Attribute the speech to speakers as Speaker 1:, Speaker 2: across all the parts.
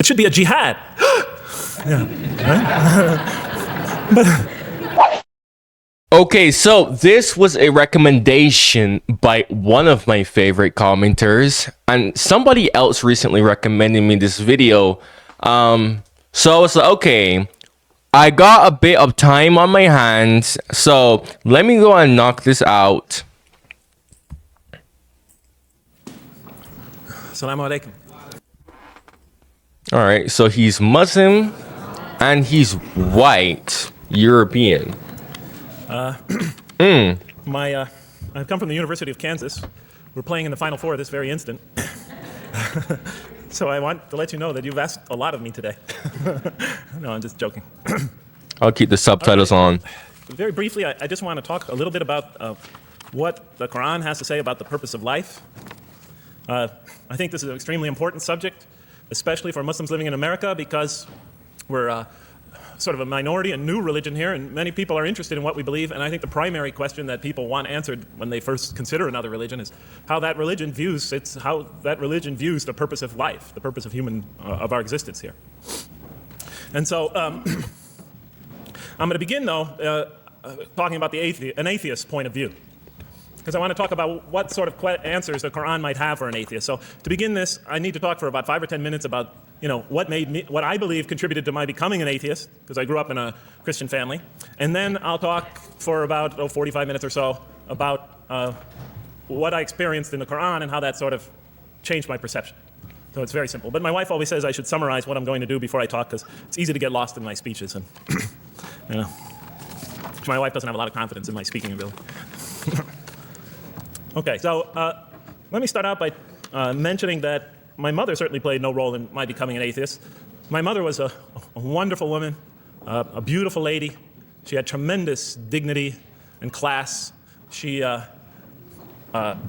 Speaker 1: should be a jihad. Yeah, right?
Speaker 2: Okay, so this was a recommendation by one of my favorite commenters, and somebody else recently recommended me this video. So I was like, okay, I got a bit of time on my hands, so let me go and knock this out.
Speaker 1: Assalamu alaikum.
Speaker 2: All right, so he's Muslim and he's white, European.
Speaker 1: I've come from the University of Kansas. We're playing in the Final Four this very instant. So I want to let you know that you've asked a lot of me today. No, I'm just joking.
Speaker 2: I'll keep the subtitles on.
Speaker 1: Very briefly, I just want to talk a little bit about what the Quran has to say about the purpose of life. I think this is an extremely important subject, especially for Muslims living in America, because we're sort of a minority and new religion here, and many people are interested in what we believe. And I think the primary question that people want answered when they first consider another religion is how that religion views the purpose of life, the purpose of of our existence here. And so I'm going to begin, though, talking about an atheist's point of view, because I want to talk about what sort of answers the Quran might have for an atheist. So to begin this, I need to talk for about 5 or 10 minutes about what I believe contributed to my becoming an atheist, because I grew up in a Christian family. And then I'll talk for about 45 minutes or so about what I experienced in the Quran and how that sort of changed my perception. So it's very simple. But my wife always says I should summarize what I'm going to do before I talk, because it's easy to get lost in my speeches. And my wife doesn't have a lot of confidence in my speaking ability. Okay, so let me start out by mentioning that my mother certainly played no role in my becoming an atheist. My mother was a wonderful woman, a beautiful lady. She had tremendous dignity and class. The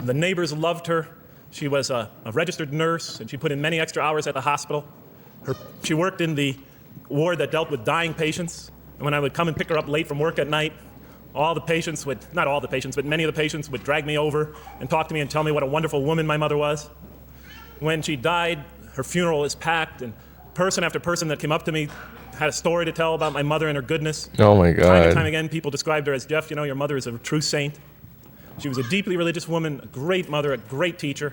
Speaker 1: neighbors loved her. She was a registered nurse, and she put in many extra hours at the hospital. She worked in the ward that dealt with dying patients. And when I would come and pick her up late from work at night, not all the patients, but many of the patients would drag me over and talk to me and tell me what a wonderful woman my mother was. When she died, her funeral was packed, and person after person that came up to me had a story to tell about my mother and her goodness.
Speaker 2: Oh my God.
Speaker 1: Time and time again, people described her as, Jeff, your mother is a true saint. She was a deeply religious woman, a great mother, a great teacher,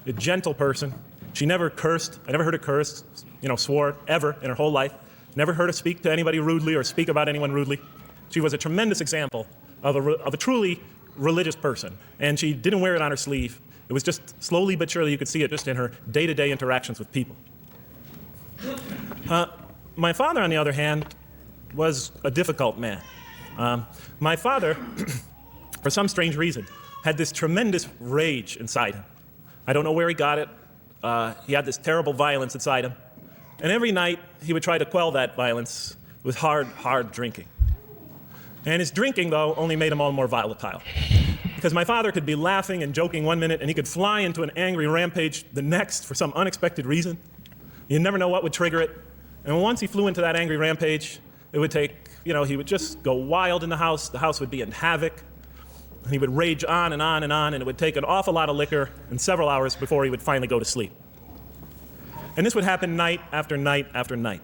Speaker 1: a gentle person. She never cursed. I never heard her curse, swore, ever in her whole life. Never heard her speak to anybody rudely or speak about anyone rudely. She was a tremendous example of a truly religious person, and she didn't wear it on her sleeve. It was just slowly but surely you could see it just in her day-to-day interactions with people. My father, on the other hand, was a difficult man. My father, for some strange reason, had this tremendous rage inside him. I don't know where he got it. He had this terrible violence inside him. And every night he would try to quell that violence with hard drinking. And his drinking, though, only made him all more volatile. Because my father could be laughing and joking one minute, and he could fly into an angry rampage the next for some unexpected reason. You never know what would trigger it. And once he flew into that angry rampage, it would take, he would just go wild in the house. The house would be in havoc. And he would rage on and on and on, and it would take an awful lot of liquor and several hours before he would finally go to sleep. And this would happen night after night after night.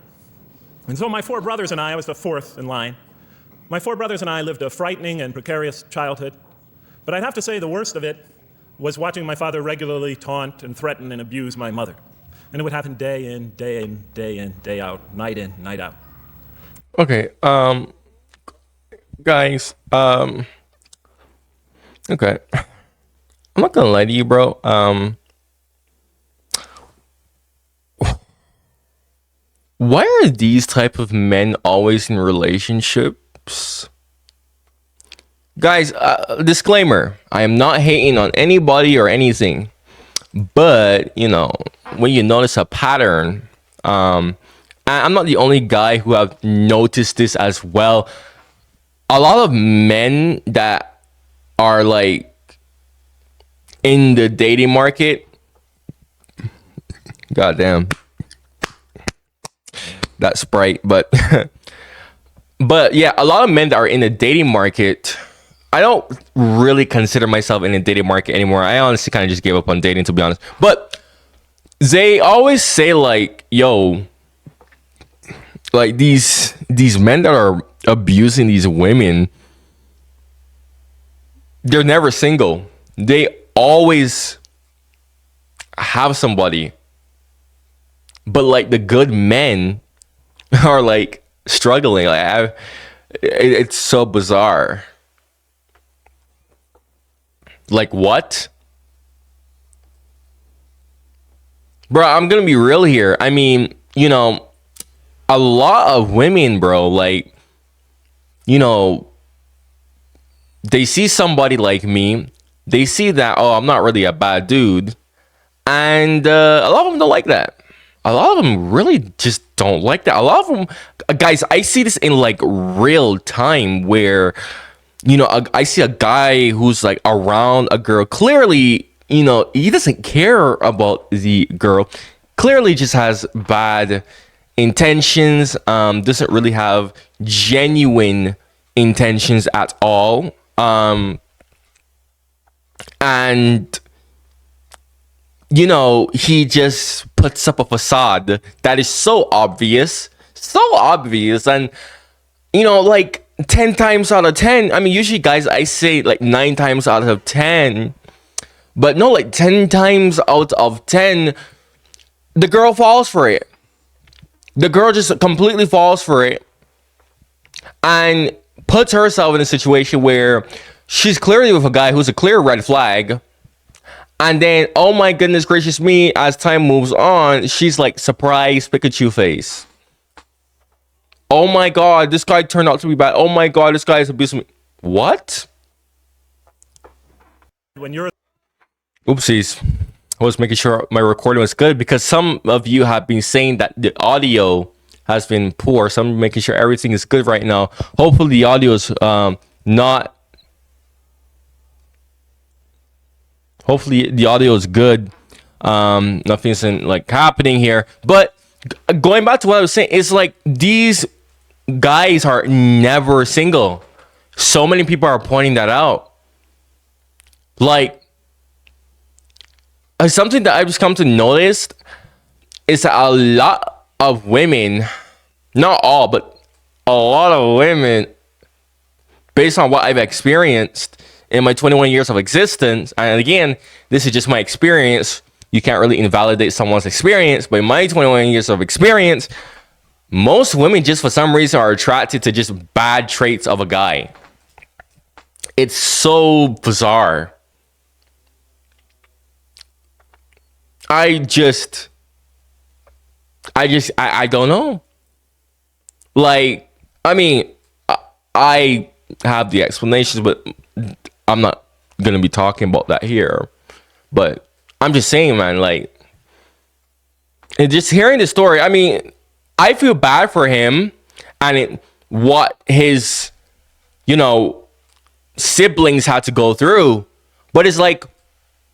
Speaker 1: And so my 4 brothers and I was the 4th in line. My 4 brothers and I lived a frightening and precarious childhood. But I'd have to say the worst of it was watching my father regularly taunt and threaten and abuse my mother. And it would happen day in, day in, day in, day out, night in, night out.
Speaker 2: Okay, guys, okay. I'm not gonna lie to you, bro. Why are these type of men always in relationships? Guys, disclaimer, I am not hating on anybody or anything, but when you notice a pattern, I'm not the only guy who have noticed this as well. A lot of men that are like in the dating market, goddamn that Sprite, but yeah, a lot of men that are in the dating market, I don't really consider myself in the dating market anymore. I honestly kind of just gave up on dating, to be honest. But they always say like, yo, like these men that are abusing these women, they're never single. They always have somebody. But like the good men are like struggling. It's so bizarre. Like what? Bro, I'm gonna be real here. I mean, a lot of women, bro, like, they see somebody like me. They see that, oh, I'm not really a bad dude. And a lot of them don't like that. A lot of them really just don't like that. A lot of them, guys, I see this in like real time where, I see a guy who's like around a girl. Clearly, he doesn't care about the girl. Clearly just has bad intentions. Doesn't really have genuine intentions at all. And he just puts up a facade that is so obvious, and like 10 times out of 10, I mean, usually, guys, I say like 9 times out of 10, but no, like 10 times out of 10, the girl falls for it. The girl just completely falls for it and puts herself in a situation where she's clearly with a guy who's a clear red flag. And then, oh my goodness gracious me, as time moves on, she's like, surprise Pikachu face. Oh my God, this guy turned out to be bad. Oh my God, this guy is abusing me. What?
Speaker 1: When you're
Speaker 2: Oopsies. I was making sure my recording was good because some of you have been saying that the audio has been poor. So I'm making sure everything is good right now. Hopefully the audio is not... Hopefully the audio is good. Nothing isn't like happening here. But going back to what I was saying, it's like these guys are never single. So many people are pointing that out. Like, something that I've just come to notice is that a lot of women, not all, but a lot of women, based on what I've experienced in my 21 years of existence, and again, this is just my experience. You can't really invalidate someone's experience, but in my 21 years of experience, most women just for some reason are attracted to just bad traits of a guy. It's so bizarre. I don't know. Like, I mean, I have the explanations, but I'm not gonna be talking about that here. But I'm just saying, man, like, and just hearing the story, I mean, I feel bad for him and what his, siblings had to go through. But it's like,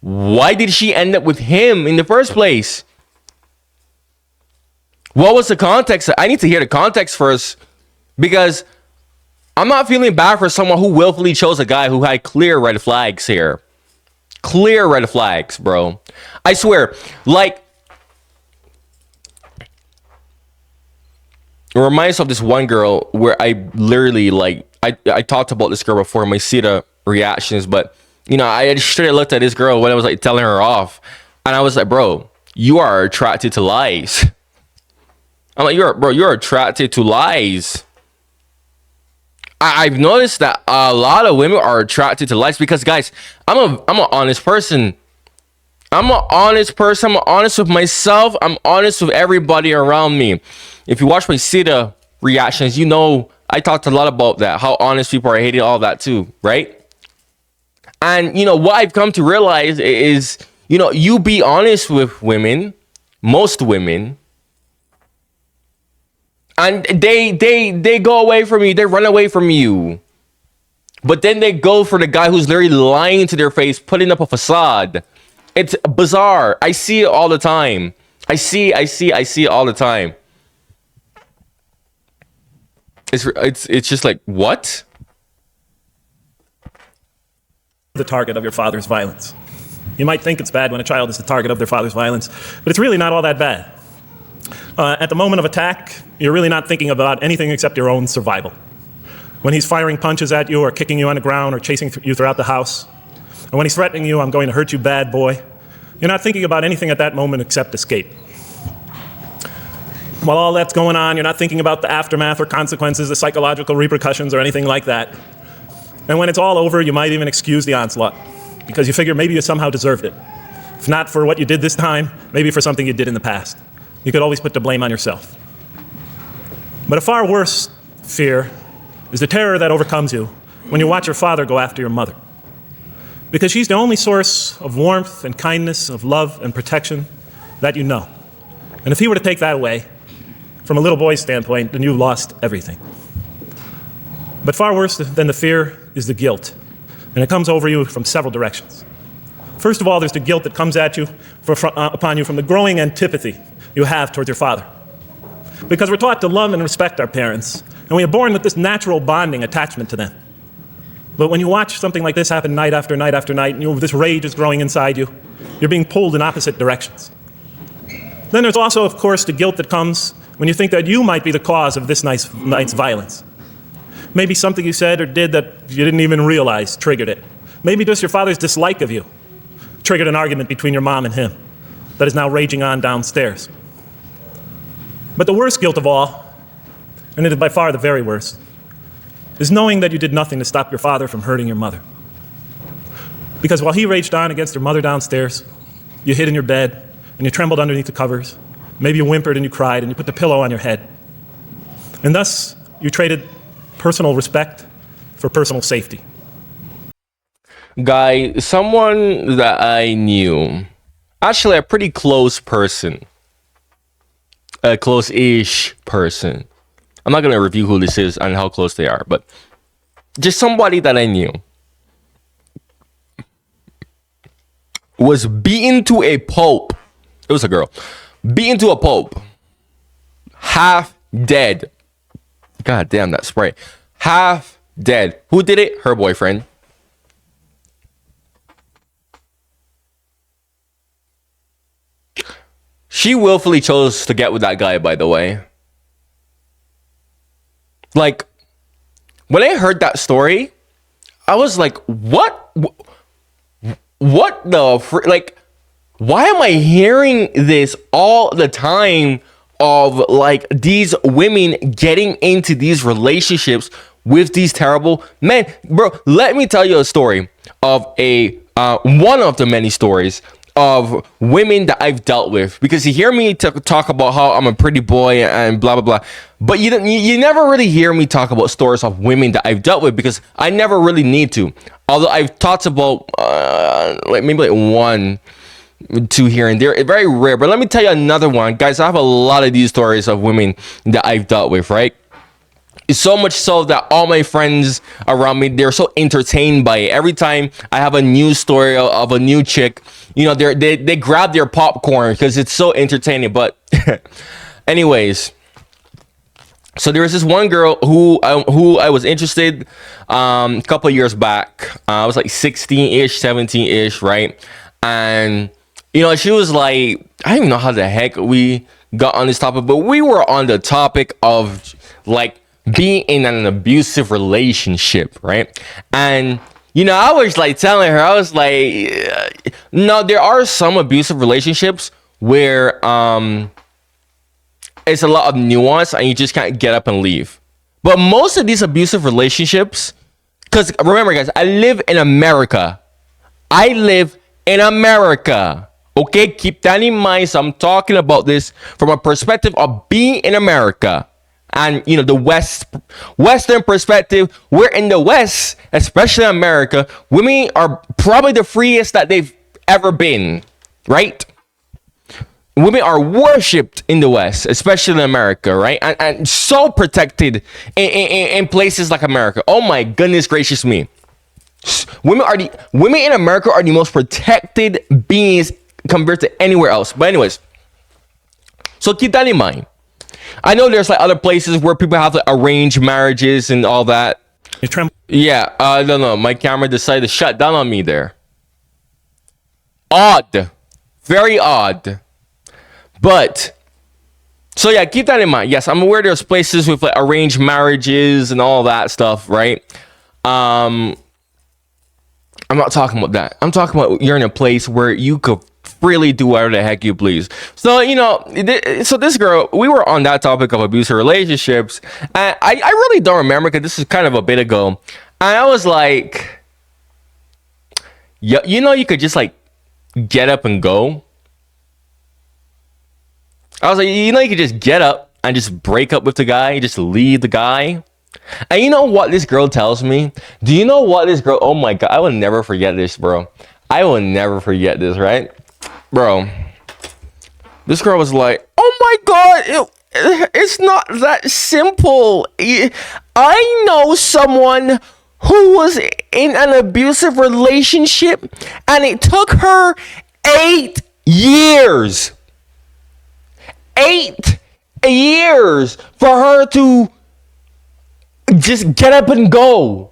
Speaker 2: why did she end up with him in the first place? What was the context? I need to hear the context first, because I'm not feeling bad for someone who willfully chose a guy who had clear red flags here. Clear red flags, bro. I swear, like, it reminds me of this one girl where I literally, like, I talked about this girl before in my Sita reactions, but, I just straight looked at this girl when I was, like, telling her off, and I was like, bro, you are attracted to lies. I'm like, you're attracted to lies. I've noticed that a lot of women are attracted to lies because, guys, I'm an honest person. I'm an honest person. I'm honest with myself. I'm honest with everybody around me. If you watch my Sita reactions, I talked a lot about that. How honest people are hating all that too, right? And what I've come to realize is, you be honest with women, most women, and they go away from you. They run away from you. But then they go for the guy who's literally lying to their face, putting up a facade. It's bizarre. I see it all the time. I see it all the time. It's just like, what?
Speaker 1: the target of your father's violence. You might think it's bad when a child is the target of their father's violence, but it's really not all that bad. At the moment of attack, you're really not thinking about anything except your own survival. When he's firing punches at you or kicking you on the ground or chasing you throughout the house, and when he's threatening you, I'm going to hurt you, bad boy, you're not thinking about anything at that moment except escape. While all that's going on, you're not thinking about the aftermath or consequences, the psychological repercussions or anything like that. And when it's all over, you might even excuse the onslaught because you figure maybe you somehow deserved it. If not for what you did this time, maybe for something you did in the past. You could always put the blame on yourself. But a far worse fear is the terror that overcomes you when you watch your father go after your mother. Because she's the only source of warmth and kindness, of love and protection that you know. And if he were to take that away, from a little boy's standpoint, then you've lost everything. But far worse than the fear is the guilt. And it comes over you from several directions. First of all, there's the guilt that comes at you upon you from the growing antipathy you have towards your father. Because we're taught to love and respect our parents, and we are born with this natural bonding attachment to them. But when you watch something like this happen night after night after night, and this rage is growing inside you, you're being pulled in opposite directions. Then there's also, of course, the guilt that comes when you think that you might be the cause of this night's violence. Maybe something you said or did that you didn't even realize triggered it. Maybe just your father's dislike of you triggered an argument between your mom and him that is now raging on downstairs. But the worst guilt of all, and it is by far the very worst, is knowing that you did nothing to stop your father from hurting your mother. Because while he raged on against your mother downstairs, you hid in your bed and you trembled underneath the covers. Maybe you whimpered and you cried and you put the pillow on your head. And thus, you traded personal respect for personal safety.
Speaker 2: Guy, someone that I knew, actually a pretty close person, a close-ish person. I'm not going to review who this is and how close they are, but just somebody that I knew was beaten to a pulp. It was a girl. Beaten to a pulp. Half dead. God damn that spray. Half dead. Who did it? Her boyfriend. She willfully chose to get with that guy, by the way. Like, when I heard that story, I was like, what? What the like, why am I hearing this all the time of like these women getting into these relationships with these terrible men? Bro, let me tell you a story of one of the many stories of women that I've dealt with, because you hear me talk about how I'm a pretty boy and blah blah blah, but you never really hear me talk about stories of women that I've dealt with, because I never really need to. Although I've talked about like maybe like one, two here and there. It's very rare, but let me tell you another one, guys. I have a lot of these stories of women that I've dealt with, right? So much so that all my friends around me, they're so entertained by it. Every time I have a new story of a new chick, you know, they grab their popcorn because it's so entertaining. But anyways, so there was this one girl who I was interested a couple of years back. I was like 16-ish, 17-ish, right? And, you know, she was like, I don't even know how the heck we got on this topic, but we were on the topic of like being in an abusive relationship, right? And you know, I was like telling her, I was like, no, there are some abusive relationships where it's a lot of nuance and you just can't get up and leave. But most of these abusive relationships, because remember guys, I live in America. Okay, keep that in mind. So I'm talking about this from a perspective of being in America. And you know, the Western perspective, we're in the West, especially America. Women are probably the freest that they've ever been, right? Women are worshipped in the West, especially in America, right? And so protected in places like America. Oh my goodness gracious me. Women in America are the most protected beings compared to anywhere else. But anyways, so keep that in mind. I know there's like other places where people have like arranged marriages and all that. Yeah, I don't know. My camera decided to shut down on me there. Odd. Very odd. But So yeah, keep that in mind. Yes, I'm aware there's places with like arranged marriages and all that stuff, right? I'm not talking about that. I'm talking about you're in a place where you could freely do whatever the heck you please. So, you know, so this girl, we were on that topic of abusive relationships. And I really don't remember because this is kind of a bit ago. And I was like, yeah, you know, you could just like get up and go. I was like, you know, you could just get up and just break up with the guy, just leave the guy. And you know what this girl tells me? Do you know what this girl? Oh my God, I will never forget this, bro. I will never forget this, right? Bro, this girl was like, oh my God, it's not that simple. I know someone who was in an abusive relationship and it took her 8 years. 8 years for her to just get up and go.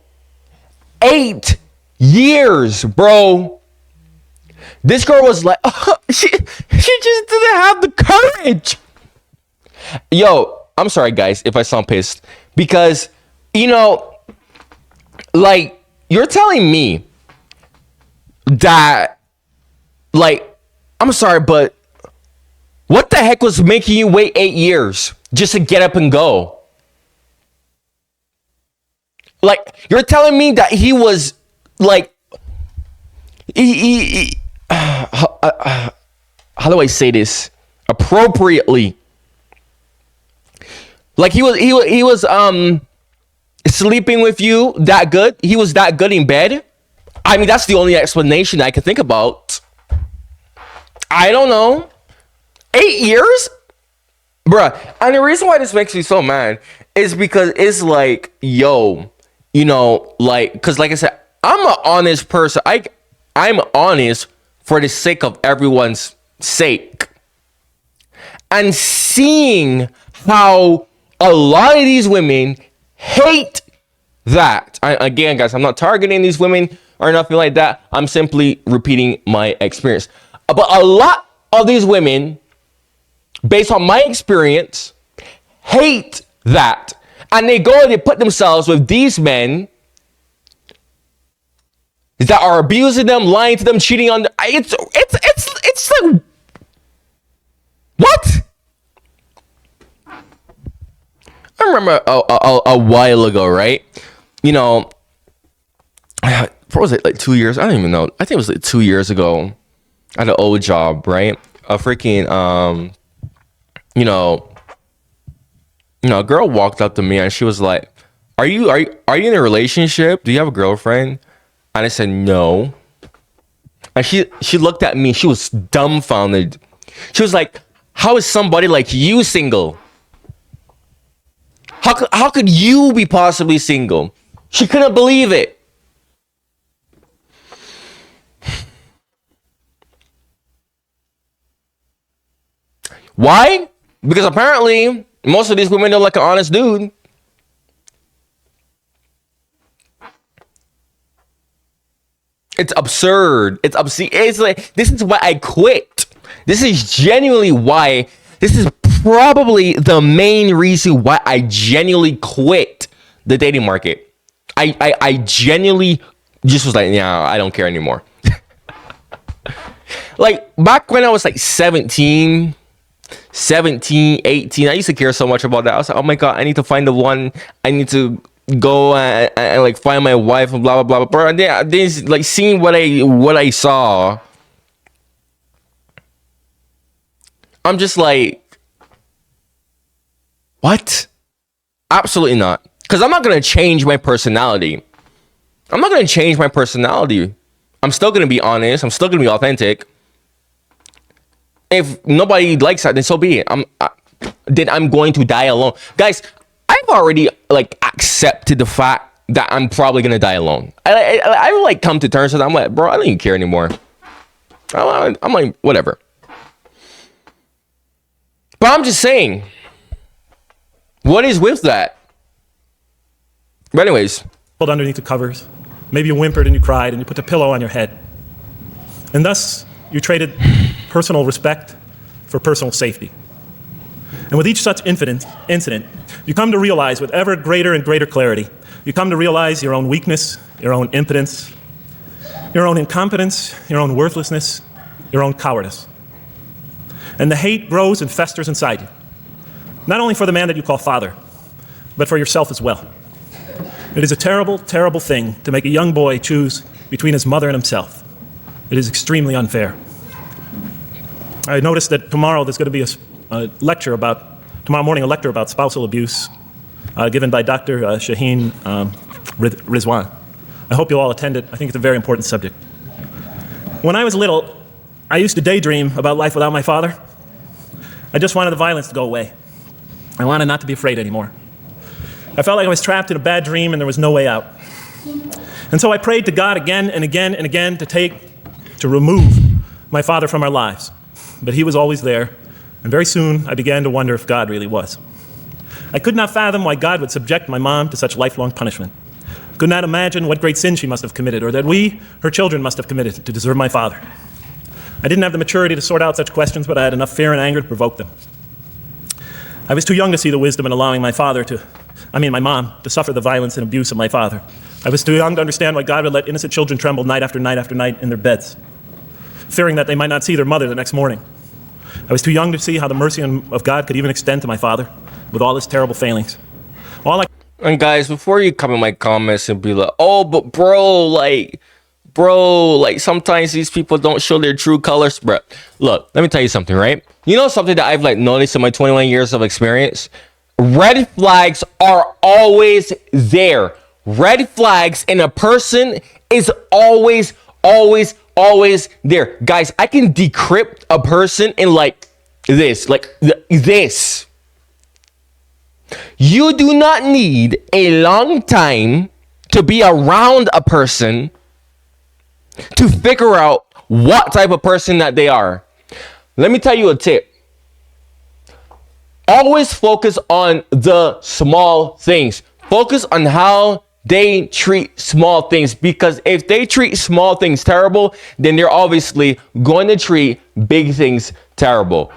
Speaker 2: 8 years, bro. This girl was like, she just didn't have the courage. Yo, I'm sorry, guys, if I sound pissed. Because, you know, like, you're telling me that, like, I'm sorry, but what the heck was making you wait 8 years just to get up and go? Like, you're telling me that he was, like, how do I say this appropriately? Like he was sleeping with you that good? He was that good in bed? I mean, that's the only explanation I can think about. I don't know. 8 years? Bruh. And the reason why this makes me so mad is because it's like, yo, you know, like, because like I said, I'm an honest person. I'm honest for the sake of everyone's sake. And seeing how a lot of these women hate that. Again, guys, I'm not targeting these women or nothing like that. I'm simply repeating my experience. But a lot of these women, based on my experience, hate that. And they go and they put themselves with these men that are abusing them, lying to them, cheating on them. It's like, what? I remember a while ago, right? You know, what was it, like 2 years? I don't even know. I think it was like 2 years ago at an old job, right? A freaking, you know, a girl walked up to me and she was like, are you in a relationship? Do you have a girlfriend? And I said, no. And she looked at me. She was dumbfounded. She was like, how is somebody like you single? How could you be possibly single? She couldn't believe it. Why? Because apparently most of these women don't like an honest dude. It's absurd. It's obscene. It's like, this is why I quit. This is genuinely why. This is probably the main reason why I genuinely quit the dating market. I genuinely just was like, yeah, I don't care anymore. Like back when I was like 17, 18, I used to care so much about that. I was like, oh my God, I need to find the one. I need to go and like find my wife and blah blah blah blah. And then like seeing what I saw, I'm just like, what? Absolutely not. Because I'm not gonna change my personality. I'm still gonna be honest. I'm still gonna be authentic. If nobody likes that, then so be it. Then I'm going to die alone, guys. I've already like accepted the fact that I'm probably gonna die alone. I like come to terms with that. I'm like, bro, I don't even care anymore. I'm like, whatever. But I'm just saying, what is with that? But anyways,
Speaker 1: Underneath the covers. Maybe you whimpered and you cried and you put the pillow on your head. And thus, you traded personal respect for personal safety. And with each such incident, you come to realize with ever greater and greater clarity, you come to realize your own weakness, your own impotence, your own incompetence, your own worthlessness, your own cowardice. And the hate grows and festers inside you, not only for the man that you call father, but for yourself as well. It is a terrible, terrible thing to make a young boy choose between his mother and himself. It is extremely unfair. I noticed that tomorrow there's going to be tomorrow morning a lecture about spousal abuse given by Dr. Shaheen Rizwan. I hope you all attend it. I think it's a very important subject. When I was little, I used to daydream about life without my father. I just wanted the violence to go away. I wanted not to be afraid anymore. I felt like I was trapped in a bad dream and there was no way out. And so I prayed to God again and again and again to remove my father from our lives. But he was always there, and very soon I began to wonder if God really was. I could not fathom why God would subject my mom to such lifelong punishment. I could not imagine what great sin she must have committed, or that we, her children, must have committed to deserve my father. I didn't have the maturity to sort out such questions, but I had enough fear and anger to provoke them. I was too young to see the wisdom in allowing my mom to suffer the violence and abuse of my father. I was too young to understand why God would let innocent children tremble night after night after night in their beds, fearing that they might not see their mother the next morning. I was too young to see how the mercy of God could even extend to my father with all his terrible failings.
Speaker 2: And guys, before you come in my comments and be like, oh, but bro, sometimes these people don't show their true colors, bro. Look, let me tell you something, right? You know something that I've noticed in my 21 years of experience? Red flags are always there. Red flags in a person is always there. Guys, I can decrypt a person in this. You do not need a long time to be around a person to figure out what type of person that they are. Let me tell you a tip. Always focus on the small things. Focus on how they treat small things, because if they treat small things terrible, then they're obviously going to treat big things terrible.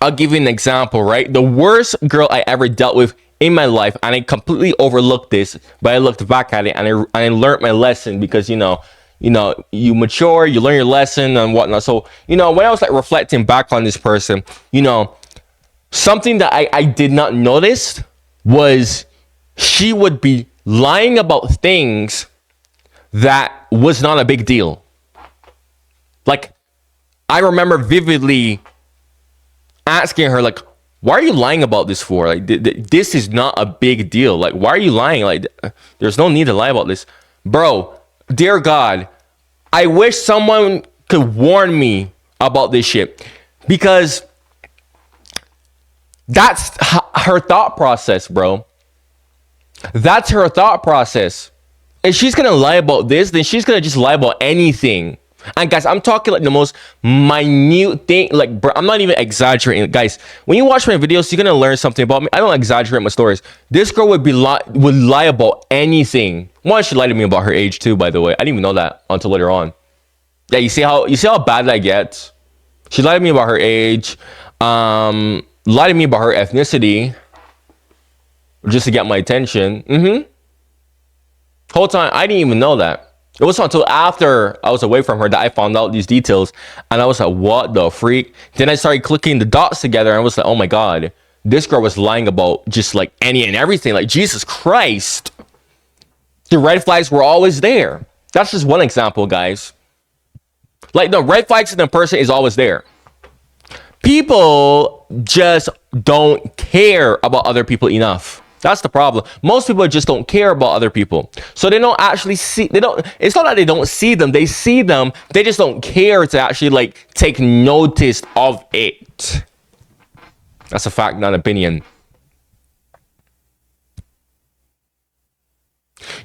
Speaker 2: I'll give you an example, right? The worst girl I ever dealt with in my life, and I completely overlooked this, but I looked back at it and I learned my lesson, because you mature, you learn your lesson and whatnot. So when I was reflecting back on this person, something that I did not notice was she would be lying about things that was not a big deal. I remember vividly asking her, why are you lying about this for? This is not a big deal. Why are you lying? There's no need to lie about this. Bro, dear God, I wish someone could warn me about this shit, because that's her thought process, bro. That's her thought process. If she's gonna lie about this, then she's gonna just lie about anything. And guys, I'm talking the most minute thing. Bro, I'm not even exaggerating. Guys, when you watch my videos, you're gonna learn something about me. I don't exaggerate my stories. This girl would lie about anything. One, she lied to me about her age too, by the way. I didn't even know that until later on. Yeah, you see how bad that gets? She lied to me about her age, lied to me about her ethnicity, just to get my attention. Whole time, I didn't even know that. It wasn't until after I was away from her that I found out these details, and I was like, what the freak? Then I started clicking the dots together, and I was like, oh my God, this girl was lying about just any and everything. Jesus Christ. The red flags were always there. That's just one example, guys. The red flags in a person is always there. People just don't care about other people enough. That's the problem. Most people just don't care about other people. So they don't actually see, it's not that they don't see them. They see them. They just don't care to actually take notice of it. That's a fact, not an opinion.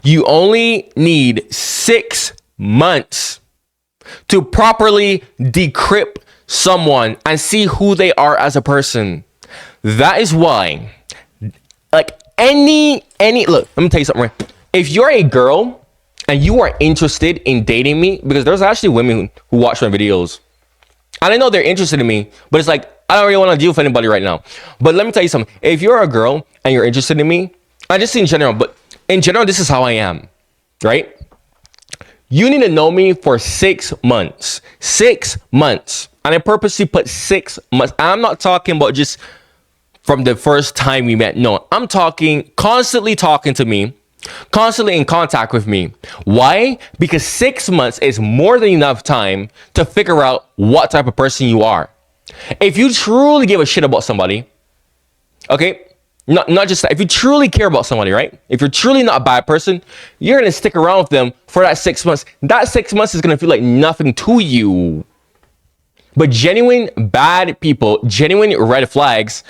Speaker 2: You only need 6 months to properly decrypt someone and see who they are as a person. That is why, look, let me tell you something, right? If you're a girl and you are interested in dating me, because there's actually women who watch my videos, and I know they're interested in me, but it's I don't really want to deal with anybody right now. But let me tell you something. If you're a girl and you're interested in me, I just in general, but in general, this is how I am, right? You need to know me for 6 months. 6 months. And I purposely put 6 months. I'm not talking about just from the first time we met. No, I'm talking constantly talking to me, constantly in contact with me. Why? Because 6 months is more than enough time to figure out what type of person you are. If you truly give a shit about somebody, okay, not just that, if you truly care about somebody, right? If you're truly not a bad person, you're gonna stick around with them for that 6 months. That 6 months is gonna feel like nothing to you. But genuine bad people, genuine red flags,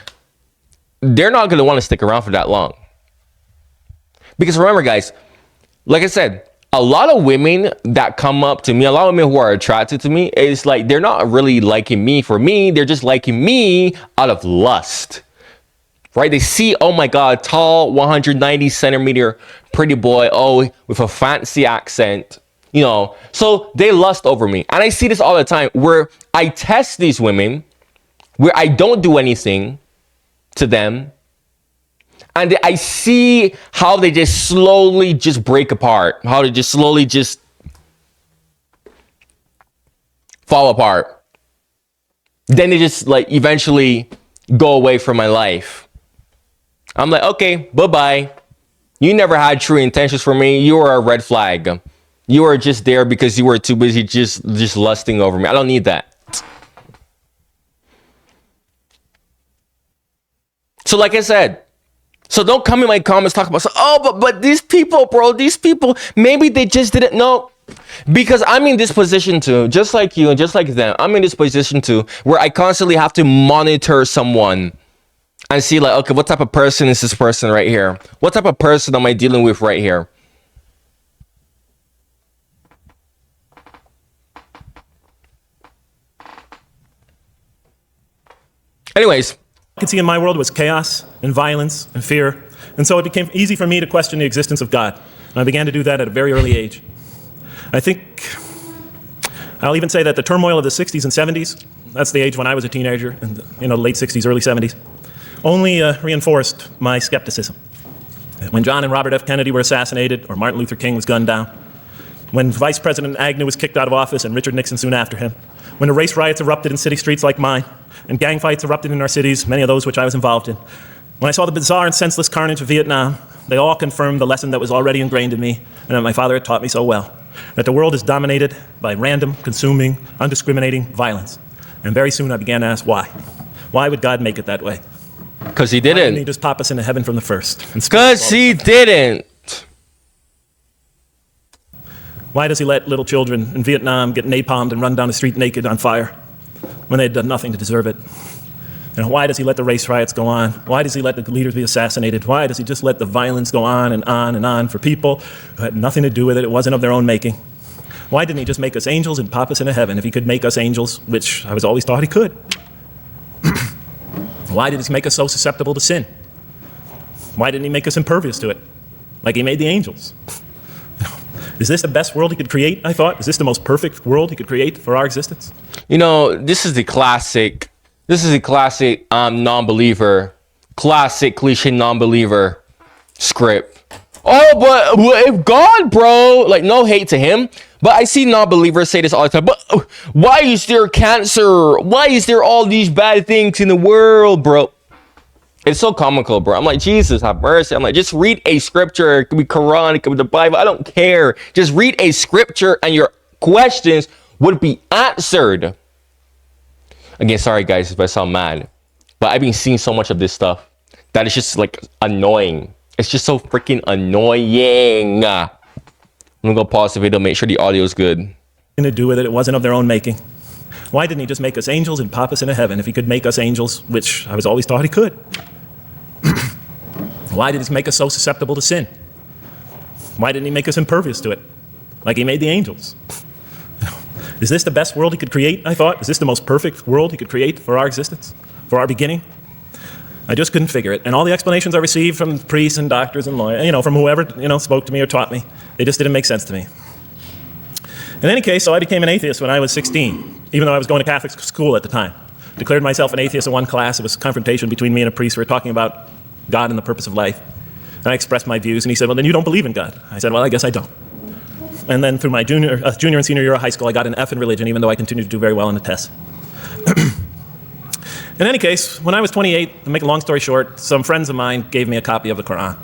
Speaker 2: they're not gonna want to stick around for that long. Because remember, guys, like I said, a lot of women that come up to me, a lot of women who are attracted to me, it's like they're not really liking me for me. They're just liking me out of lust, right? They see, oh my God, tall, 190 centimeter, pretty boy, oh, with a fancy accent, you know. So they lust over me. And I see this all the time where I test these women, where I don't do anything to them. And I see how they just slowly just break apart, how they just slowly just fall apart. Then they just like eventually go away from my life. I'm like, okay, bye-bye. You never had true intentions for me. You were a red flag. You were just there because you were too busy just lusting over me. I don't need that. So like I said, so don't come in my comments talk about, but these people, bro, these people, maybe they just didn't know. Because I'm in this position too, just like you and just like them. I'm in this position too, where I constantly have to monitor someone and see like, okay, what type of person is this person right here? What type of person am I dealing with right here? Anyways.
Speaker 1: I could see in my world was chaos and violence and fear. And so it became easy for me to question the existence of God. And I began to do that at a very early age. I think I'll even say that the turmoil of the 60s and 70s, that's the age when I was a teenager, in the late 60s, early 70s, only reinforced my skepticism. When John and Robert F. Kennedy were assassinated, or Martin Luther King was gunned down, when Vice President Agnew was kicked out of office and Richard Nixon soon after him, when the race riots erupted in city streets like mine, and gang fights erupted in our cities, many of those which I was involved in. When I saw the bizarre and senseless carnage of Vietnam, they all confirmed the lesson that was already ingrained in me and that my father had taught me so well, that the world is dominated by random, consuming, undiscriminating violence. And very soon I began to ask why. Why would God make it that way?
Speaker 2: Because he
Speaker 1: Why didn't he
Speaker 2: didn't.
Speaker 1: just pop us into heaven from the first?
Speaker 2: Because he didn't.
Speaker 1: Why does he let little children in Vietnam get napalmed and run down the street naked on fire when they'd done nothing to deserve it? And why does he let the race riots go on? Why does he let the leaders be assassinated? Why does he just let the violence go on and on and on for people who had nothing to do with it? It wasn't of their own making. Why didn't he just make us angels and pop us into heaven if he could make us angels, which I was always taught he could? Why did he make us so susceptible to sin? Why didn't he make us impervious to it, like he made the angels? Is this the best world he could create, I thought? Is this the most perfect world he could create for our existence?
Speaker 2: You know, this is the classic non-believer, classic cliche non-believer script. Oh, but if God, bro, like no hate to him, but I see non-believers say this all the time, but why is there cancer? Why is there all these bad things in the world, bro? It's so comical, bro. I'm like, Jesus, have mercy. I'm like, just read a scripture. It could be Quran, it could be the Bible. I don't care. Just read a scripture and your questions would be answered. Again, sorry, guys, if I sound mad. But I've been seeing so much of this stuff that it's just like annoying. It's just so freaking annoying. I'm gonna go pause the video, make sure the audio is good.
Speaker 1: To do with it, it wasn't of their own making. Why didn't he just make us angels and pop us into heaven if he could make us angels, which I was always taught he could? Why did he make us so susceptible to sin? Why didn't he make us impervious to it, like he made the angels? Is this the best world he could create, I thought? Is this the most perfect world he could create for our existence, for our beginning? I just couldn't figure it. And all the explanations I received from priests and doctors and lawyers, from whoever, spoke to me or taught me, they just didn't make sense to me. In any case, so I became an atheist when I was 16, even though I was going to Catholic school at the time. declared myself an atheist in one class. It was a confrontation between me and a priest. We were talking about God and the purpose of life. And I expressed my views, and he said, well, then you don't believe in God. I said, well, I guess I don't. And then through my junior and senior year of high school, I got an F in religion, even though I continued to do very well in the tests. In any case, when I was 28, to make a long story short, some friends of mine gave me a copy of the Quran.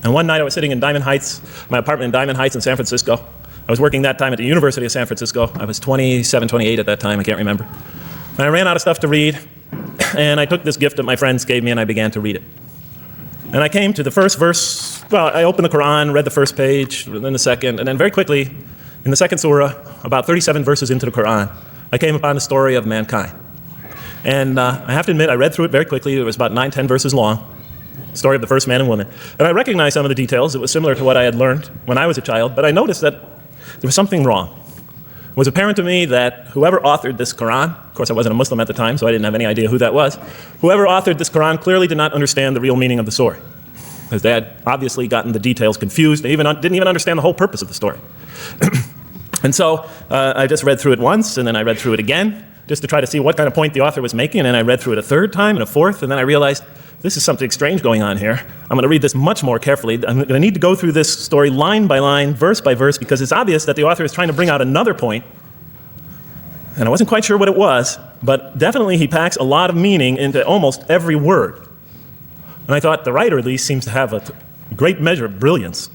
Speaker 1: And one night I was sitting in Diamond Heights, my apartment in Diamond Heights in San Francisco. I was working that time at the University of San Francisco. I was 27, 28 at that time, I can't remember. And I ran out of stuff to read, and I took this gift that my friends gave me and I began to read it. And I came to the first verse. Well, I opened the Quran, read the first page, then the second, and then very quickly, in the second surah, about 37 verses into the Quran, I came upon the story of mankind. And I have to admit, I read through it very quickly. It was about 9, 10 verses long, the story of the first man and woman. And I recognized some of the details. It was similar to what I had learned when I was a child, but I noticed that there was something wrong. It was apparent to me that whoever authored this Quran, of course I wasn't a Muslim at the time, so I didn't have any idea who that was, whoever authored this Quran clearly did not understand the real meaning of the story, because they had obviously gotten the details confused. They didn't even understand the whole purpose of the story. And so I just read through it once, and then I read through it again, just to try to see what kind of point the author was making, and then I read through it a third time and a fourth, and then I realized this is something strange going on here. I'm going to read this much more carefully. I'm going to need to go through this story line by line, verse by verse, because it's obvious that the author is trying to bring out another point, and I wasn't quite sure what it was, but definitely he packs a lot of meaning into almost every word. And I thought the writer at least seems to have a great measure of brilliance.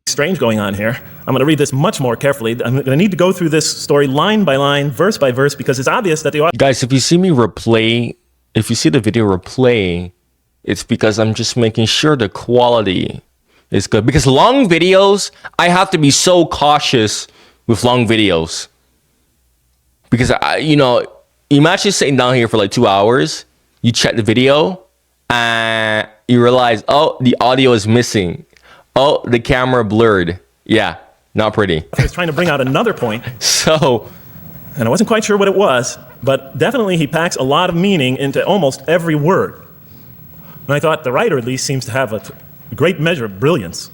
Speaker 1: Strange going on here. I'm going to read this much more carefully. I'm going to need to go through this story line by line, verse by verse, because it's obvious that the author...
Speaker 2: Guys, if you see me replay, if you see the video replay, it's because I'm just making sure the quality is good. Because long videos, I have to be so cautious with long videos. Because, imagine sitting down here for like 2 hours, you check the video, and you realize, oh, the audio is missing. Oh, the camera blurred. Yeah, not pretty.
Speaker 1: I was trying to bring out another point.
Speaker 2: So,
Speaker 1: and I wasn't quite sure what it was, but definitely he packs a lot of meaning into almost every word. And I thought the writer at least seems to have a great measure of brilliance.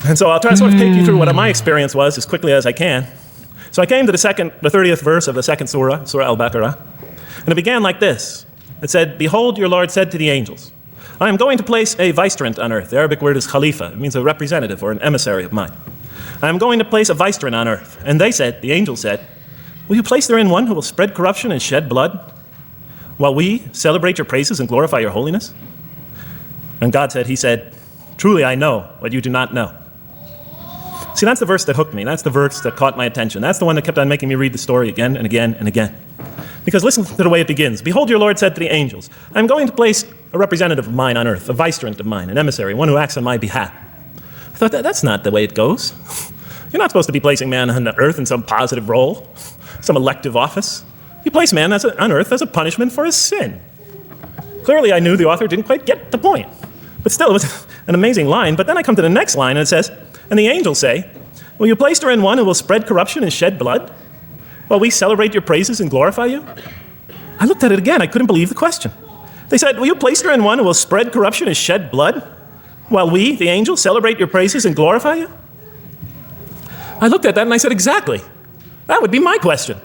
Speaker 1: And so I'll try to sort of take you through what my experience was as quickly as I can. So I came to the 30th verse of the second surah, Surah Al-Baqarah, and it began like this. It said, "Behold, your Lord said to the angels, I am going to place a vicegerent on earth." The Arabic word is khalifa. It means a representative or an emissary of mine. "I am going to place a vicegerent on earth." And they said, the angels said, "Will you place therein one who will spread corruption and shed blood, while we celebrate your praises and glorify your holiness?" And God said, he said, "Truly I know what you do not know." See, that's the verse that hooked me. That's the verse that caught my attention. That's the one that kept on making me read the story again and again and again. Because listen to the way it begins. "Behold, your Lord said to the angels, I am going to place a representative of mine on earth, a vicegerent of mine, an emissary, one who acts on my behalf." I thought, that's not the way it goes. You're not supposed to be placing man on the earth in some positive role, some elective office. You place man on earth as a punishment for his sin. Clearly, I knew the author didn't quite get the point. But still, it was an amazing line. But then I come to the next line, and it says, "And the angels say, will you place her in one who will spread corruption and shed blood, while we celebrate your praises and glorify you?" I looked at it again. I couldn't believe the question. They said, "Will you place her in one who will spread corruption and shed blood, while we, the angels, celebrate your praises and glorify you?" I looked at that and I said, exactly. That would be my question.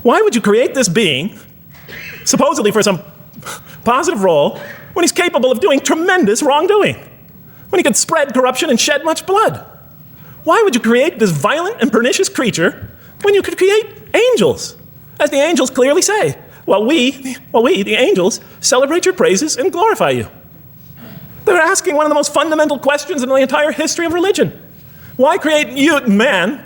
Speaker 1: Why would you create this being, supposedly for some positive role, when he's capable of doing tremendous wrongdoing? When he can spread corruption and shed much blood? Why would you create this violent and pernicious creature when you could create angels? As the angels clearly say, while we, the angels, celebrate your praises and glorify you. They're asking one of the most fundamental questions in the entire history of religion. Why create you, man,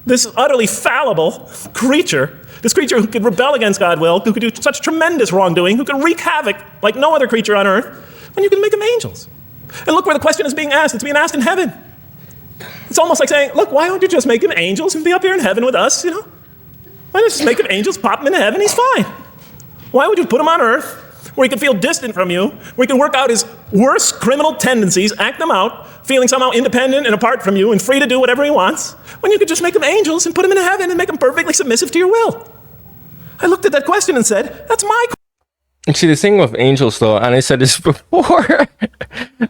Speaker 1: this utterly fallible creature, this creature who could rebel against God's will, who could do such tremendous wrongdoing, who could wreak havoc like no other creature on earth, when you can make them angels? And look where the question is being asked. It's being asked in heaven. It's almost like saying, look, why don't you just make him angels and be up here in heaven with us, Why don't you just make him angels, pop him into heaven, he's fine. Why would you put him on earth where he can feel distant from you, where he can work out his worst criminal tendencies, act them out, feeling somehow independent and apart from you and free to do whatever he wants, when you could just make him angels and put him in heaven and make him perfectly submissive to your will? I looked at that question and said, that's my question.
Speaker 2: See, the thing with angels, though, and I said this before.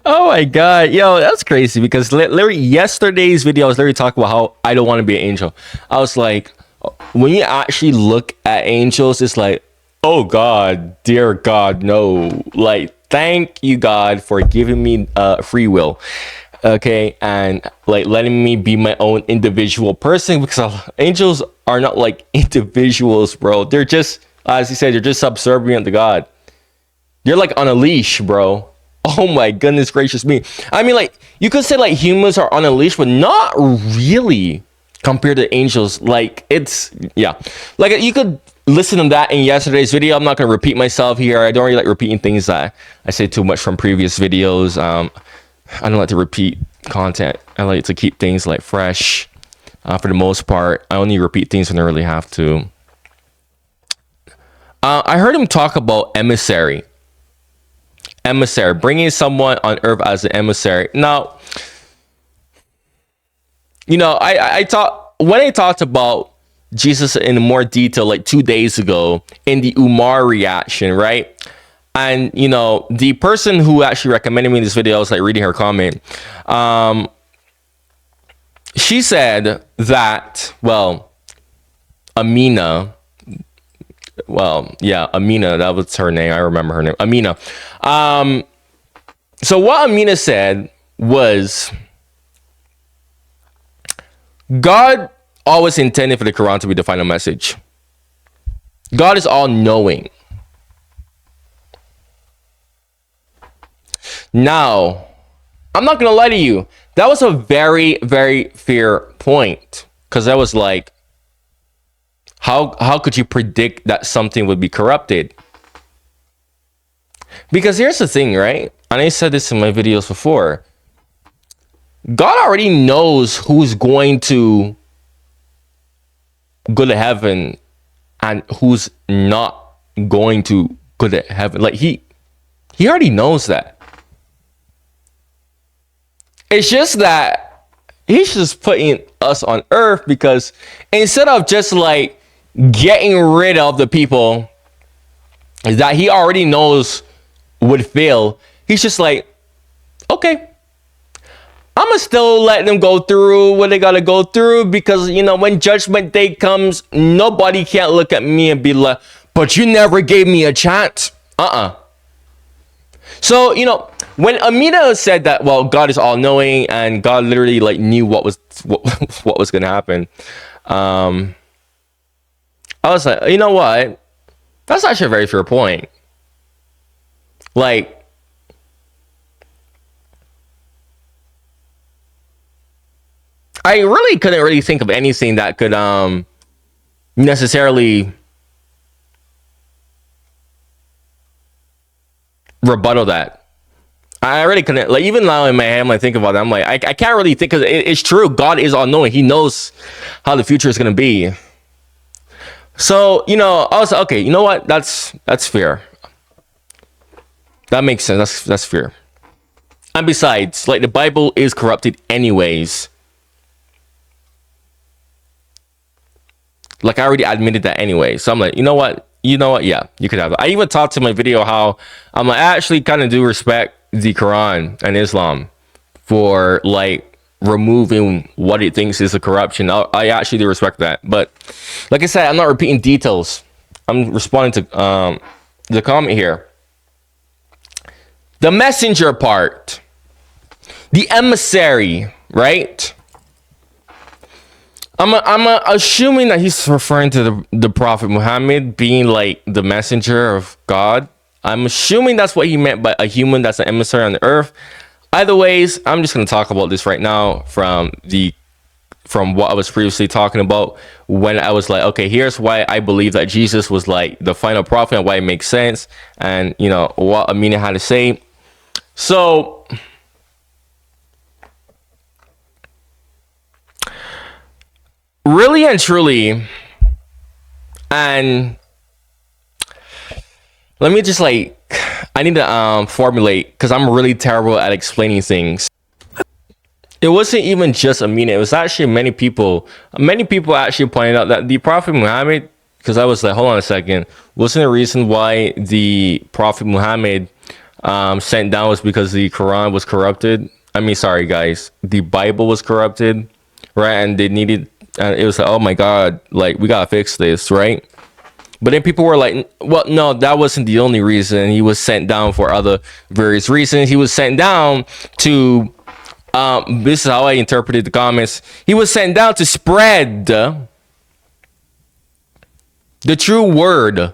Speaker 2: Oh my God, yo, that's crazy. Because literally yesterday's video, I was literally talking about how I don't want to be an angel. I was like, when you actually look at angels, it's like, oh God, dear God, no. Like, thank you, God, for giving me free will. Okay, and like letting me be my own individual person, because angels are not like individuals, bro. They're just, as you said, they're just subservient to God. You're like on a leash, bro. Oh my goodness gracious me. I mean, like, you could say like humans are on a leash, but not really compared to angels. Like, it's, yeah. Like, you could listen to that in yesterday's video. I'm not going to repeat myself here. I don't really like repeating things that I say too much from previous videos. I don't like to repeat content. I like to keep things like fresh. For the most part, I only repeat things when I really have to. I heard him talk about emissary, bringing someone on earth as an emissary. Now, you know, I talked about Jesus in more detail like 2 days ago in the Umar reaction, right? And, you know, the person who actually recommended me this video, I was like reading her comment. She said that, well, Amina, that was her name. I remember her name, Amina. So what Amina said was, God always intended for the Quran to be the final message. God is all knowing. Now, I'm not gonna lie to you. That was a very, very fair point, because I was like, how could you predict that something would be corrupted? Because here's the thing, right? And I said this in my videos before. God already knows who's going to go to heaven and who's not going to go to heaven. Like, he already knows that. It's just that he's just putting us on earth because instead of just like getting rid of the people that he already knows would fail, he's just like, okay, I'm gonna still let them go through what they gotta go through, because, you know, when judgment day comes, nobody can't look at me and be like, but you never gave me a chance. So, you know, when Amina said that, well, God is all knowing and God literally like knew what was gonna happen, I was like, you know what? That's actually a very fair point. Like, I really couldn't really think of anything that could necessarily rebuttal that. I really couldn't, like, even now in my head when I think about it, I'm like, I can't really think, because it's true. God is all knowing. He knows how the future is gonna be. So, you know, I was like, okay, you know what? That's fair. That makes sense. That's fair. And besides, like, the Bible is corrupted anyways. Like, I already admitted that anyway. So I'm like, you know what? Yeah, you could have it. I even talked in my video how I'm like, I actually kind of do respect the Quran and Islam for like removing what it thinks is a corruption. I actually do respect that. But like I said, I'm not repeating details. I'm responding to the comment here. The messenger part, the emissary, right? I'm assuming that he's referring to the Prophet Muhammad being like the messenger of God. I'm assuming that's what he meant by a human that's an emissary on the earth. Either ways, I'm just going to talk about this right now from what I was previously talking about, when I was like, okay, here's why I believe that Jesus was like the final prophet and why it makes sense, and, you know, what Amina had to say. So, really and truly, and let me just like, I need to formulate, because I'm really terrible at explaining things. It wasn't even just Amina. It was actually many people. Many people actually pointed out that the Prophet Muhammad, because I was like, hold on a second, wasn't the reason why the Prophet Muhammad sent down was because the Quran was corrupted? I mean, sorry guys, the Bible was corrupted, right? And they needed And it was like, oh my God, like, we gotta fix this, right? But then people were like, well, no, that wasn't the only reason. He was sent down for other various reasons. He was sent down to, this is how I interpreted the comments. He was sent down to spread the true word.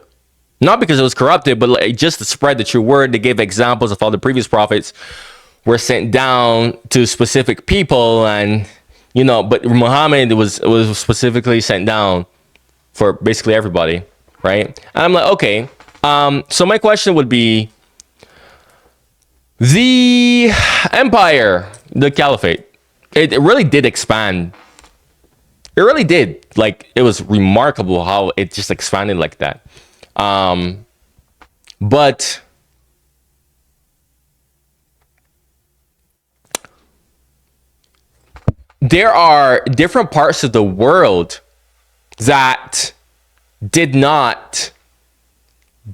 Speaker 2: Not because it was corrupted, but like just to spread the true word. They gave examples of how the previous prophets were sent down to specific people, and but Muhammad was specifically sent down for basically everybody, right? And I'm like, okay. So my question would be, the empire, the caliphate, it really did expand. It really did. Like, it was remarkable how it just expanded like that. But there are different parts of the world that did not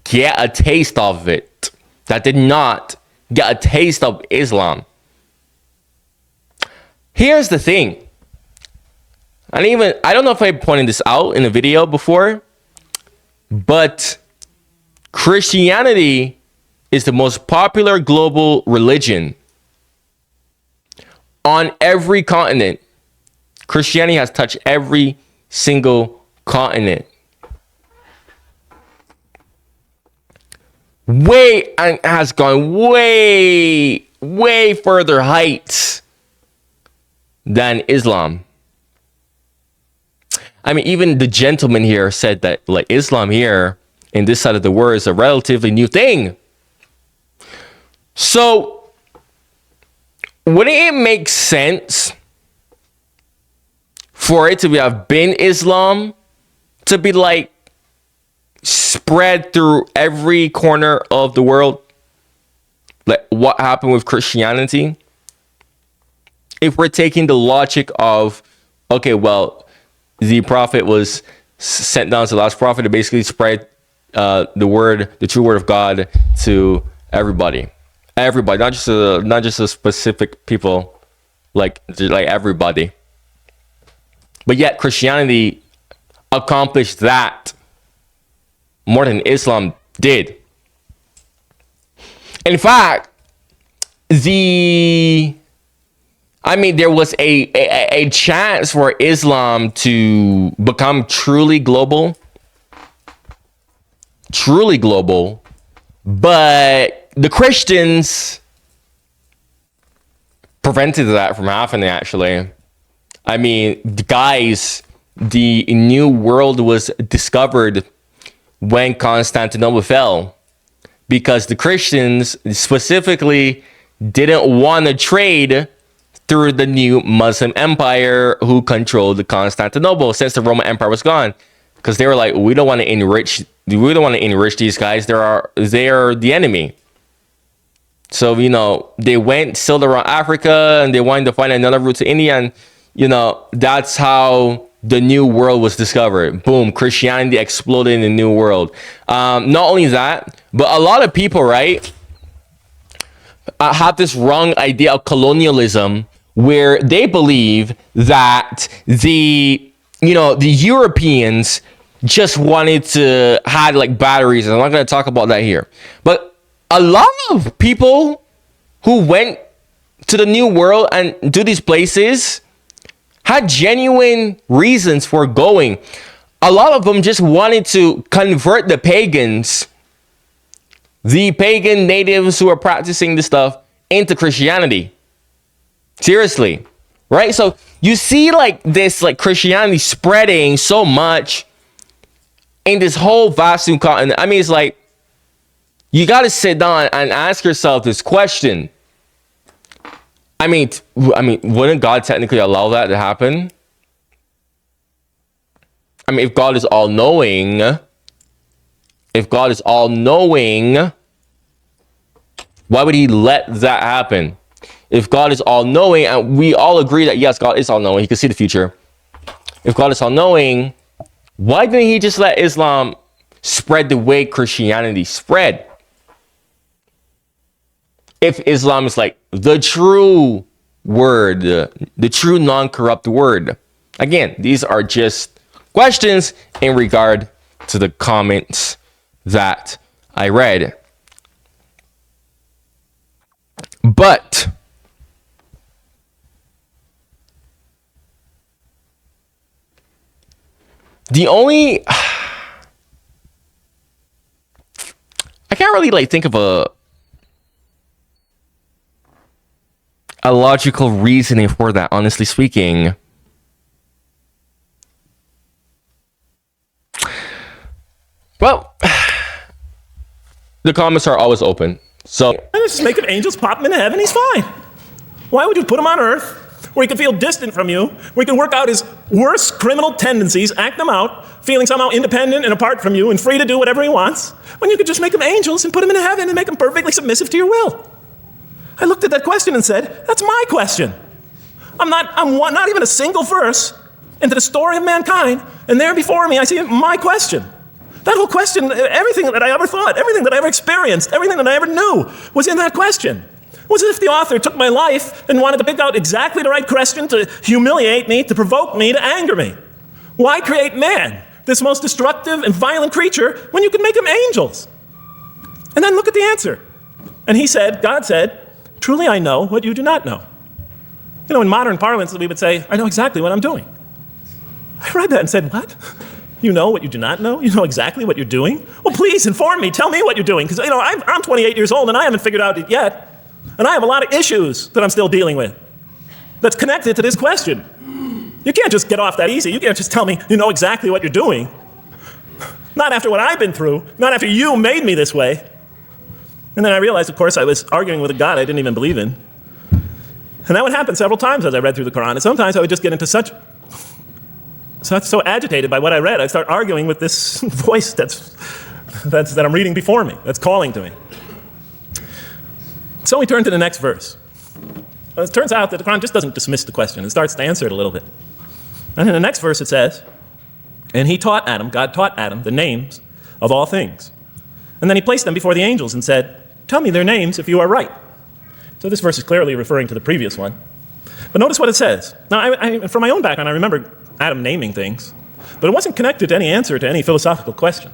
Speaker 2: get a taste of it, that did not get a taste of Islam. Here's the thing. I don't know if I pointed this out in a video before, but Christianity is the most popular global religion on every continent. Christianity has touched every single continent. And has gone way, way further heights than Islam. I mean, even the gentleman here said that, like, Islam here in this side of the world is a relatively new thing. So, wouldn't it make sense for it to have been Islam to be like spread through every corner of the world? Like what happened with Christianity? If we're taking the logic of, okay, well, the prophet was sent down as the last prophet to basically spread the true word of God to everybody, not just a specific people, like everybody. But yet Christianity accomplished that more than Islam did. In fact, there was a chance for Islam to become truly global, but the Christians prevented that from happening, actually. I mean, guys, the New World was discovered when Constantinople fell, because the Christians specifically didn't want to trade through the new Muslim empire who controlled Constantinople since the Roman Empire was gone, because they were like, we don't want to enrich these guys. They are the enemy. So they sailed around Africa and they wanted to find another route to India, and that's how the New World was discovered. Boom, Christianity exploded in the New World. Not only that, but a lot of people, right, have this wrong idea of colonialism, where they believe that the Europeans just wanted to had like batteries. And I'm not going to talk about that here. But a lot of people who went to the New World and to these places had genuine reasons for going. A lot of them just wanted to convert the pagans, the pagan natives who are practicing this stuff, into Christianity. Seriously, right? So you see like this, like Christianity spreading so much in this whole vast new continent. I mean, it's like, you got to sit down and ask yourself this question. I mean, wouldn't God technically allow that to happen? I mean, if God is all knowing, why would he let that happen? If God is all knowing, and we all agree that yes, God is all knowing, he can see the future. If God is all knowing, why didn't he just let Islam spread the way Christianity spread? If Islam is like the true word, the true non-corrupt word, Again, these are just questions in regard to the comments that I read. But the only I can't really like think of a logical reasoning for that, honestly speaking. Well, the comments are always open. So
Speaker 1: just make angels pop him into heaven, he's fine. Why would you put him on earth where he can feel distant from you, where he can work out his worst criminal tendencies, act them out, feeling somehow independent and apart from you and free to do whatever he wants, when you could just make him angels and put him into heaven and make him perfectly submissive to your will? I looked at that question and said, that's my question. I'm not even a single verse into the story of mankind, and there before me I see my question. That whole question, everything that I ever thought, everything that I ever experienced, everything that I ever knew was in that question. It was as if the author took my life and wanted to pick out exactly the right question to humiliate me, to provoke me, to anger me. Why create man, this most destructive and violent creature, when you could make him angels? And then look at the answer. And he said, God said, truly I know what you do not know. You know, in modern parlance, we would say, I know exactly what I'm doing. I read that and said, what? You know what you do not know? You know exactly what you're doing? Well, please inform me. Tell me what you're doing. Because, you know, I'm 28 years old and I haven't figured out it yet. And I have a lot of issues that I'm still dealing with that's connected to this question. You can't just get off that easy. You can't just tell me you know exactly what you're doing. Not after what I've been through. Not after you made me this way. And then I realized, of course, I was arguing with a God I didn't even believe in. And that would happen several times as I read through the Quran. And sometimes I would just get into so agitated by what I read, I'd start arguing with this voice that I'm reading before me, that's calling to me. So we turn to the next verse. Well, it turns out that the Quran just doesn't dismiss the question. It starts to answer it a little bit. And in the next verse it says, and he taught Adam, God taught Adam, the names of all things. And then he placed them before the angels and said, tell me their names if you are right. So this verse is clearly referring to the previous one. But notice what it says. Now, from my own background, I remember Adam naming things, but it wasn't connected to any answer to any philosophical question.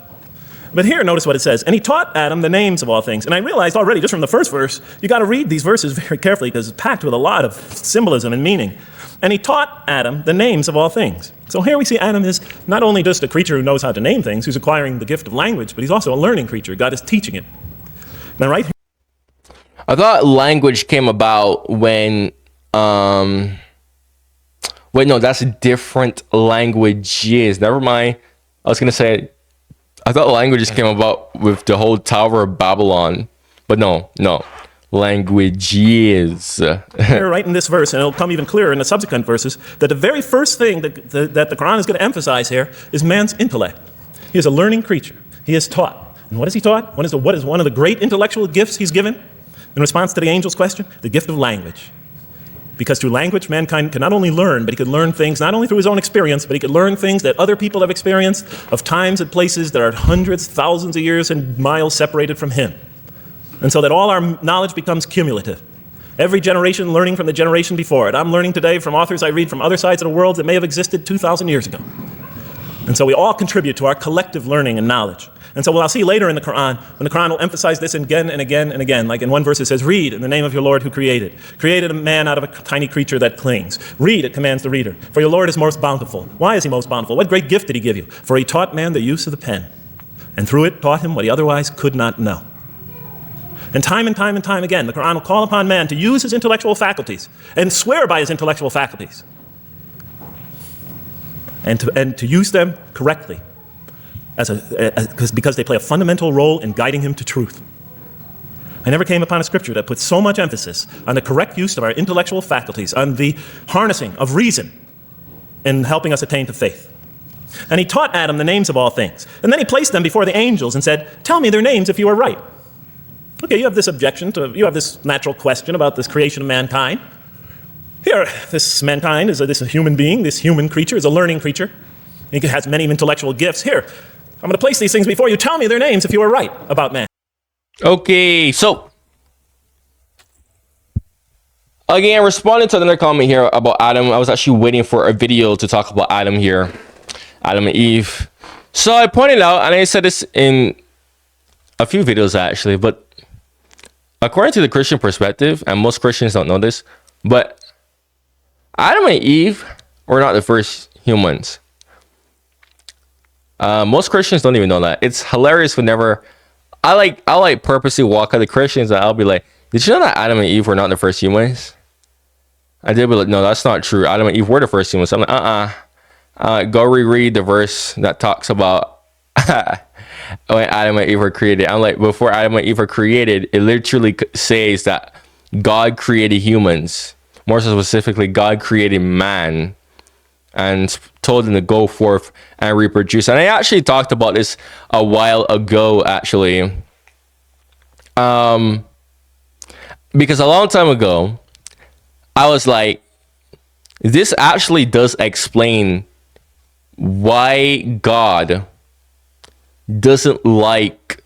Speaker 1: But here, notice what it says. And he taught Adam the names of all things. And I realized already, just from the first verse, you got to read these verses very carefully because it's packed with a lot of symbolism and meaning. And he taught Adam the names of all things. So here we see Adam is not only just a creature who knows how to name things, who's acquiring the gift of language, but he's also a learning creature. God is teaching it. Now, right here,
Speaker 2: I thought language came about when wait, no, that's different languages. Never mind. I was gonna say, I thought languages came about with the whole Tower of Babylon, but no, languages.
Speaker 1: Here, right in this verse, and it'll come even clearer in the subsequent verses, that the very first thing that the Quran is going to emphasize here is man's intellect. He is a learning creature. He is taught. And what is he taught? What is one of the great intellectual gifts he's given? In response to the angel's question, the gift of language. Because through language, mankind can not only learn, but he could learn things not only through his own experience, but he could learn things that other people have experienced of times and places that are hundreds, thousands of years and miles separated from him. And so that all our knowledge becomes cumulative. Every generation learning from the generation before it. I'm learning today from authors I read from other sides of the world that may have existed 2,000 years ago. And so we all contribute to our collective learning and knowledge. And so what I'll see later in the Quran, when the Quran will emphasize this again and again and again. Like in one verse it says, read in the name of your Lord who created a man out of a tiny creature that clings. Read, it commands the reader. For your Lord is most bountiful. Why is he most bountiful? What great gift did he give you? For he taught man the use of the pen. And through it taught him what he otherwise could not know. And time again, the Quran will call upon man to use his intellectual faculties and swear by his intellectual faculties. And to use them correctly. Because they play a fundamental role in guiding him to truth. I never came upon a scripture that puts so much emphasis on the correct use of our intellectual faculties, on the harnessing of reason in helping us attain to faith. And he taught Adam the names of all things. And then he placed them before the angels and said, tell me their names if you are right. Okay, you have this natural question about this creation of mankind. Here, this mankind is this human being, this human creature is a learning creature. He has many intellectual gifts. Here, I'm going to place these things before you. Tell me their names if you are right about man.
Speaker 2: Okay, so Again, responding to another comment here about Adam. I was actually waiting for a video to talk about Adam here, Adam and Eve. So I pointed out, and I said this in a few videos actually, but according to the Christian perspective, and most Christians don't know this, but Adam and Eve were not the first humans. Most Christians don't even know that. It's hilarious whenever I like purposely walk out the Christians, and I'll be like, did you know that Adam and Eve were not the first humans? I did be like, no, that's not true. Adam and Eve were the first humans. I'm like, go reread the verse that talks about when Adam and Eve were created. I'm like, before Adam and Eve were created, it literally says that God created humans. More so specifically, God created man and told them to go forth and reproduce. And I actually talked about this a while ago, actually. Because a long time ago, I was like, this actually does explain why God doesn't like,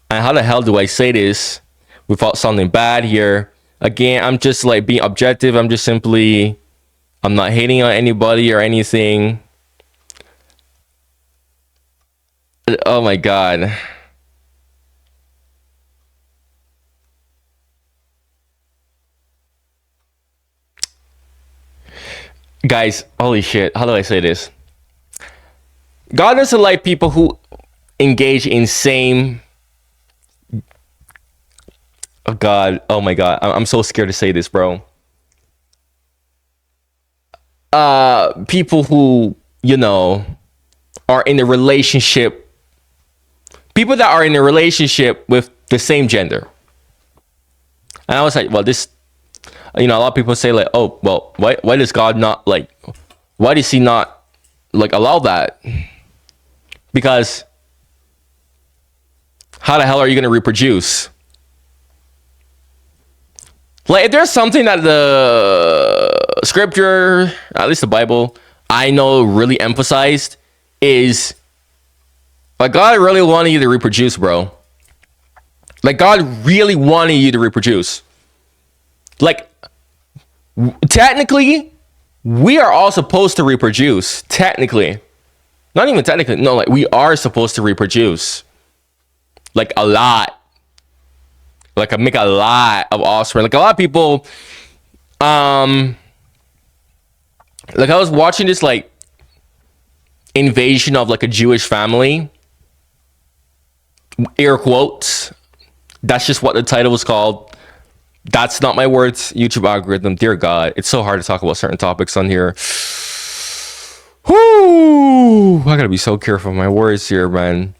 Speaker 2: and how the hell do I say this without sounding bad here? Again, I'm just like being objective. I'm not hating on anybody or anything. Oh my God. Guys, holy shit. How do I say this? God doesn't like people who engage in same. Oh God. Oh my God. I'm so scared to say this, bro. People who, are in a relationship. People that are in a relationship with the same gender. And I was like, well, this, a lot of people say like, oh, well, why does God not like, why does he not like allow that? Because how the hell are you going to reproduce? Like, if there's something that the scripture, at least the Bible, I know really emphasized is like God really wanted you to reproduce, bro. Like God really wanted you to reproduce. Like, technically, we are all supposed to reproduce. Technically. Not even technically. No, like we are supposed to reproduce. Like a lot. Like I make a lot of offspring. Like a lot of people, like I was watching this like invasion of like a Jewish family. Air quotes. That's just what the title was called. That's not my words. YouTube algorithm. Dear God, it's so hard to talk about certain topics on here. Whoo! I gotta be so careful with my words here, man.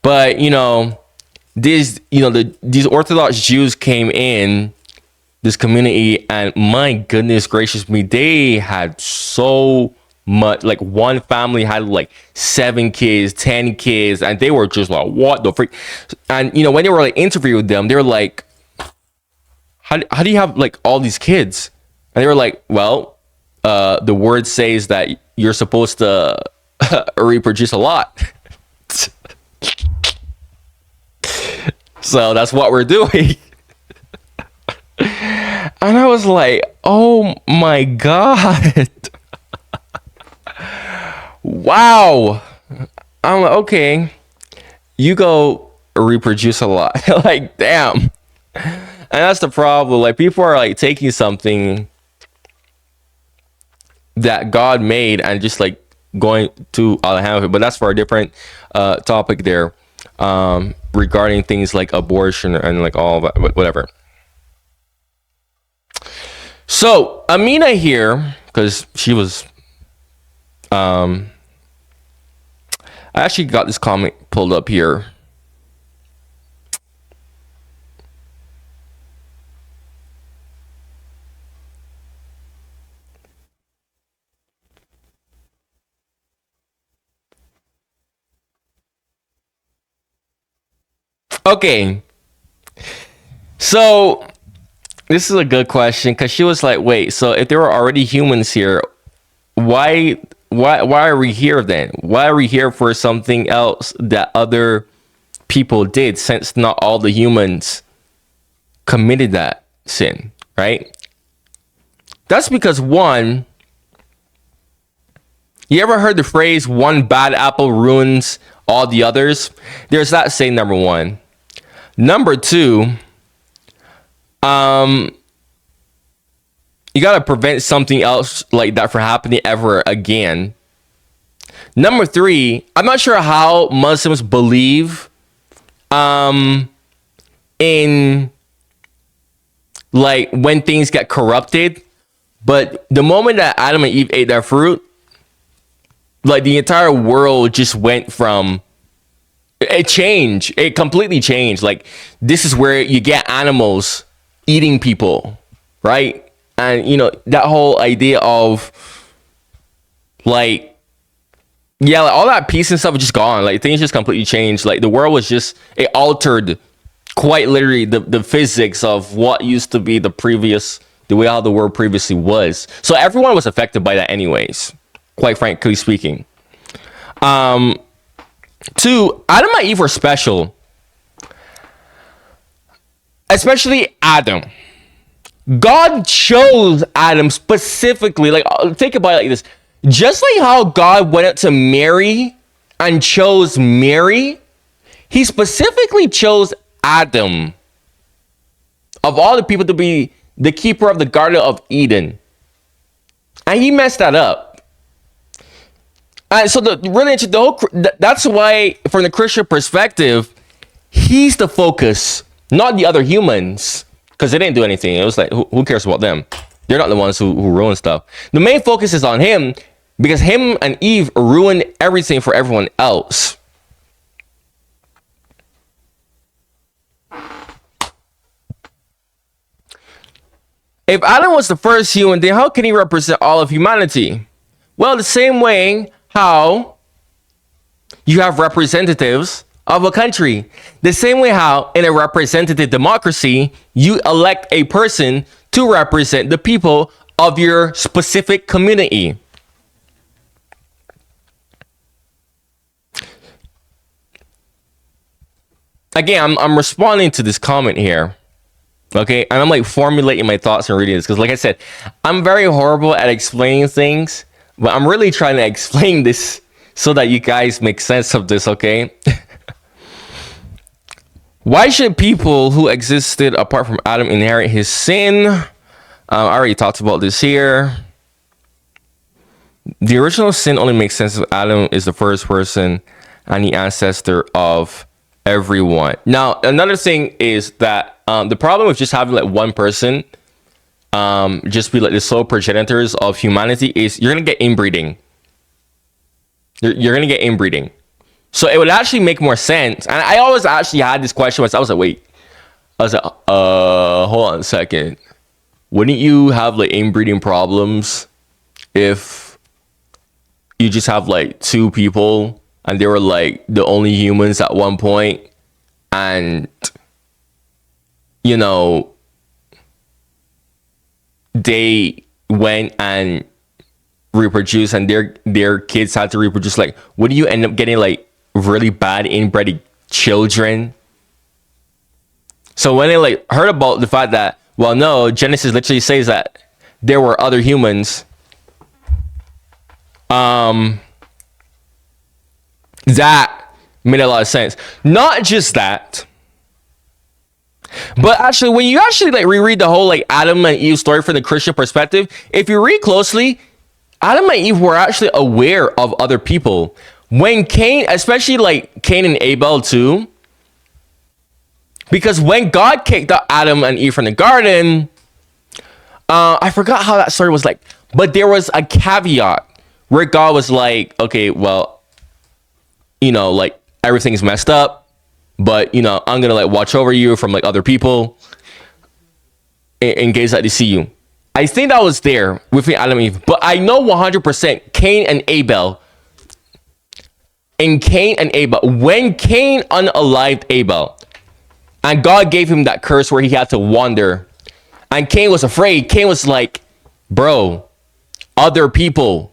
Speaker 2: But these Orthodox Jews came in this community, and my goodness gracious me, they had so much. Like one family had like 7 kids, 10 kids, and they were just like, what the freak? And when they were like interviewing them, they were like, how do you have like all these kids? And they were like, well, the word says that you're supposed to reproduce a lot. So that's what we're doing. And I was like, oh my God. Wow. I'm like, okay, you go reproduce a lot. Like, damn. And that's the problem. Like, people are like taking something that God made and just like going to all hand of it. But that's for a different topic there, regarding things like abortion and like all that, whatever. So Amina here, because she was, I actually got this comment pulled up here. Okay. So this is a good question, because she was like, wait, so if there were already humans here, why are we here then? Why are we here for something else that other people did, since not all the humans committed that sin? right? That's because one, you ever heard the phrase one bad apple ruins all the others? There's that saying, number one. Number two, you gotta prevent something else like that from happening ever again. Number three, I'm not sure how Muslims believe in like when things get corrupted, but the moment that Adam and Eve ate that fruit, like the entire world just went from it completely changed. Like this is where you get animals eating people, right? And you know that whole idea of like, yeah, like all that peace and stuff was just gone. Like things just completely changed. Like the world was just, it altered quite literally the physics of what used to be the way how the world previously was. So everyone was affected by that anyways, quite frankly speaking. Two, Adam and Eve were special, especially Adam. God chose Adam specifically. Like, think about it like this. Just like how God went out to Mary and chose Mary, he specifically chose Adam, of all the people, to be the keeper of the Garden of Eden. And he messed that up. And so that's why, from the Christian perspective, he's the focus, not the other humans. Because they didn't do anything. It was like, who cares about them? They're not the ones who ruin stuff. The main focus is on him, because him and Eve ruined everything for everyone else. If Adam was the first human, then how can he represent all of humanity? Well, the same way how you have representatives of a country. The same way how in a representative democracy, you elect a person to represent the people of your specific community. Again, I'm responding to this comment here. Okay, and I'm like formulating my thoughts and reading this, because like I said, I'm very horrible at explaining things, but I'm really trying to explain this so that you guys make sense of this, okay? Why should people who existed apart from Adam inherit his sin? I already talked about this here. The original sin only makes sense if Adam is the first person and the ancestor of everyone. Now, another thing is that the problem with just having like one person just be like the sole progenitors of humanity is you're going to get inbreeding. You're going to get inbreeding. So it would actually make more sense. And I always actually had this question once. I was like, wait. I was like, hold on a second. Wouldn't you have like inbreeding problems if you just have like two people and they were like the only humans at one point, and you know they went and reproduced and their kids had to reproduce? Like, wouldn't you end up getting like really bad inbred children? So when they like heard about the fact that, well, no, Genesis literally says that there were other humans, that made a lot of sense. Not just that, but actually when you actually like reread the whole like Adam and Eve story from the Christian perspective, if you read closely, Adam and Eve were actually aware of other people. When Cain, especially like Cain and Abel too, because when God kicked out Adam and Eve from the garden, I forgot how that story was like, but there was a caveat where God was like, okay, well, you know, like everything's messed up, but you know, I'm gonna like watch over you from like other people in case that they see you. I think that was there with Adam and Eve, but I know 100% Cain and Abel. When Cain unalived Abel, and God gave him that curse where he had to wander, and Cain was afraid. Cain was like, bro, other people.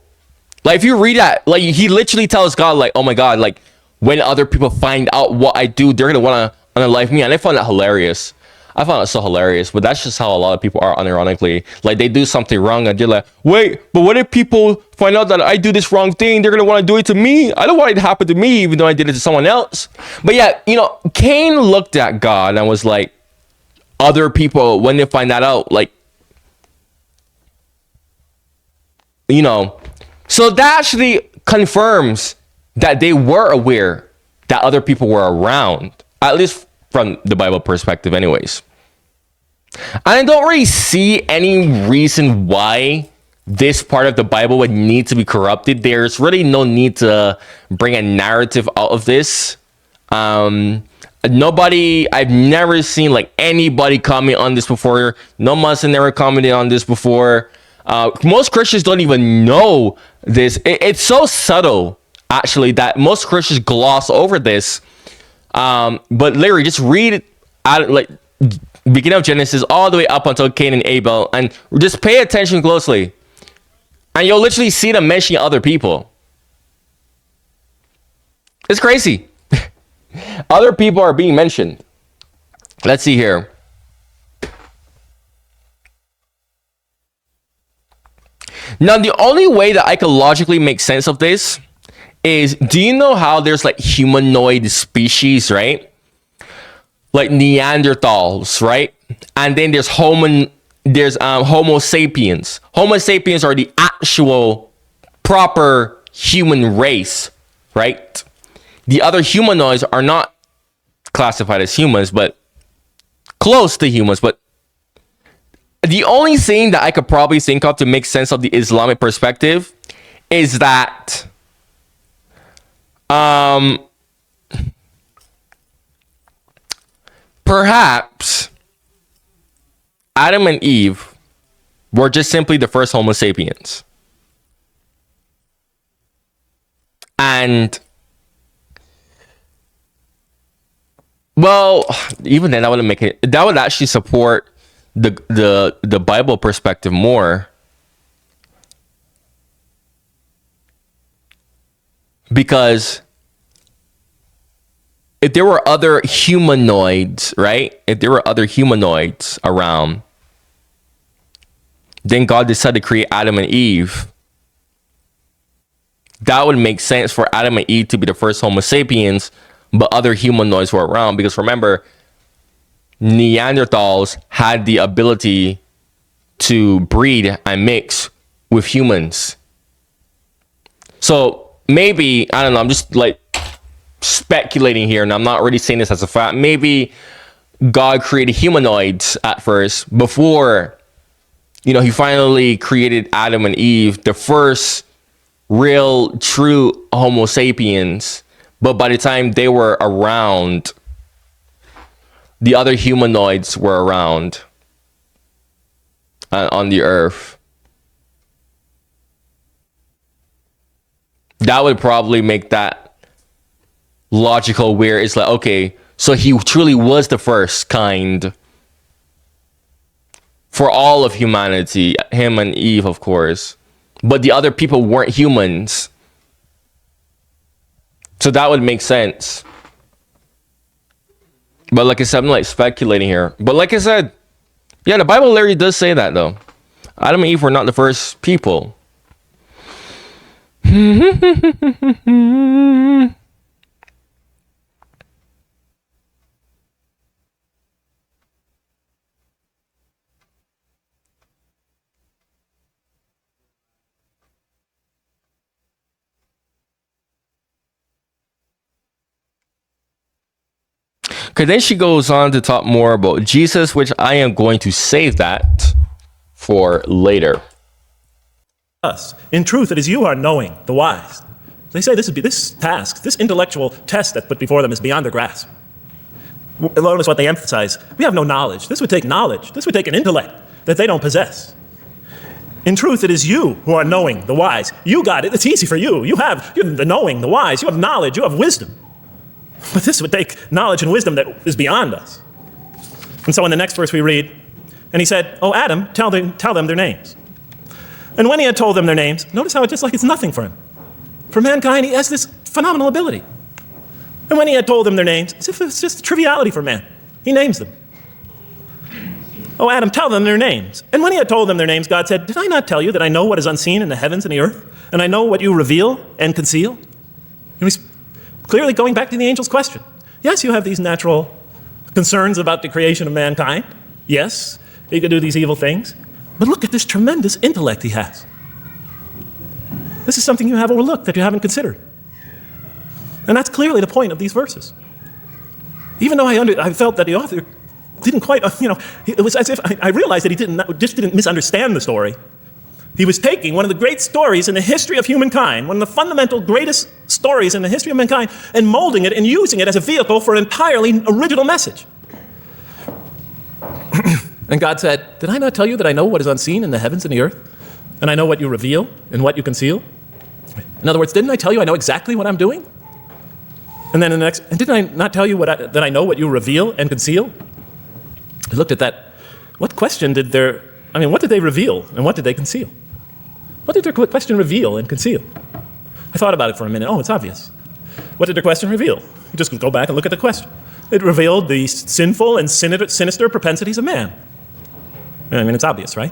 Speaker 2: Like, if you read that, like, he literally tells God, like, oh my God, like, when other people find out what I do, they're gonna want to unalive me. And I found that hilarious. I found it so hilarious, but that's just how a lot of people are, unironically. Like, they do something wrong and they're like, wait, but what if people find out that I do this wrong thing? They're going to want to do it to me. I don't want it to happen to me, even though I did it to someone else. But yeah, you know, Cain looked at God and was like, other people, when they find that out, like, you know, so that actually confirms that they were aware that other people were around, at least from the Bible perspective anyways. And I don't really see any reason why this part of the Bible would need to be corrupted. There's really no need to bring a narrative out of this. Nobody, I've never seen like anybody comment on this before. No Muslim never commented on this before. Most Christians don't even know this. It's so subtle, actually, that most Christians gloss over this. But Larry, just read it out, like, beginning of Genesis all the way up until Cain and Abel, and just pay attention closely, and you'll literally see them mentioning other people. It's crazy. Other people are being mentioned. Let's see here. Now, the only way that I could logically make sense of this is, do you know how there's like humanoid species, right? Like Neanderthals, right? And then there's Homo sapiens. Homo sapiens are the actual proper human race, right? The other humanoids are not classified as humans, but close to humans. But the only thing that I could probably think of to make sense of the Islamic perspective is that perhaps Adam and Eve were just simply the first Homo sapiens. And well, even then, that wouldn't make it. That would actually support the Bible perspective more, because if there were other humanoids, right? If there were other humanoids around, then God decided to create Adam and Eve. That would make sense for Adam and Eve to be the first Homo sapiens, but other humanoids were around, because remember, Neanderthals had the ability to breed and mix with humans. So maybe, I don't know, I'm just like speculating here, and I'm not really saying this as a fact. Maybe God created humanoids at first before, you know, he finally created Adam and Eve, the first real true Homo sapiens. But by the time they were around, the other humanoids were around on the earth. That would probably make that logical, where it's like, okay, so he truly was the first kind for all of humanity, him and Eve, of course. But the other people weren't humans. So that would make sense. But like I said, I'm like speculating here. But like I said, yeah, the Bible literally does say that, though. Adam and Eve were not the first people. Okay, then she goes on to talk more about Jesus, which I am going to save that for later.
Speaker 1: Us. In truth, it is you who are knowing, the wise. They say this task, this intellectual test that's put before them is beyond their grasp. Notice what they emphasize. We have no knowledge. This would take knowledge. This would take an intellect that they don't possess. In truth, it is you who are knowing, the wise. You got it. It's easy for you. You have the knowing, the wise. You have knowledge. You have wisdom. But this would take knowledge and wisdom that is beyond us. And so in the next verse we read, and he said, "Oh, Adam, tell them their names." And when he had told them their names, notice how it's nothing for him. For mankind, he has this phenomenal ability. And when he had told them their names, as if it's just a triviality for man, he names them. Oh, Adam, tell them their names. And when he had told them their names, God said, did I not tell you that I know what is unseen in the heavens and the earth? And I know what you reveal and conceal? And he's clearly going back to the angel's question. Yes, you have these natural concerns about the creation of mankind. Yes, he could do these evil things. But look at this tremendous intellect he has. This is something you have overlooked that you haven't considered. And that's clearly the point of these verses. Even though I felt that the author didn't quite, it was as if I realized that he didn't misunderstand the story. He was taking one of the great stories in the history of humankind, one of the fundamental greatest stories in the history of mankind, and molding it and using it as a vehicle for an entirely original message. And God said, did I not tell you that I know what is unseen in the heavens and the earth? And I know what you reveal and what you conceal? In other words, didn't I tell you I know exactly what I'm doing? And then didn't I not tell you that I know what you reveal and conceal? I looked at that. What question what did they reveal and what did they conceal? What did their question reveal and conceal? I thought about it for a minute. Oh, it's obvious. What did their question reveal? You just go back and look at the question. It revealed the sinful and sinister propensities of man. I mean, it's obvious, right?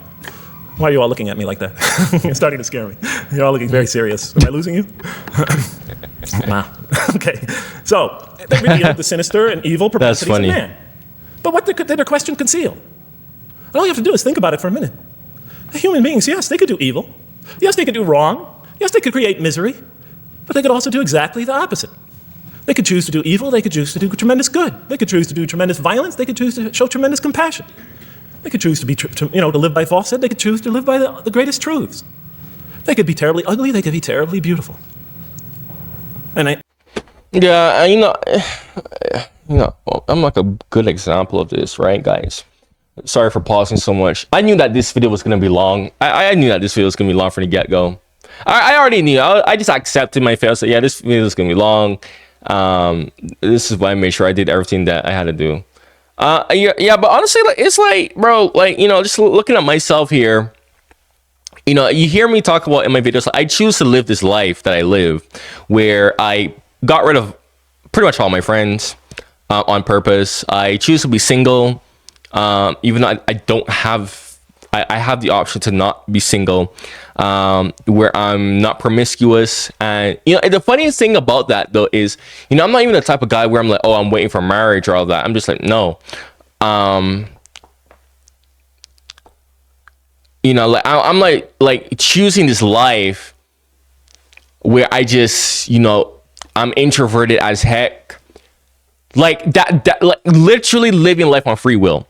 Speaker 1: Why are you all looking at me like that? You're starting to scare me. You're all looking very serious. Am I losing you? Wow. Okay. So, they revealed the sinister and evil propensities of man. But what did their question conceal? And all you have to do is think about it for a minute. The human beings, yes, they could do evil. Yes, they could do wrong. Yes, they could create misery. But they could also do exactly the opposite. They could choose to do evil. They could choose to do tremendous good. They could choose to do tremendous violence. They could choose to show tremendous compassion. They could choose to live by falsehood. They could choose to live by the greatest truths. They could be terribly ugly. They could be terribly beautiful. And I'm like a good example of this, right, guys? Sorry for pausing so much. I knew that this video was going to be long. I knew that this video was going to be long from the get-go. I already knew. I just accepted my fail. So yeah, this video is going to be long. This is why I made sure I did everything that I had to do. But honestly, it's like, bro, just looking at myself here, you hear me talk about in my videos, I choose to live this life that I live, where I got rid of pretty much all my friends on purpose. I choose to be single, even though I don't have, I have the option to not be single, where I'm not promiscuous. And, the funniest thing about that, though, is, I'm not even the type of guy where I'm like, oh, I'm waiting for marriage or all that. I'm just like, no. I'm like choosing this life where I just, I'm introverted as heck. Like like literally living life on free will.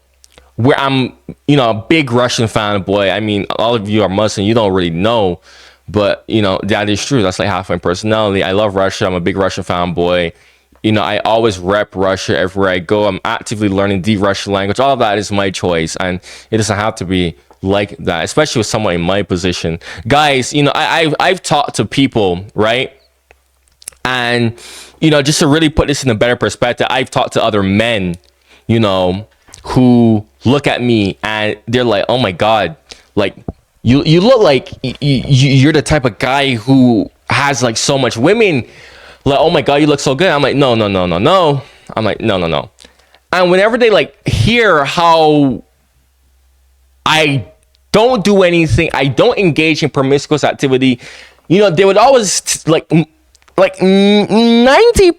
Speaker 1: Where I'm, a big Russian fan, boy. I mean, all of you are Muslim, you don't really know, but that is true. That's like half my personality. I love Russia. I'm a big Russian fan, boy. I always rep Russia everywhere I go. I'm actively learning the Russian language. All of that is my choice, and it doesn't have to be like that, especially with someone in my position. Guys, I've talked to people, right? And just to really put this in a better perspective, I've talked to other men, who look at me and they're like, oh my God, like you look like you're the type of guy who has like so much women. Like, oh my God, you look so good. I'm like, no. I'm like, no. And whenever they like hear how I don't do anything, I don't engage in promiscuous activity, they would always like 99,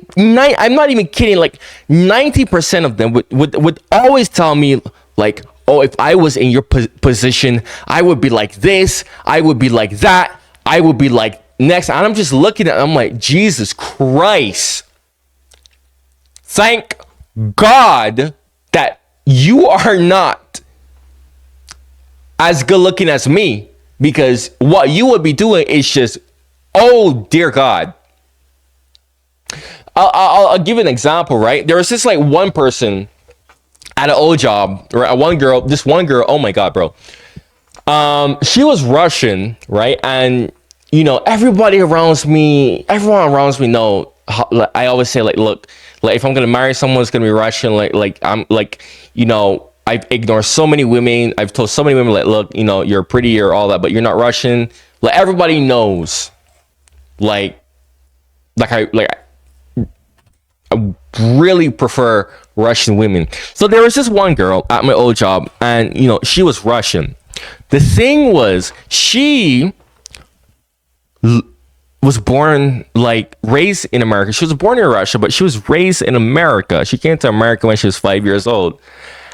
Speaker 1: I'm not even kidding, like 90% of them would always tell me like, oh, if I was in your position, I would be like this, I would be like that, I would be like next. And I'm just looking at, I'm like, Jesus Christ, thank God that you are not as good looking as me, because what you would be doing is just, oh dear God. I'll give you an example, right? There was this like one person at an old job, right? This one girl, oh my God, bro. She was Russian, right? And, everyone around me know, I always say like, look, like if I'm going to marry someone who's going to be Russian, I'm like, I've ignored so many women. I've told so many women like, look, you're pretty or all that, but you're not Russian. Like everybody knows, I really prefer
Speaker 2: Russian women. So there was this one girl at my old job, and she was Russian. The thing was, she was born, like, raised in America. She was born in Russia, but she was raised in America. She came to America when she was 5 years old.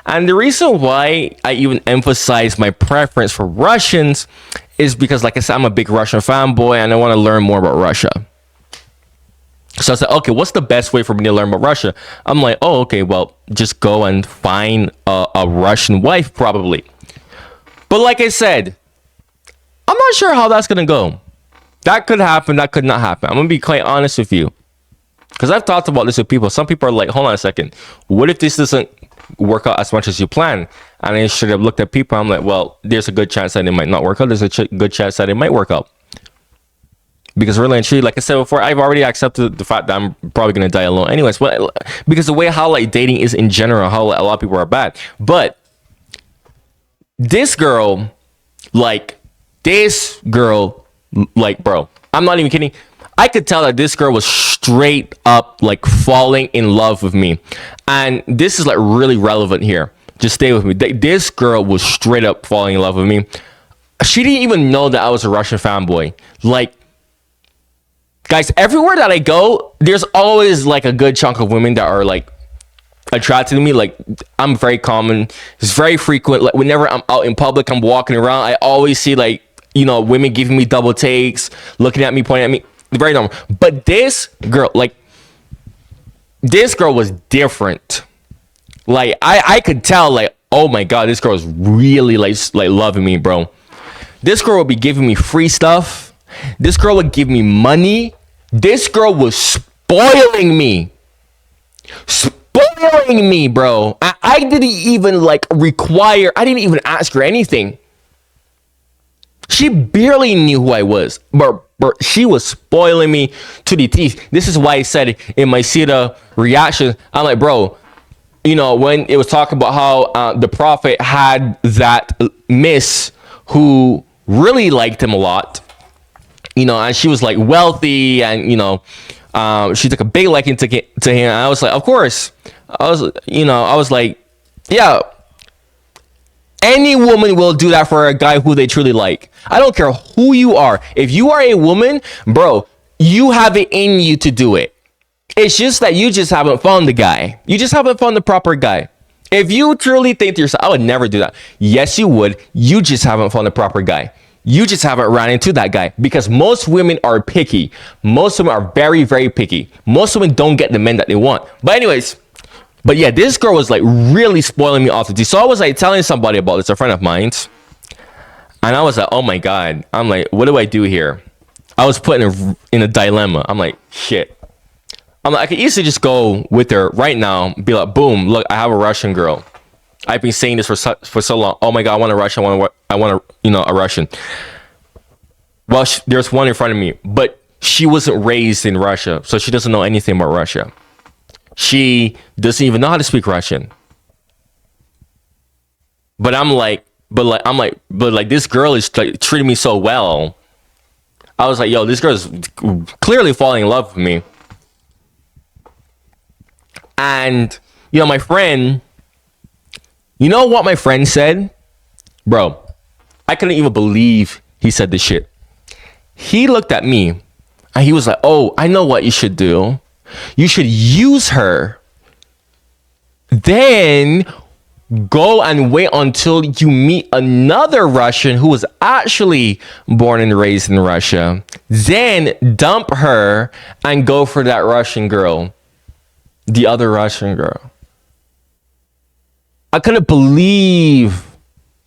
Speaker 2: And the reason why I even emphasize my preference for Russians is because, like I said, I'm a big Russian fanboy and I want to learn more about Russia. So I said, okay, what's the best way for me to learn about Russia? I'm like, oh, okay, well, just go and find a Russian wife, probably. But like I said, I'm not sure how that's going to go. That could happen. That could not happen. I'm going to be quite honest with you. Because I've talked about this with people. Some people are like, hold on a second. What if this doesn't work out as much as you plan? And I should have looked at people. I'm like, well, there's a good chance that it might not work out. There's a good chance that it might work out. Because really and truly, like I said before, I've already accepted the fact that I'm probably going to die alone anyways. But because the way how like dating is in general, how a lot of people are bad. But this girl, like, bro, I'm not even kidding. I could tell that this girl was straight up like falling in love with me. And this is like really relevant here. Just stay with me. This girl was straight up falling in love with me. She didn't even know that I was a Russian fanboy. Like, guys, everywhere that I go, there's always like a good chunk of women that are like attracted to me. Like, I'm very common. It's very frequent. Like, whenever I'm out in public, I'm walking around, I always see like, women giving me double takes, looking at me, pointing at me. Very normal. But this girl was different. Like, I could tell, like, oh my God, this girl is really like loving me, bro. This girl would be giving me free stuff. This girl would give me money. This girl was spoiling me. Spoiling me, bro. I didn't even I didn't even ask her anything. She barely knew who I was, but she was spoiling me to the teeth. This is why I said in my Sita reaction, I'm like, bro, when it was talking about how the prophet had that miss who really liked him a lot, and she was like wealthy, and she took a big liking to him. I was like, of course. I was like, yeah. Any woman will do that for a guy who they truly like. I don't care who you are. If you are a woman, bro, you have it in you to do it. It's just that you just haven't found the guy. You just haven't found the proper guy. If you truly think to yourself, I would never do that. Yes, you would. You just haven't found the proper guy. You just haven't ran into that guy, because most women are picky. Most women are very, very picky. Most women don't get the men that they want. But anyways, but yeah, this girl was like really spoiling me off the tee. So I was like telling somebody about this, a friend of mine. And I was like, oh my God. I'm like, what do I do here? I was put in a dilemma. I'm like, shit. I'm like, I could easily just go with her right now. Be like, boom, look, I have a Russian girl. I've been saying this for so long. Oh my God, I want a Russian. I want a Russian. Well, there's one in front of me, but she wasn't raised in Russia. So she doesn't know anything about Russia. She doesn't even know how to speak Russian. But this girl is like treating me so well. I was like, yo, this girl is clearly falling in love with me. And my friend, you know what my friend said? Bro, I couldn't even believe he said this shit. He looked at me and he was like, oh, I know what you should do. You should use her. Then go and wait until you meet another Russian who was actually born and raised in Russia. Then dump her and go for that Russian girl. The other Russian girl. I couldn't believe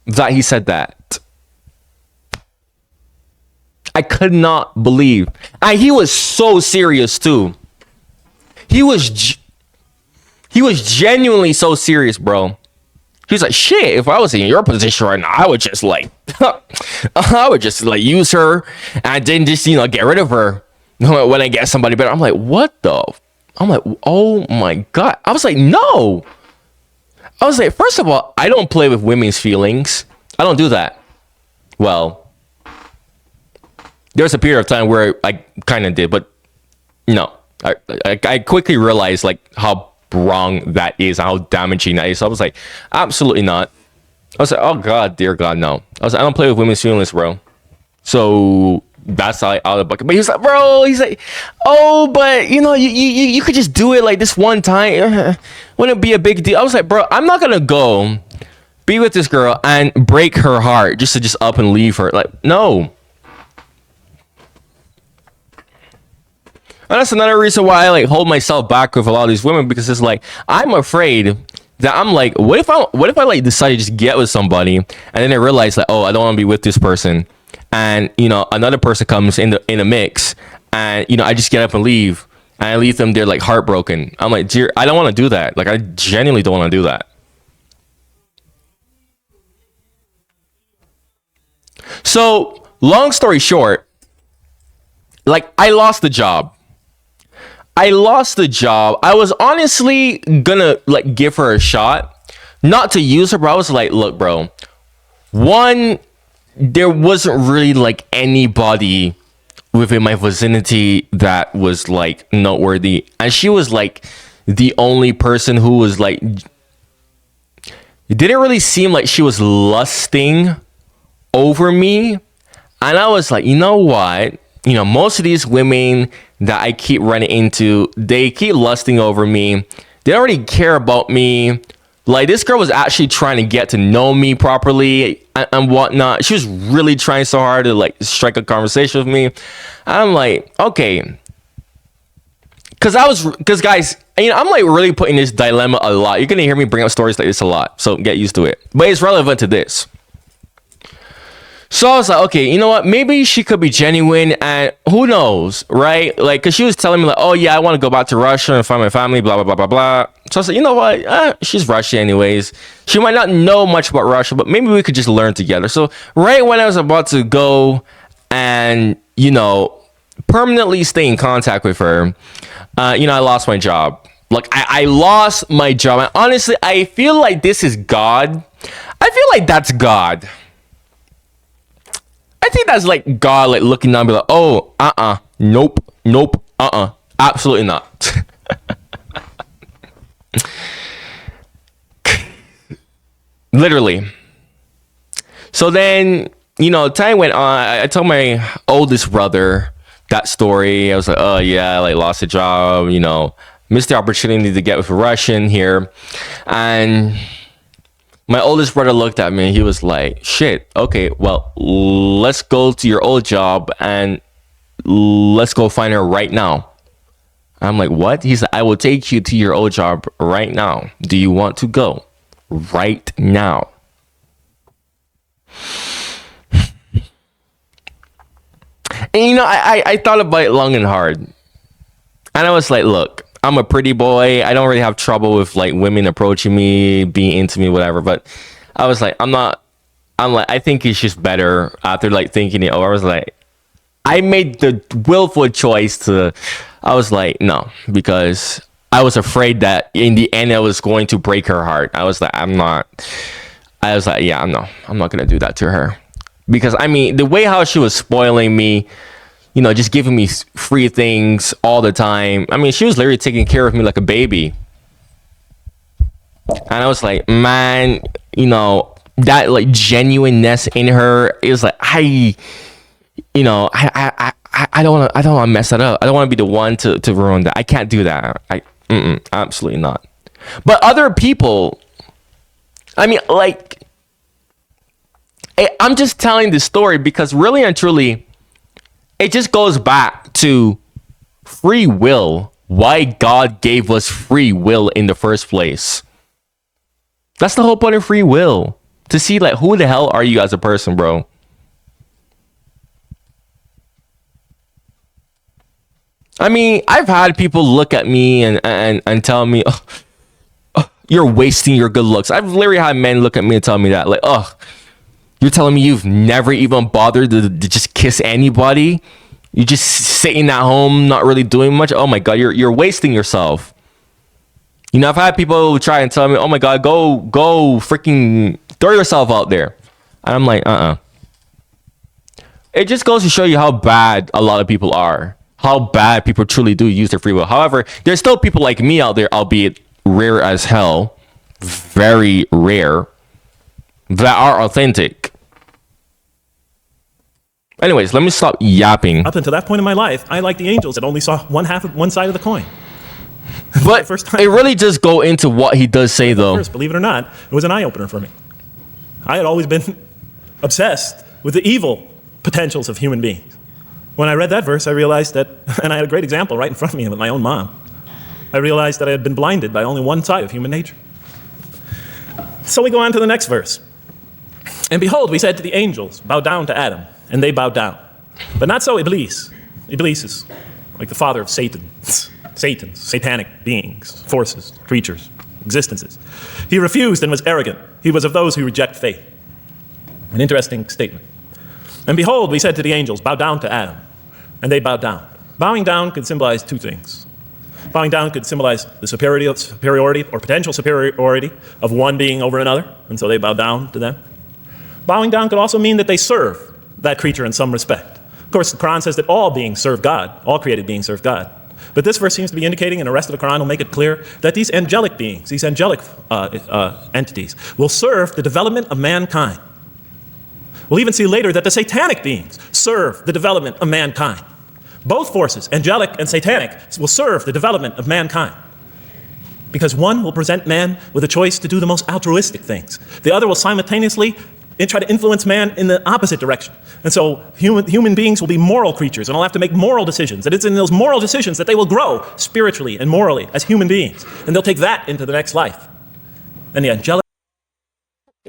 Speaker 2: that he said that. I could not believe. And he was so serious too. He was genuinely so serious, bro. He was like, shit, if I was in your position right now, I would just use her and then just, get rid of her when I get somebody better. I'm like, what the? I'm like, oh my God. I was like, no. I was like, first of all, I don't play with women's feelings. I don't do that. Well, there's a period of time where I kind of did, but no. I quickly realized like how wrong that is, how damaging that is. So I was like, absolutely not. I was like, oh God, dear God, no. I was like, I don't play with women's feelings, bro. So that's like out of the bucket. But he was like, bro, he's like, oh, but you could just do it like this one time. Wouldn't it be a big deal? I was like, bro, I'm not gonna go be with this girl and break her heart just to just up and leave her. Like, no. And that's another reason why I like hold myself back with a lot of these women, because it's like I'm afraid that I'm like, what if I like decide to just get with somebody and then I realize like, oh, I don't want to be with this person, and another person comes in the mix, and I just get up and leave, and I leave them there like heartbroken. I'm like, dear, I don't want to do that. Like, I genuinely don't want to do that. So long story short, like I lost the job. I was honestly gonna like give her a shot, not to use her, but I was like, look, bro, one, there wasn't really like anybody within my vicinity that was like noteworthy, and she was like the only person who was like, it didn't really seem like she was lusting over me. And I was like, you know what? Most of these women that I keep running into, they keep lusting over me. They don't really care about me. Like, this girl was actually trying to get to know me properly and whatnot. She was really trying so hard to like strike a conversation with me. And I'm like, okay. Cause guys, I'm like really putting this dilemma a lot. You're gonna hear me bring up stories like this a lot, so get used to it. But it's relevant to this. So I was like, okay, you know what? Maybe she could be genuine, and who knows, right? Like, cause she was telling me like, oh yeah, I want to go back to Russia and find my family, blah blah blah blah blah. So I was like, you know what? She's Russian anyways. She might not know much about Russia, but maybe we could just learn together. So right when I was about to go and permanently stay in contact with her, I lost my job. Like I lost my job. And honestly, I feel like this is God. I feel like that's God. I think that's like God like looking down and be like, oh, nope, absolutely not. Literally. So then, time went on. I told my oldest brother that story. I was like, oh yeah, I like lost a job, missed the opportunity to get with a Russian here. And my oldest brother looked at me. He was like, shit, okay, well, let's go to your old job and let's go find her right now. I'm like, what? He said, I will take you to your old job right now. Do you want to go right now? And I thought about it long and hard. And I was like, look, I'm a pretty boy. I don't really have trouble with like women approaching me, being into me, whatever. But I was like, I think it's just better after like thinking it over. I was like, I made the willful choice I was like, no, because I was afraid that in the end I was going to break her heart. I was like, I'm not going to do that to her. Because the way how she was spoiling me, just giving me free things all the time. She was literally taking care of me like a baby. And I was like, man, that like genuineness in her is like, I don't want to mess that up. I don't want to be the one to ruin that. I can't do that. Absolutely not. But other people, I'm just telling this story because really and truly, it just goes back to free will. Why God gave us free will in the first place. That's the whole point of free will. To see like, who the hell are you as a person, bro? I've had people look at me and tell me, oh, you're wasting your good looks. I've literally had men look at me and tell me that, like, oh, you're telling me you've never even bothered to just kiss anybody? You're just sitting at home, not really doing much? Oh my God, you're wasting yourself. I've had people try and tell me, oh my God, go freaking throw yourself out there. And I'm like, It just goes to show you how bad a lot of people are. How bad people truly do use their free will. However, there's still people like me out there, albeit rare as hell, very rare, that are authentic. Anyways, let me stop yapping.
Speaker 1: Up until that point in my life, I liked the angels that only saw one side of the coin.
Speaker 2: But
Speaker 1: first time.
Speaker 2: it really just go into what he does say, though.
Speaker 1: First, believe it or not, it was an eye-opener for me. I had always been obsessed with the evil potentials of human beings. When I read that verse, I realized that, and I had a great example right in front of me with my own mom, I realized that I had been blinded by only one side of human nature. So we go on to the next verse. And behold, we said to the angels, bow down to Adam, and they bowed down. But not so Iblis. Iblis is like the father of Satans, satanic beings, forces, creatures, existences. He refused and was arrogant. He was of those who reject faith. An interesting statement. And behold, we said to the angels, bow down to Adam, and they bowed down. Bowing down could symbolize two things. Bowing down could symbolize the superiority or potential superiority of one being over another, and so they bow down to them. Bowing down could also mean that they serve that creature in some respect. Of course, the Quran says that all beings serve God, all created beings serve God. But this verse seems to be indicating, and the rest of the Quran will make it clear, that these angelic beings, these angelic entities, will serve the development of mankind. We'll even see later that the satanic beings serve the development of mankind. Both forces, angelic and satanic, will serve the development of mankind. Because one will present man with a choice to do the most altruistic things. The other will simultaneously try to influence man in the opposite direction. And so human beings will be moral creatures, and they'll have to make moral decisions. And it's in those moral decisions that they will grow spiritually and morally as human beings. And they'll take that into the next life. And the angelic...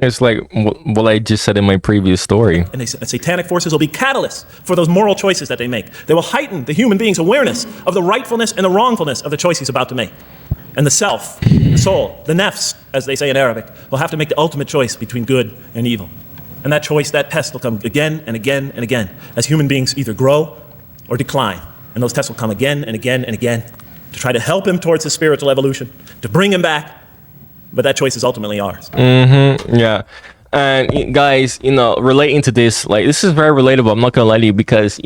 Speaker 2: It's like what I just said in my previous story.
Speaker 1: And the satanic forces will be catalysts for those moral choices that they make. They will heighten the human being's awareness of the rightfulness and the wrongfulness of the choice he's about to make. And the self, the soul, the nafs, as they say in Arabic, will have to make the ultimate choice between good and evil. And that choice, that test will come again and again and again as human beings either grow or decline. And those tests will come again and again and again to try to help him towards his spiritual evolution, to bring him back. But that choice is ultimately ours.
Speaker 2: Yeah. And guys, relating to this, like, this is very relatable. I'm not going to lie to you because,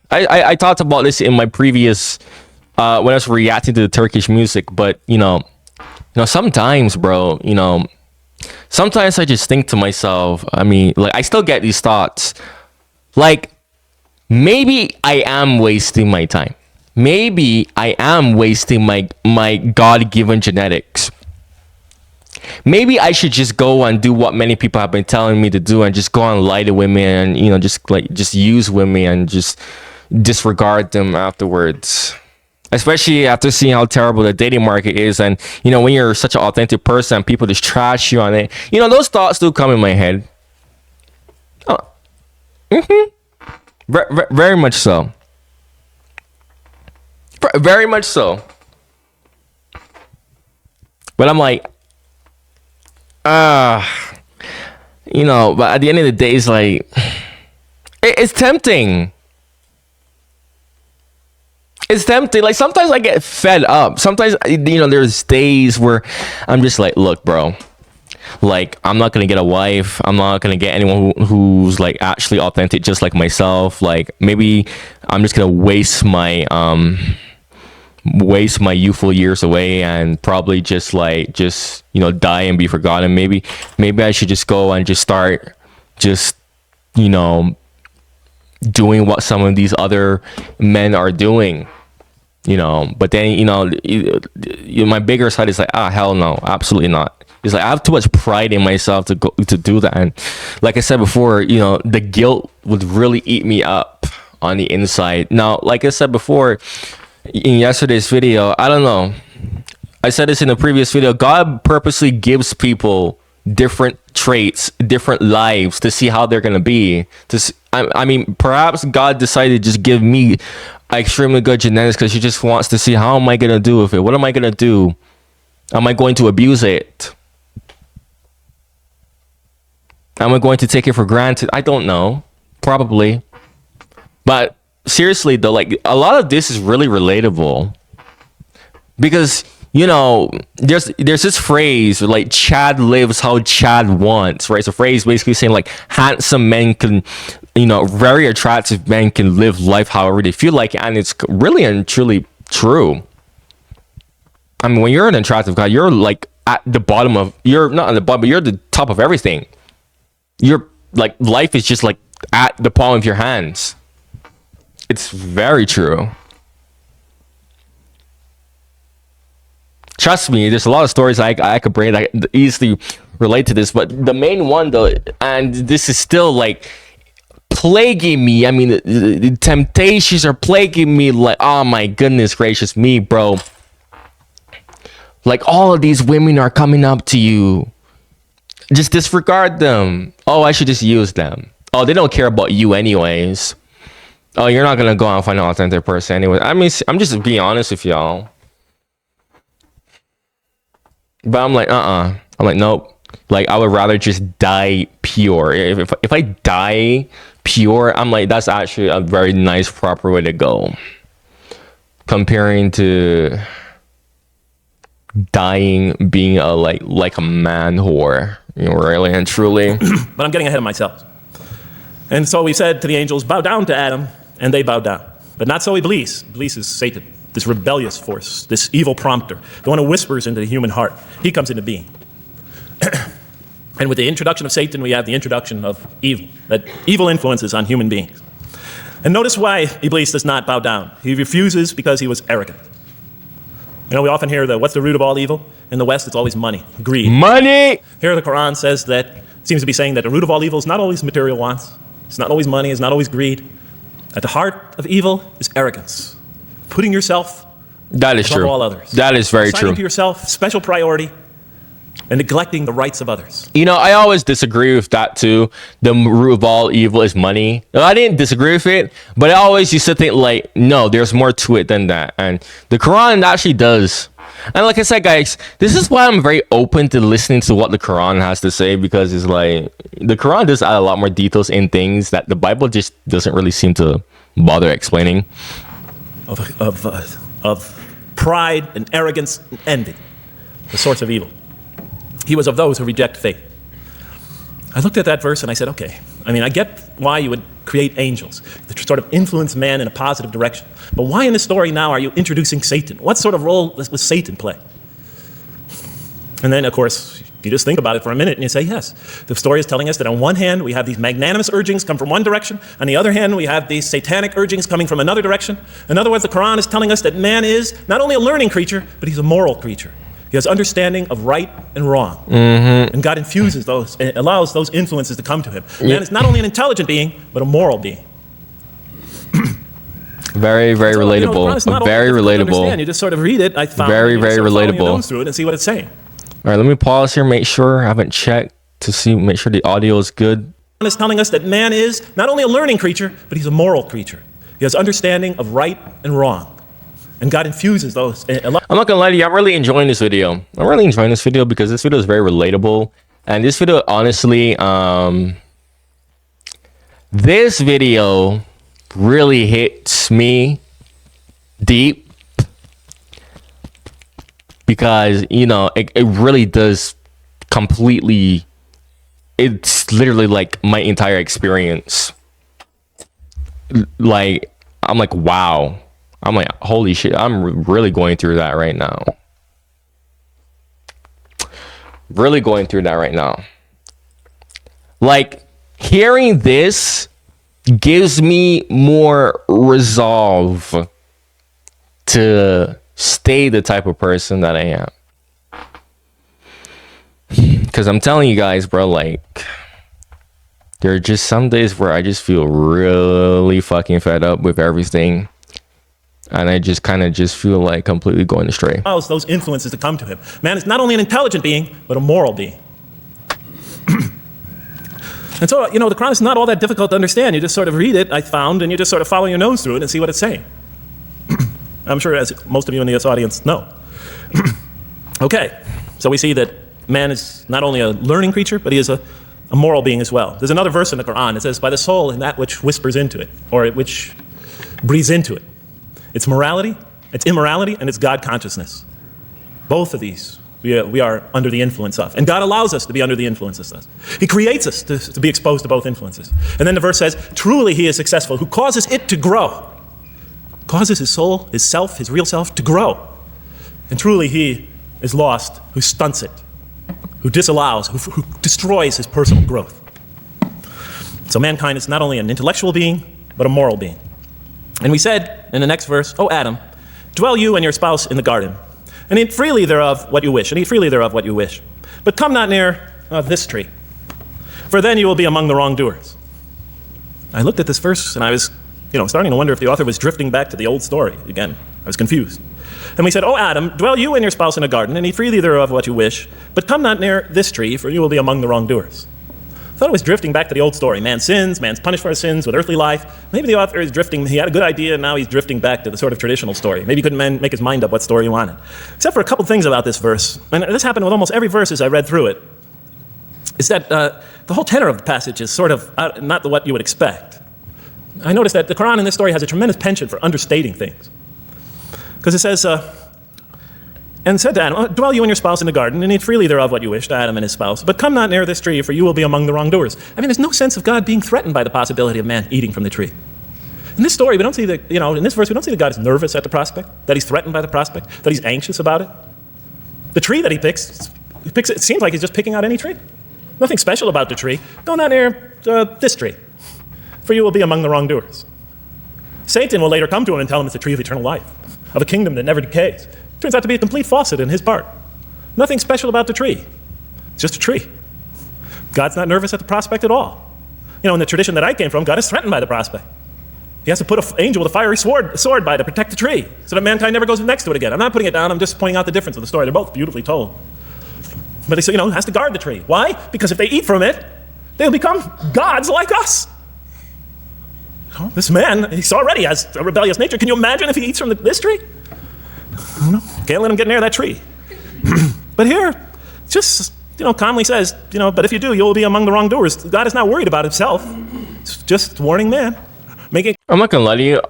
Speaker 2: I talked about this in my previous, when I was reacting to the Turkish music, but, sometimes, bro, sometimes I just think to myself, I still get these thoughts, like, maybe I am wasting my time. Maybe I am wasting my God-given genetics. Maybe I should just go and do what many people have been telling me to do and just go and lie to women and, just use women and just disregard them afterwards. Especially after seeing how terrible the dating market is. And, when you're such an authentic person, people just trash you on it. Those thoughts do come in my head. Very much so. Very much so. But I'm like, but at the end of the day, it's like, it's tempting. It's tempting. Like, sometimes I get fed up. Sometimes, there's days where I'm just like, look, bro, like, I'm not going to get a wife. I'm not going to get anyone who's like actually authentic, just like myself. Like, maybe I'm just going to waste my youthful years away and probably just die and be forgotten. Maybe I should just go and just start doing what some of these other men are doing, but then my bigger side is like, hell no, absolutely not. It's like I have too much pride in myself to do that. And like I said before, the guilt would really eat me up on the inside. Now, like I said before, in yesterday's video, I don't know, I said this in the previous video, God purposely gives people different traits, different lives to see how they're gonna be. Perhaps God decided to just give me extremely good genetics because he just wants to see how am I gonna do with it. What am I gonna do? Am I going to abuse it? Am I going to take it for granted? I don't know, probably. But seriously though, like, a lot of this is really relatable because there's this phrase like Chad lives how Chad wants, right? It's a phrase basically saying like handsome men can, very attractive men can live life however they feel like, and it's really and truly true. I mean, when you're an attractive guy, you're like at the bottom of, you're not at the bottom, but you're the top of everything. You're like, life is just like at the palm of your hands. It's very true. Trust me, there's a lot of stories I could bring that easily relate to this, but the main one though, and this is still like plaguing me. I mean, the temptations are plaguing me. Like, oh my goodness gracious me, bro. Like, all of these women are coming up to you. Just disregard them. Oh, I should just use them. Oh, they don't care about you anyways. Oh, you're not gonna go out and find an authentic person anyway. I mean, I'm just being honest with y'all. But I'm like, I'm like, nope. Like, I would rather just die pure. If I die pure, I'm like, that's actually a very nice, proper way to go. Comparing to dying being a like a man whore, you know, really and truly.
Speaker 1: But I'm getting ahead of myself. And so we said to the angels, bow down to Adam, and they bowed down. But not so Iblis. Iblis is Satan, this rebellious force, this evil prompter, the one who whispers into the human heart. He comes into being. And with the introduction of Satan, we have the introduction of evil, that evil influences on human beings. And notice why Iblis does not bow down. He refuses because he was arrogant. You know, we often hear what's the root of all evil? In the West, it's always money, greed.
Speaker 2: Money!
Speaker 1: Here the Quran says that, seems to be saying that the root of all evil is not always material wants. It's not always money, it's not always greed. At the heart of evil is arrogance. Putting yourself
Speaker 2: that is
Speaker 1: above
Speaker 2: true.
Speaker 1: all others.
Speaker 2: That is very
Speaker 1: Assigning
Speaker 2: true.
Speaker 1: to yourself special priority and neglecting the rights of others.
Speaker 2: You know, I always disagree with that too. The root of all evil is money. No, I didn't disagree with it, but I always used to think like, no, there's more to it than that. And the Quran actually does. And like I said, guys, this is why I'm very open to listening to what the Quran has to say, because it's like the Quran does add a lot more details in things that the Bible just doesn't really seem to bother explaining.
Speaker 1: Of pride and arrogance and envy, the source of evil. He was of those who reject faith. I looked at that verse and I said, okay, I mean, I get why you would create angels to sort of influence man in a positive direction. But why in the story now are you introducing Satan? What sort of role does Satan play? And then, of course, you just think about it for a minute and you say, yes, the story is telling us that on one hand, we have these magnanimous urgings come from one direction. On the other hand, we have these satanic urgings coming from another direction. In other words, the Quran is telling us that man is not only a learning creature, but he's a moral creature. He has understanding of right and wrong. Mm-hmm. And God infuses those, and allows those influences to come to him. Man is not only an intelligent being, but a moral being.
Speaker 2: Very, very relatable.
Speaker 1: You know, it's not
Speaker 2: very relatable.
Speaker 1: You just sort of read it. I found
Speaker 2: very, very relatable.
Speaker 1: Through it and see what it's saying.
Speaker 2: All right, let me pause here. Make sure I haven't checked to see. Make sure the audio is good.
Speaker 1: It's telling us that man is not only a learning creature, but he's a moral creature. He has understanding of right and wrong. And God infuses those.
Speaker 2: I'm not gonna lie to you, I'm really enjoying this video. I'm really enjoying this video because this video is very relatable. And this video, honestly, this video really hits me deep because, you know, it really does completely, it's literally like my entire experience. Like, I'm like, wow. I'm like, holy shit, I'm really going through that right now. Really going through that right now. Like, hearing this gives me more resolve to stay the type of person that I am. Because I'm telling you guys, bro, like, there are just some days where I just feel really fucking fed up with everything. And I just kind of just feel like completely going astray.
Speaker 1: Allows those influences to come to him. Man is not only an intelligent being, but a moral being. And so, you know, the Quran is not all that difficult to understand. You just sort of read it, I found, and you just sort of follow your nose through it and see what it's saying. I'm sure as most of you in this audience know. Okay, so we see that man is not only a learning creature, but he is a moral being as well. There's another verse in the Quran. It says, by the soul and that which whispers into it, or which breathes into it. It's morality, it's immorality, and it's God consciousness. Both of these we are under the influence of. And God allows us to be under the influences of. He creates us to be exposed to both influences. And then the verse says, truly he is successful, who causes it to grow. Causes his soul, his self, his real self to grow. And truly he is lost who stunts it, who disallows, who destroys his personal growth. So mankind is not only an intellectual being, but a moral being. And we said in the next verse, O Adam, dwell you and your spouse in the garden, and eat freely thereof what you wish, and eat freely thereof what you wish. But come not near this tree, for then you will be among the wrongdoers. I looked at this verse and I was, starting to wonder if the author was drifting back to the old story. Again, I was confused. And we said, O Adam, dwell you and your spouse in a garden, and eat freely thereof what you wish, but come not near this tree, for you will be among the wrongdoers. I thought it was drifting back to the old story. Man sins, man's punished for his sins with earthly life. Maybe the author is drifting, he had a good idea, and now he's drifting back to the sort of traditional story. Maybe he couldn't make his mind up what story he wanted. Except for a couple things about this verse, and this happened with almost every verse as I read through it, is that the whole tenor of the passage is sort of not what you would expect. I noticed that the Quran in this story has a tremendous penchant for understating things. Because it says, and said to Adam, dwell you and your spouse in the garden, and eat freely thereof what you wish, to Adam and his spouse. But come not near this tree, for you will be among the wrongdoers. I mean, there's no sense of God being threatened by the possibility of man eating from the tree. In this story, we don't see in this verse, we don't see that God is nervous at the prospect, that he's threatened by the prospect, that he's anxious about it. The tree that he picks, it seems like he's just picking out any tree. Nothing special about the tree. Go not near this tree, for you will be among the wrongdoers. Satan will later come to him and tell him it's the tree of eternal life, of a kingdom that never decays. Turns out to be a complete faucet in his part. Nothing special about the tree. It's just a tree. God's not nervous at the prospect at all. In the tradition that I came from, God is threatened by the prospect. He has to put an angel with a fiery sword by to protect the tree, so that mankind never goes next to it again. I'm not putting it down, I'm just pointing out the difference of the story. They're both beautifully told. But he has to guard the tree. Why? Because if they eat from it, they'll become gods like us. This man, he already has a rebellious nature. Can you imagine if he eats from this tree? Can't let him get near that tree. But here, just, calmly says, but if you do, you'll be among the wrongdoers. God is not worried about himself. It's just warning man.
Speaker 2: I'm not gonna lie to you.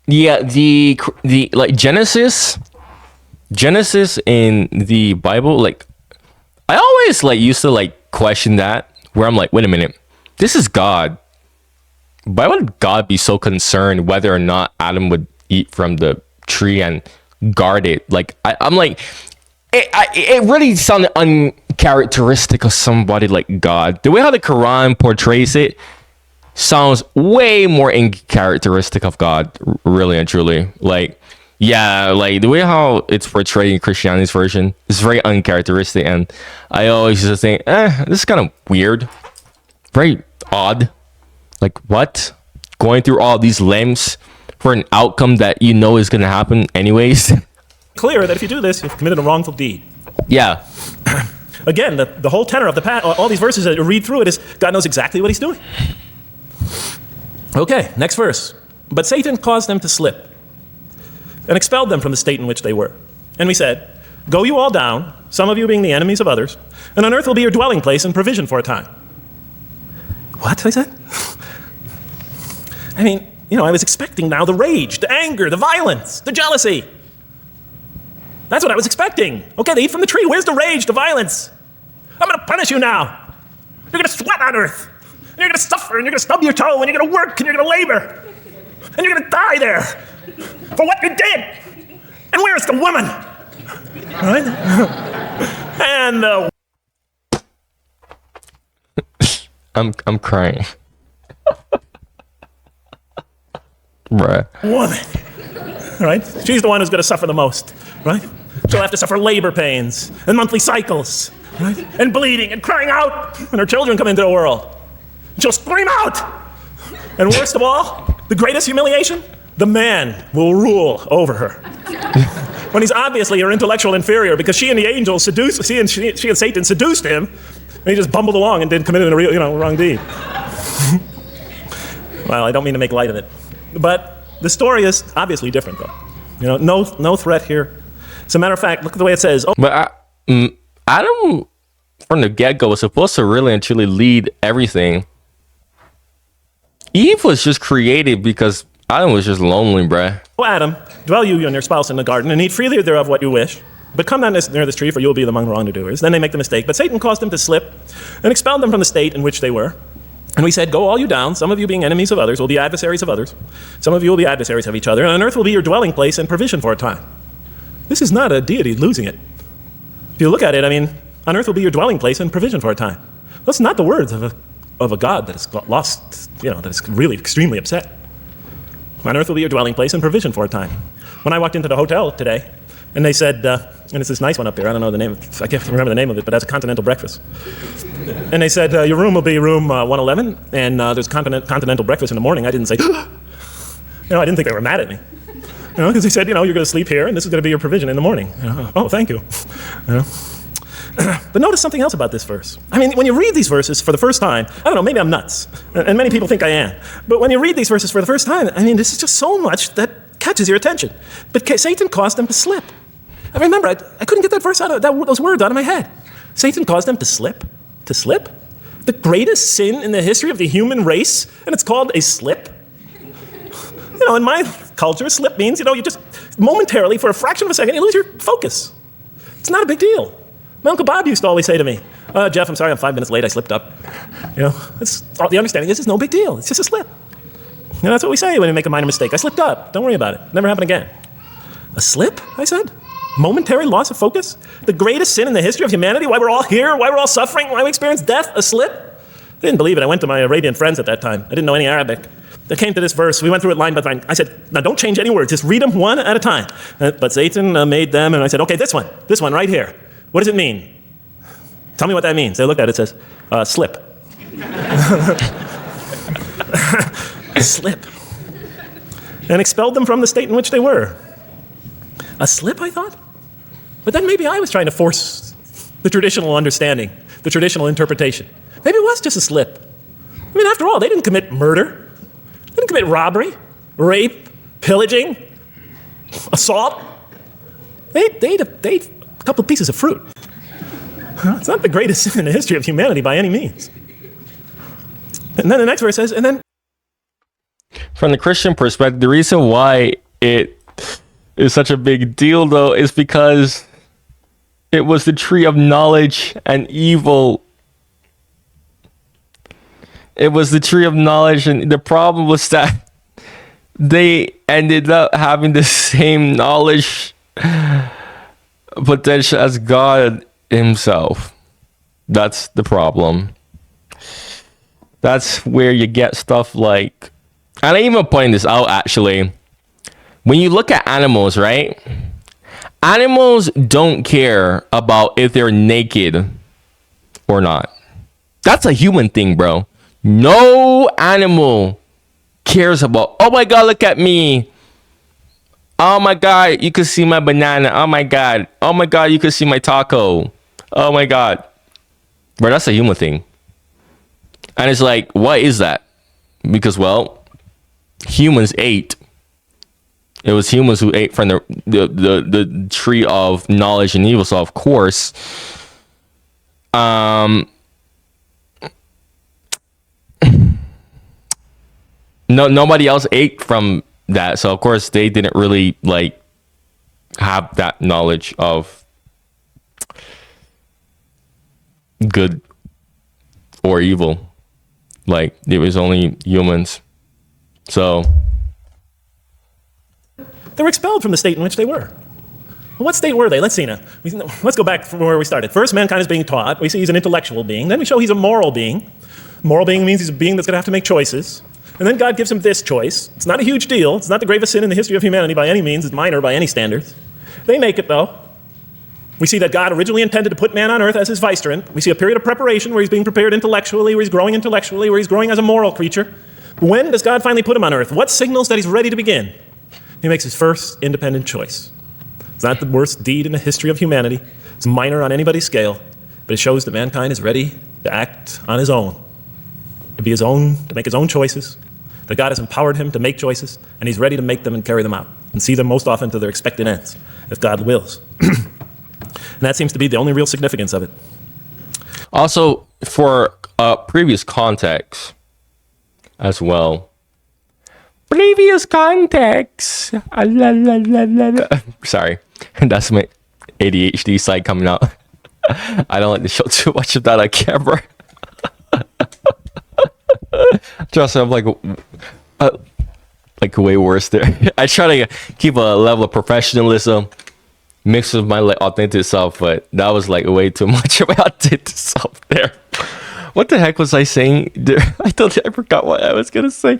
Speaker 2: The like Genesis in the Bible, I always used to question that, where I'm like, wait a minute, this is God. Why would God be so concerned whether or not Adam would eat from the tree and guard it? I'm like, it really sounded uncharacteristic of somebody like God. The way how the Quran portrays it sounds way more uncharacteristic of God, really and truly. The way how it's portrayed in Christianity's version is very uncharacteristic, and I always used to think, this is kind of weird, very odd. What? Going through all these lengths for an outcome that is going to happen anyways?
Speaker 1: Clear that if you do this, you've committed a wrongful deed.
Speaker 2: Yeah.
Speaker 1: Again, the whole tenor of all these verses that you read through it is God knows exactly what he's doing. Okay, next verse. But Satan caused them to slip and expelled them from the state in which they were. And we said, go you all down, some of you being the enemies of others, and on earth will be your dwelling place and provision for a time. What? I said? I mean, I was expecting now the rage, the anger, the violence, the jealousy. That's what I was expecting. Okay, they eat from the tree. Where's the rage, the violence? I'm going to punish you now. You're going to sweat on earth. And you're going to suffer, and you're going to stub your toe, and you're going to work, and you're going to labor. And you're going to die there for what you did. And where's the woman? Right? And the...
Speaker 2: I'm crying. Bruh.
Speaker 1: Woman. Right? She's the one who's going to suffer the most. Right? She'll have to suffer labor pains and monthly cycles. Right? And bleeding and crying out when her children come into the world. She'll scream out. And worst of all, the greatest humiliation, the man will rule over her. When he's obviously her intellectual inferior, because she and the angels seduced, she and Satan seduced him, and he just bumbled along and didn't commit a wrong deed. Well, I don't mean to make light of it, but the story is obviously different, though. No threat here. As a matter of fact, look at the way it says. Oh.
Speaker 2: But Adam, from the get-go, was supposed to really and truly lead everything. Eve was just created because Adam was just lonely, bruh.
Speaker 1: Oh, Adam, dwell you and your spouse in the garden, and eat freely thereof what you wish. But come not near this tree, for you will be among the wrongdoers. Then they make the mistake. But Satan caused them to slip and expelled them from the state in which they were. And we said, go all you down, some of you being enemies of others will be adversaries of others. Some of you will be adversaries of each other, and on earth will be your dwelling place and provision for a time. This is not a deity losing it. If you look at it, I mean, on earth will be your dwelling place and provision for a time. That's not the words of a God that is lost, that is really extremely upset. On earth will be your dwelling place and provision for a time. When I walked into the hotel today, and they said, and it's this nice one up here, I don't know the name, I can't remember the name of it, but it has a continental breakfast. And they said, your room will be room 111, and there's continental breakfast in the morning. I didn't say, I didn't think they were mad at me. Because they said, you're going to sleep here, and this is going to be your provision in the morning. Oh, thank you. But notice something else about this verse. I mean, when you read these verses for the first time, I don't know, maybe I'm nuts, and many people think I am. But when you read these verses for the first time, I mean, this is just so much that catches your attention. But Satan caused them to slip. I remember, I couldn't get that verse those words out of my head. Satan caused them to slip. To slip? The greatest sin in the history of the human race, and it's called a slip? In my culture, slip means, you just momentarily, for a fraction of a second, you lose your focus. It's not a big deal. My Uncle Bob used to always say to me, Jeff, I'm sorry, I'm 5 minutes late, I slipped up. The understanding is it's no big deal, it's just a slip. That's what we say when we make a minor mistake. I slipped up, don't worry about it, never happen again. A slip, I said? Momentary loss of focus? The greatest sin in the history of humanity? Why we're all here? Why we're all suffering? Why we experience death? A slip? I didn't believe it. I went to my Arabian friends at that time. I didn't know any Arabic. They came to this verse. We went through it line by line. I said, now don't change any words. Just read them one at a time. But Satan made them, and I said, okay, this one right here. What does it mean? Tell me what that means. They looked at it. It says, slip. Slip. And expelled them from the state in which they were. A slip, I thought? But then maybe I was trying to force the traditional understanding, the traditional interpretation. Maybe it was just a slip. I mean, after all, they didn't commit murder. They didn't commit robbery, rape, pillaging, assault. They ate a couple of pieces of fruit. It's not the greatest sin in the history of humanity by any means. And then the next verse says, and then...
Speaker 2: From the Christian perspective, the reason why it is such a big deal, though, is because it was the tree of knowledge and evil. It was the tree of knowledge, and the problem was that they ended up having the same knowledge potential as God himself. That's the problem. That's where you get stuff like, and I'm even pointing this out actually. When you look at animals, right? Animals don't care about if they're naked or not. That's a human thing, bro. No animal cares about, oh my God, look at me. Oh my God, you can see my banana. Oh my God, you can see my taco. Oh my God. Bro, that's a human thing. And it's like, what is that? Because, well, humans ate. It was humans who ate from the tree of knowledge and evil. So of course, nobody else ate from that. So of course they didn't really like have that knowledge of good or evil. Like it was only humans. So
Speaker 1: they were expelled from the state in which they were. Well, what state were they? Let's see now. Let's go back from where we started. First, mankind is being taught. We see he's an intellectual being. Then we show he's a moral being. Moral being means he's a being that's going to have to make choices. And then God gives him this choice. It's not a huge deal. It's not the gravest sin in the history of humanity by any means. It's minor by any standards. They make it, though. We see that God originally intended to put man on earth as his vicegerent. We see a period of preparation where he's being prepared intellectually, where he's growing intellectually, where he's growing as a moral creature. When does God finally put him on earth? What signals that he's ready to begin? He makes his first independent choice. It's not the worst deed in the history of humanity. It's minor on anybody's scale, but it shows that mankind is ready to act on his own, to be his own, to make his own choices, that God has empowered him to make choices, and he's ready to make them and carry them out, and see them most often to their expected ends, if God wills. And that seems to be the only real significance of it.
Speaker 2: also for previous context as well. Previous context. Sorry, that's my ADHD side coming out. I don't like to show too much of that on camera. Trust me, I'm like way worse there. I try to keep a level of professionalism mixed with my like authentic self, but that was like way too much of my authentic self there. What the heck was I saying there? I forgot what I was gonna say.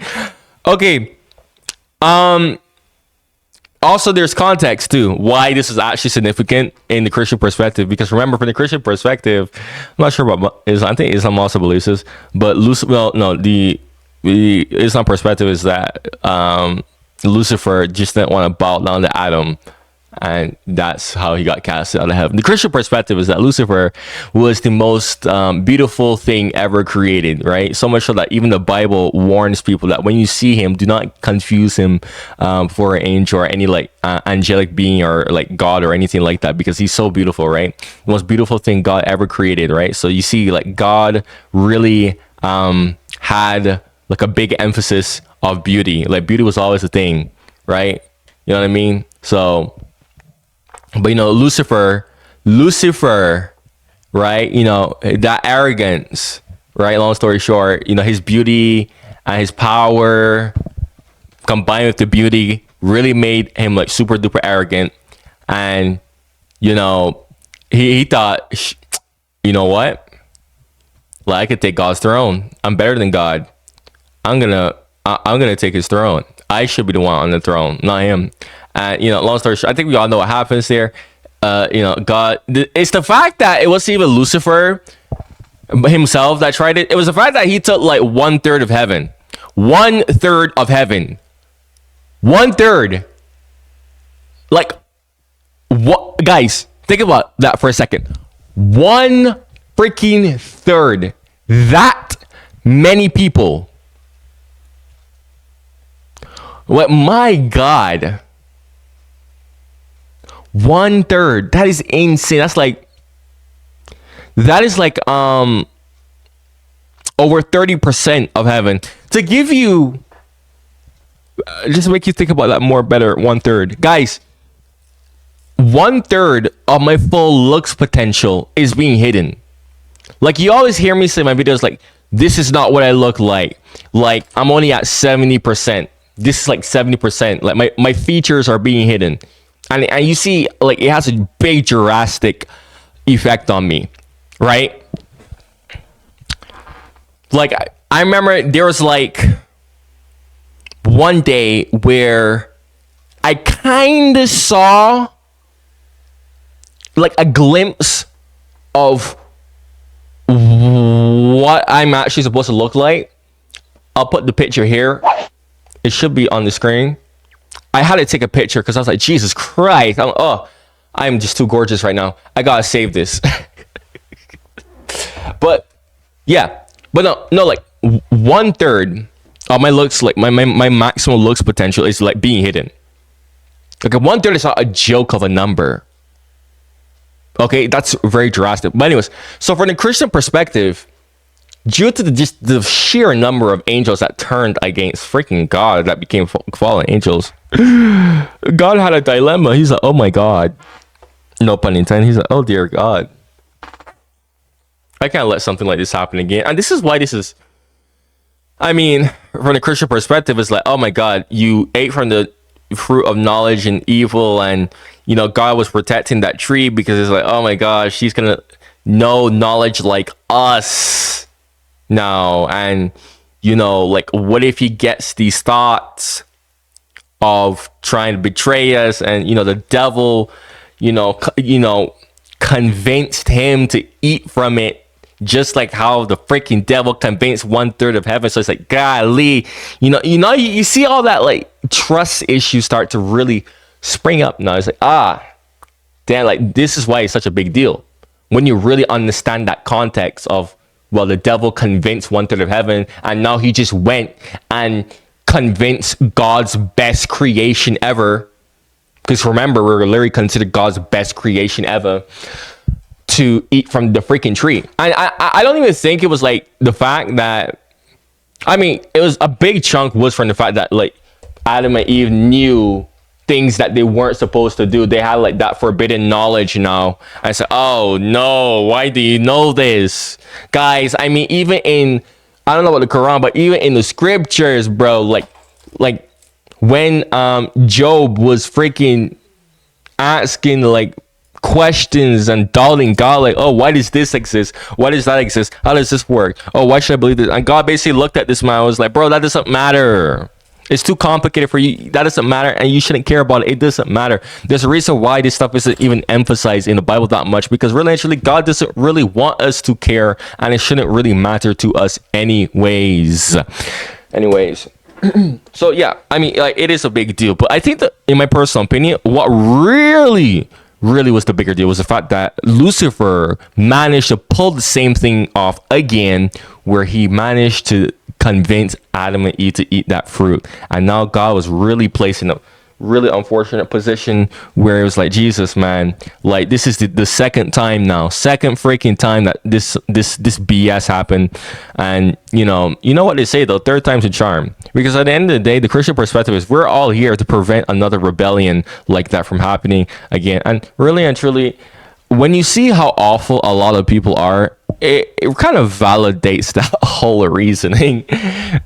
Speaker 2: Okay. Also, there's context too why this is actually significant in the Christian perspective. Because remember, from the Christian perspective, I'm not sure about Islam. I think Islam also believes this, but the Islam perspective is that Lucifer just didn't want to bow down to Adam, and that's how he got cast out of heaven. The Christian perspective is that Lucifer was the most beautiful thing ever created, right? So much so that even the Bible warns people that when you see him, do not confuse him for an angel or any like angelic being or like God or anything like that, because he's so beautiful, right? The most beautiful thing God ever created, right? So you see, like, God really had like a big emphasis of beauty. Like, beauty was always a thing, right? You know what I mean? So, but you know, Lucifer, right? You know, that arrogance, right? Long story short, you know, his beauty and his power combined with the beauty really made him like super duper arrogant. And, you know, he thought, you know what? Like, I could take God's throne. I'm better than God. I'm gonna take his throne. I should be the one on the throne, not him. And, you know, long story short, I think we all know what happens there. You know, God, it's the fact that it wasn't even Lucifer himself that tried it. It was the fact that he took like 1/3 of heaven. 1/3 of heaven. 1/3. Like, what? Guys, think about that for a second. 1 freaking 3rd. That many people. What? My God. 1/3. That is insane. That is like over 30% of heaven. To give you just make you think about that more better. 1/3. Guys, 1/3 of my full looks potential is being hidden. Like, you always hear me say in my videos, like, this is not what I look like. Like, I'm only at 70%. This is like 70%. Like, my features are being hidden. And you see, like, it has a big drastic effect on me, right? Like, I remember there was like one day where I kind of saw like a glimpse of what I'm actually supposed to look like. I'll put the picture here. It should be on the screen. I had to take a picture because I was like, Jesus Christ. I'm just too gorgeous right now. I gotta save this. But yeah, but no, like 1/3 of my looks, like my maximum looks potential is like being hidden. Like, 1/3 is not a joke of a number. Okay, that's very drastic. But anyways, so from the Christian perspective, due to the sheer number of angels that turned against freaking God, that became fallen angels, God had a dilemma. He's like, oh my God. No pun intended. He's like, oh dear God. I can't let something like this happen again. And this is why this is, I mean, from the Christian perspective, it's like, oh my God, you ate from the fruit of knowledge and evil, and, you know, God was protecting that tree because it's like, oh my gosh, he's gonna know knowledge like us now. And, you know, like, what if he gets these thoughts of trying to betray us, and, you know, the devil, you know, convinced him to eat from it, just like how the freaking devil convinced 1/3 of heaven. So it's like, golly, you see all that like trust issues start to really spring up now. It's like, damn, like, this is why it's such a big deal. When you really understand that context of, well, the devil convinced 1/3 of heaven, and now he just went and convinced God's best creation ever. Because remember, we're literally considered God's best creation ever, to eat from the freaking tree. And I don't even think it was like the fact that, I mean, it was a big chunk was from the fact that, like, Adam and Eve knew things that they weren't supposed to do. They had like that forbidden knowledge now. I said, oh no, why do you know this? Guys, I mean, even in I don't know about the Quran, but even in the scriptures, bro, like when Job was freaking asking like questions and doubting God, like, oh, why does this exist? Why does that exist? How does this work? Oh, why should I believe this? And God basically looked at this man and was like, bro, that doesn't matter. It's too complicated for you. That doesn't matter, and you shouldn't care about it. It doesn't matter. There's a reason why this stuff isn't even emphasized in the Bible that much, because really, actually, God doesn't really want us to care, and it shouldn't really matter to us anyways. So yeah, I mean, like, it is a big deal, but I think that, in my personal opinion, what really was the bigger deal was the fact that Lucifer managed to pull the same thing off again, where he managed to convince Adam and Eve to eat that fruit. And now God was really placed in a really unfortunate position where it was like, Jesus, man, like, this is the second freaking time that this BS happened. And you know what they say though, third time's a charm, because at the end of the day, the Christian perspective is we're all here to prevent another rebellion like that from happening again. And really and truly, when you see how awful a lot of people are, it kind of validates that whole reasoning,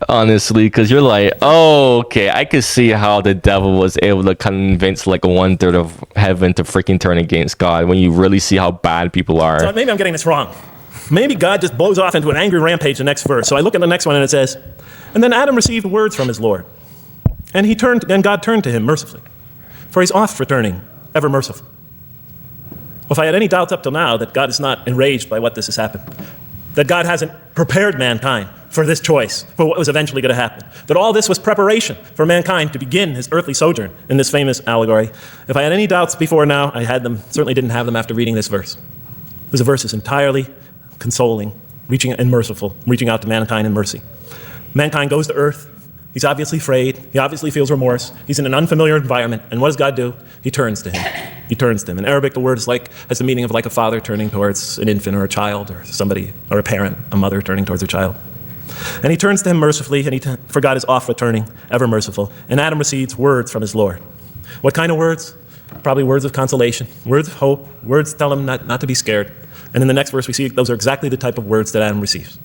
Speaker 2: honestly, because you're like, oh, okay, I could see how the devil was able to convince like 1/3 of heaven to freaking turn against God when you really see how bad people are.
Speaker 1: So maybe I'm getting this wrong. Maybe God just blows off into an angry rampage the next verse. So I look at the next one and it says, and then Adam received words from his Lord, and God turned to him mercifully, for he's oft returning, ever merciful. Well, if I had any doubts up till now that God is not enraged by what this has happened, that God hasn't prepared mankind for this choice, for what was eventually going to happen, that all this was preparation for mankind to begin his earthly sojourn in this famous allegory, if I had any doubts before now, I had them, certainly didn't have them after reading this verse. This verse is entirely consoling, reaching and merciful, reaching out to mankind in mercy. Mankind goes to earth. He's obviously afraid. He obviously feels remorse. He's in an unfamiliar environment. And what does God do? He turns to him. He turns to him. In Arabic, the word has the meaning of like a father turning towards an infant or a child, or somebody, or a parent, a mother turning towards her child. And he turns to him mercifully, and for God is oft returning, ever merciful. And Adam receives words from his Lord. What kind of words? Probably words of consolation, words of hope, words tell him not to be scared. And in the next verse, we see those are exactly the type of words that Adam receives.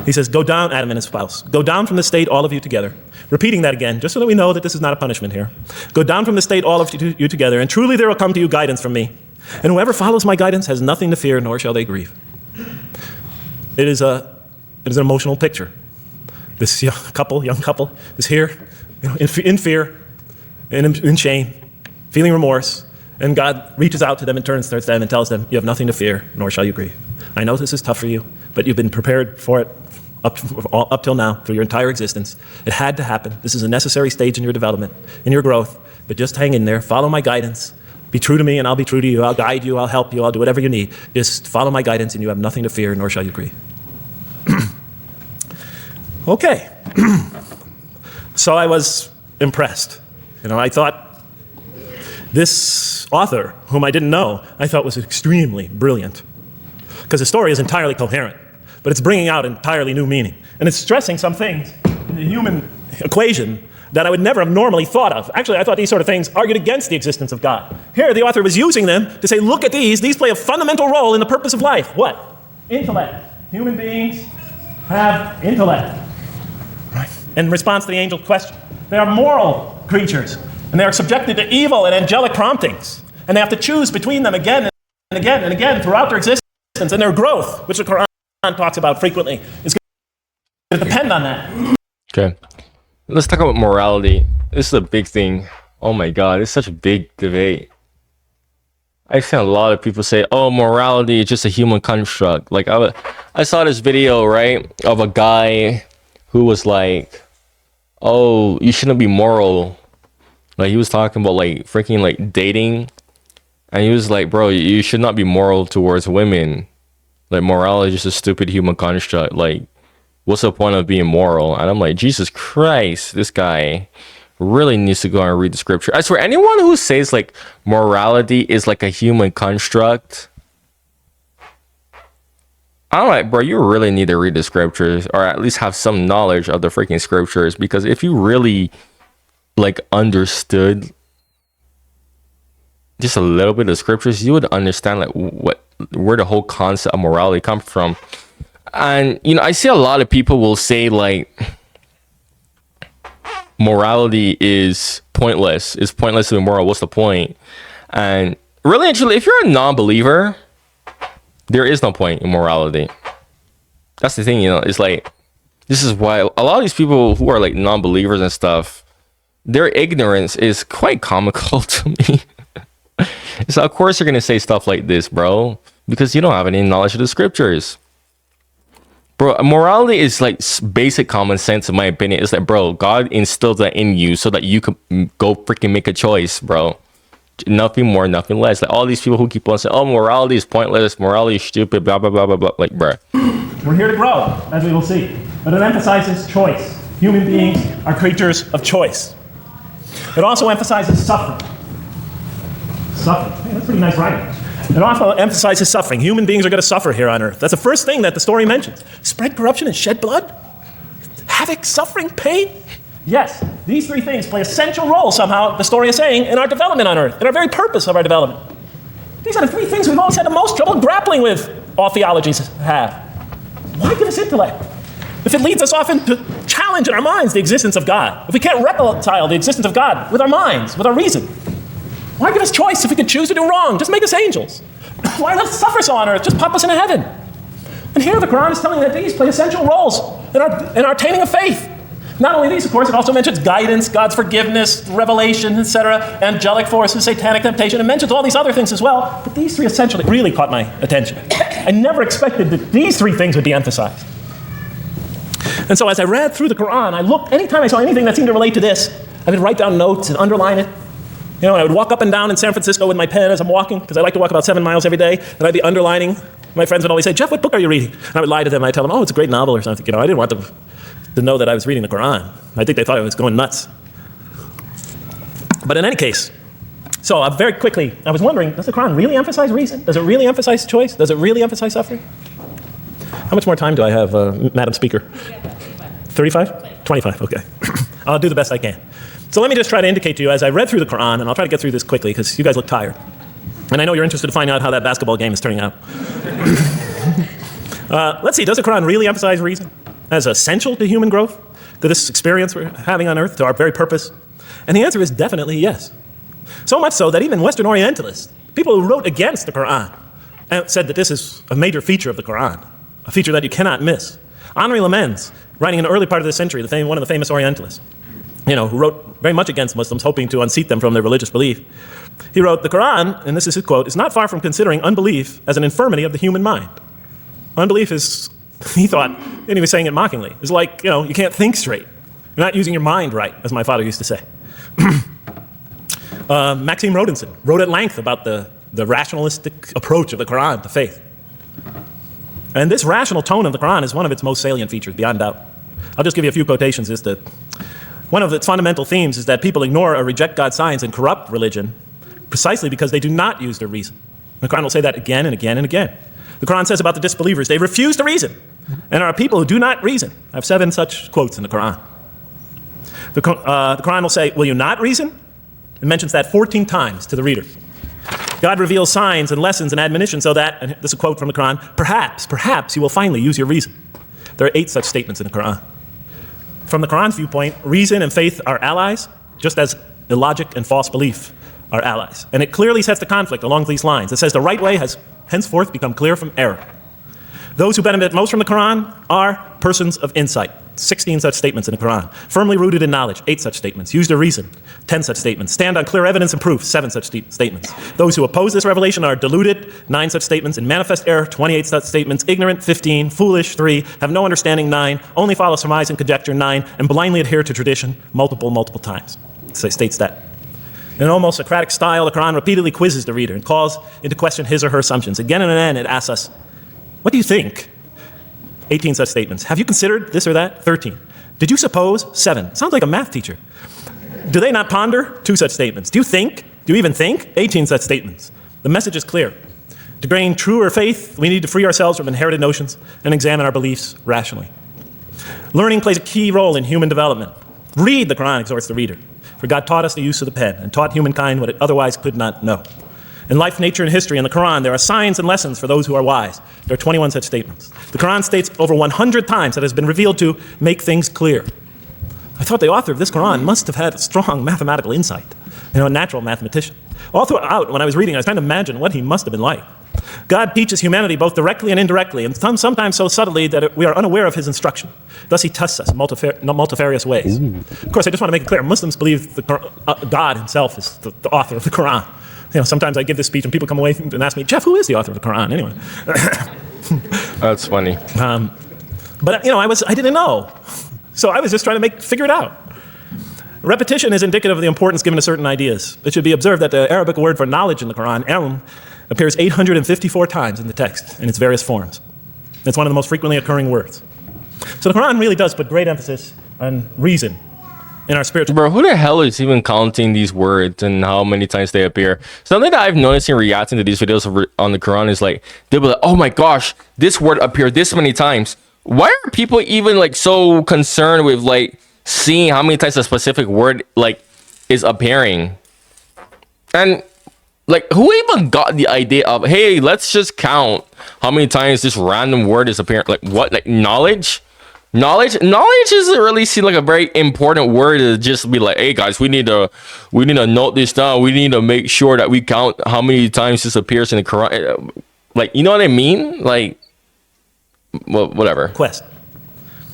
Speaker 1: He says, go down, Adam and his spouse. Go down from the state, all of you together. Repeating that again, just so that we know that this is not a punishment here. Go down from the state, all of you together, and truly there will come to you guidance from me. And whoever follows my guidance has nothing to fear, nor shall they grieve. It is an emotional picture. This young couple is here, in fear, in shame, feeling remorse, and God reaches out to them and turns towards them and tells them, you have nothing to fear, nor shall you grieve. I know this is tough for you, but you've been prepared for it up till now, through your entire existence. It had to happen. This is a necessary stage in your development, in your growth, but just hang in there, follow my guidance, be true to me and I'll be true to you, I'll guide you, I'll help you, I'll do whatever you need. Just follow my guidance and you have nothing to fear, nor shall you grieve. Okay. So I was impressed. I thought this author, whom I didn't know, I thought was extremely brilliant. Because the story is entirely coherent, but it's bringing out entirely new meaning. And it's stressing some things in the human equation that I would never have normally thought of. Actually, I thought these sort of things argued against the existence of God. Here, the author was using them to say, look at these play a fundamental role in the purpose of life. What? Intellect. Human beings have intellect. Right. In response to the angel's question, they are moral creatures, and they are subjected to evil and angelic promptings, and they have to choose between them again and again and again throughout their existence, and their growth, which the Quran talks about frequently, is going to depend on that.
Speaker 2: Okay. Let's talk about morality. This is a big thing. Oh my God, it's such a big debate. I've seen a lot of people say, oh, morality is just a human construct. Like, I saw this video, right, of a guy who was like, oh, you shouldn't be moral. Like, he was talking about, like, freaking, like, dating. And he was like, bro, you should not be moral towards women. Like, morality is just a stupid human construct. Like, what's the point of being moral? And I'm like, Jesus Christ, this guy really needs to go and read the scripture. I swear, anyone who says like morality is like a human construct, I'm like, bro, you really need to read the scriptures, or at least have some knowledge of the freaking scriptures, because if you really like understood just a little bit of the scriptures, you would understand like where the whole concept of morality comes from. And, I see a lot of people will say, like, morality is pointless. It's pointless to be moral. What's the point? And really, actually, if you're a non-believer, there is no point in morality. That's the thing, it's like, this is why a lot of these people who are like non-believers and stuff, their ignorance is quite comical to me. So of course you're going to say stuff like this, bro, because you don't have any knowledge of the scriptures. Bro, morality is like basic common sense, in my opinion. It's like, bro, God instilled that in you so that you could go freaking make a choice, bro. Nothing more, nothing less. Like all these people who keep on saying, oh, morality is pointless, morality is stupid, blah, blah, blah, blah, blah. Like, bro.
Speaker 1: We're here to grow, as we will see. But it emphasizes choice. Human beings are creatures of choice. It also emphasizes suffering. Suffering. Hey, that's pretty nice writing. It also emphasizes suffering. Human beings are going to suffer here on earth. That's the first thing that the story mentions. Spread corruption and shed blood? Havoc, suffering, pain? Yes, these three things play essential roles somehow, the story is saying, in our development on earth, in our very purpose of our development. These are the three things we've always had the most trouble grappling with, all theologies have. Why give us intellect? If it leads us often to challenge in our minds the existence of God, if we can't reconcile the existence of God with our minds, with our reason, why give us choice if we can choose to do wrong? Just make us angels. Why let us suffer so on earth? Just pop us into heaven. And here the Quran is telling that these play essential roles in our attaining of faith. Not only these, of course, it also mentions guidance, God's forgiveness, revelation, etc., angelic forces, satanic temptation. It mentions all these other things as well, but these three essentially really caught my attention. I never expected that these three things would be emphasized. And so as I read through the Quran, I looked, anytime I saw anything that seemed to relate to this, I would write down notes and underline it. And I would walk up and down in San Francisco with my pen as I'm walking, because I like to walk about 7 miles every day, and I'd be underlining. My friends would always say, Jeff, what book are you reading? And I would lie to them. I'd tell them, oh, it's a great novel or something. I didn't want them to know that I was reading the Quran. I think they thought I was going nuts. But in any case, so very quickly, I was wondering, does the Quran really emphasize reason? Does it really emphasize choice? Does it really emphasize suffering? How much more time do I have, Madam Speaker? 35? 25, okay. I'll do the best I can. So let me just try to indicate to you, as I read through the Quran, and I'll try to get through this quickly, because you guys look tired. And I know you're interested to find out how that basketball game is turning out. Let's see, does the Quran really emphasize reason as essential to human growth, to this experience we're having on earth, to our very purpose? And the answer is definitely yes. So much so that even Western Orientalists, people who wrote against the Quran, said that this is a major feature of the Quran, a feature that you cannot miss. Henri Lamens, writing in the early part of the century, one of the famous Orientalists, who wrote very much against Muslims, hoping to unseat them from their religious belief. He wrote, the Quran, and this is his quote, is not far from considering unbelief as an infirmity of the human mind. Unbelief is, he thought, and he was saying it mockingly, is like, you can't think straight. You're not using your mind right, as my father used to say. Maxime Rodinson wrote at length about the rationalistic approach of the Quran to faith. And this rational tone of the Quran is one of its most salient features, beyond doubt. I'll just give you a few quotations. One of its fundamental themes is that people ignore or reject God's signs and corrupt religion precisely because they do not use their reason. The Quran will say that again and again and again. The Quran says about the disbelievers, they refuse to reason and are people who do not reason. I have 7 such quotes in the Quran. The Quran will say, will you not reason? It mentions that 14 times to the reader. God reveals signs and lessons and admonitions so that, and this is a quote from the Quran, perhaps you will finally use your reason. There are 8 such statements in the Quran. From the Quran's viewpoint, reason and faith are allies, just as illogic and false belief are allies. And it clearly sets the conflict along these lines. It says the right way has henceforth become clear from error. Those who benefit most from the Quran are persons of insight. 16 such statements in the Quran. Firmly rooted in knowledge, 8 such statements. Use their reason, 10 such statements. Stand on clear evidence and proof, 7 such statements. Those who oppose this revelation are deluded, 9 such statements. In manifest error, 28 such statements. Ignorant, 15. Foolish, 3. Have no understanding, 9. Only follow surmise and conjecture, 9. And blindly adhere to tradition, multiple times. It states that. In an almost Socratic style, the Quran repeatedly quizzes the reader and calls into question his or her assumptions. Again and again, it asks us, what do you think? 18 such statements. Have you considered this or that? 13. Did you suppose? 7. Sounds like a math teacher. Do they not ponder? 2 such statements. Do you think? Do you even think? 18 such statements. The message is clear. To gain truer faith, we need to free ourselves from inherited notions and examine our beliefs rationally. Learning plays a key role in human development. Read, the Quran exhorts the reader. For God taught us the use of the pen and taught humankind what it otherwise could not know. In life, nature, and history in the Quran, there are signs and lessons for those who are wise. There are 21 such statements. The Quran states over 100 times that it has been revealed to make things clear. I thought the author of this Quran must have had strong mathematical insight, a natural mathematician. All throughout, when I was reading, I was trying to imagine what he must have been like. God teaches humanity both directly and indirectly, and sometimes so subtly that we are unaware of his instruction. Thus, he tests us in multifarious ways. Of course, I just want to make it clear, Muslims believe God himself is the author of the Quran. Sometimes I give this speech and people come away and ask me, Jeff, who is the author of the Quran anyway?
Speaker 2: That's funny.
Speaker 1: But I didn't know. So I was just trying to figure it out. Repetition is indicative of the importance given to certain ideas. It should be observed that the Arabic word for knowledge in the Quran, ilm, appears 854 times in the text in its various forms. It's one of the most frequently occurring words. So the Quran really does put great emphasis on reason in our spiritual.
Speaker 2: Bro, who the hell is even counting these words and how many times they appear? Something that I've noticed in reacting to these videos on the Quran is like, they'll be like, oh my gosh, this word appeared this many times. Why are people even like so concerned with like seeing how many times a specific word like is appearing? And like, who even got the idea of, hey, let's just count how many times this random word is appearing? Like, what? Like, knowledge? Knowledge doesn't really seem like a very important word to just be like, hey guys, we need to note this down. We need to make sure that we count how many times this appears in the Quran. Like, you know what I mean? Like, well, whatever.
Speaker 1: Quest.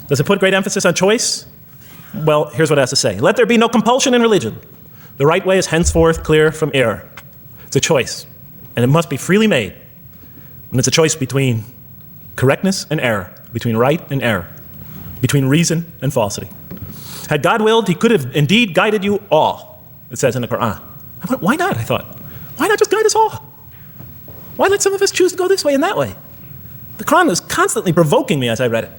Speaker 1: Does it put great emphasis on choice? Well, here's what it has to say. Let there be no compulsion in religion. The right way is henceforth clear from error. It's a choice, and it must be freely made. And it's a choice between correctness and error, between right and error, between reason and falsity. Had God willed, he could have indeed guided you all, it says in the Quran. I went, why not, I thought. Why not just guide us all? Why let some of us choose to go this way and that way? The Quran was constantly provoking me as I read it.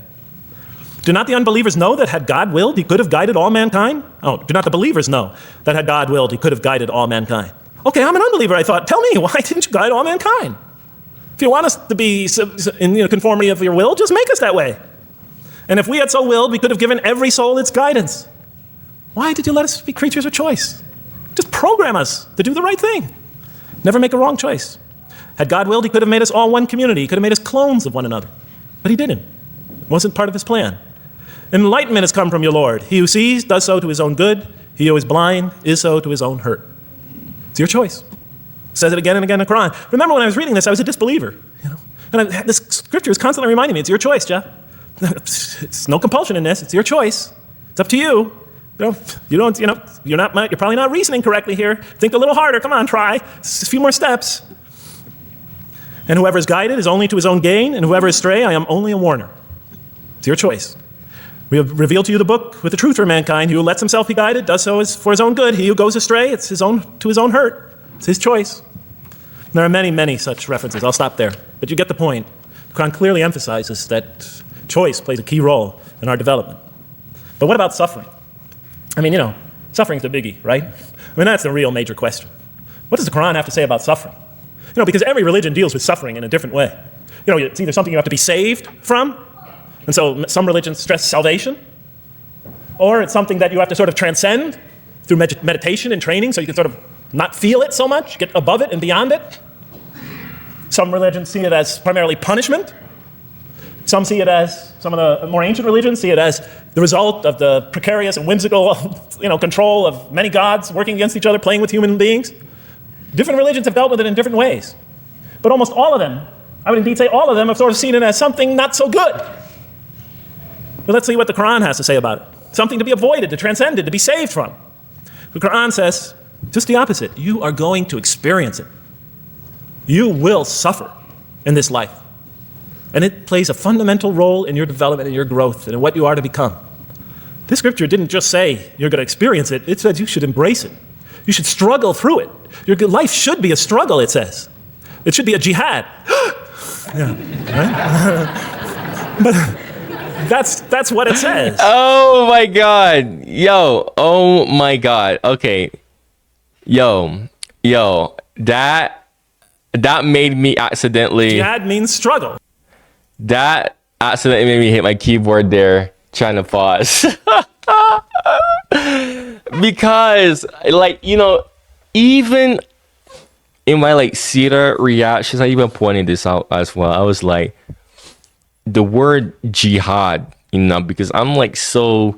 Speaker 1: Do not the unbelievers know that had God willed, he could have guided all mankind? Oh, do not the believers know that had God willed, he could have guided all mankind? Okay, I'm an unbeliever, I thought. Tell me, why didn't you guide all mankind? If you want us to be in conformity of your will, just make us that way. And if we had so willed, we could have given every soul its guidance. Why did you let us be creatures of choice? Just program us to do the right thing. Never make a wrong choice. Had God willed, he could have made us all one community. He could have made us clones of one another. But he didn't. It wasn't part of his plan. Enlightenment has come from your Lord. He who sees does so to his own good. He who is blind is so to his own hurt. It's your choice. It says it again and again in the Quran. Remember when I was reading this, I was a disbeliever. And this scripture is constantly reminding me, it's your choice, Jeff. It's no compulsion in this. It's your choice. It's up to you. You're probably not reasoning correctly here. Think a little harder. Come on, try. It's a few more steps. And whoever is guided is only to his own gain, and whoever is stray, I am only a warner. It's your choice. We have revealed to you the book with the truth for mankind. He who lets himself be guided does so for his own good. He who goes astray, it's to his own hurt. It's his choice. There are many, many such references. I'll stop there. But you get the point. The Quran clearly emphasizes that choice plays a key role in our development. But what about suffering? I mean, suffering's a biggie, right? I mean, that's the real major question. What does the Quran have to say about suffering? Because every religion deals with suffering in a different way. It's either something you have to be saved from, and so some religions stress salvation, or it's something that you have to sort of transcend through meditation and training so you can sort of not feel it so much, get above it and beyond it. Some religions see it as primarily punishment. Some see it as, some of the more ancient religions see it as the result of the precarious and whimsical control of many gods working against each other, playing with human beings. Different religions have dealt with it in different ways. But almost all of them, I would indeed say all of them, have sort of seen it as something not so good. But let's see what the Quran has to say about it. Something to be avoided, to transcend it, to be saved from. The Quran says just the opposite. You are going to experience it. You will suffer in this life. And it plays a fundamental role in your development and your growth and in what you are to become. This scripture didn't just say you're going to experience it. It says you should embrace it. You should struggle through it. Your life should be a struggle, it says. It should be a jihad. Yeah, right? But that's what it says.
Speaker 2: Oh my God. Yo. Oh my God. Okay. Yo. That made me accidentally.
Speaker 1: Jihad means struggle.
Speaker 2: That accidentally made me hit my keyboard there, trying to pause. Because, even in my like Sira reactions, I even pointed this out as well. I was like, the word jihad, because I'm like so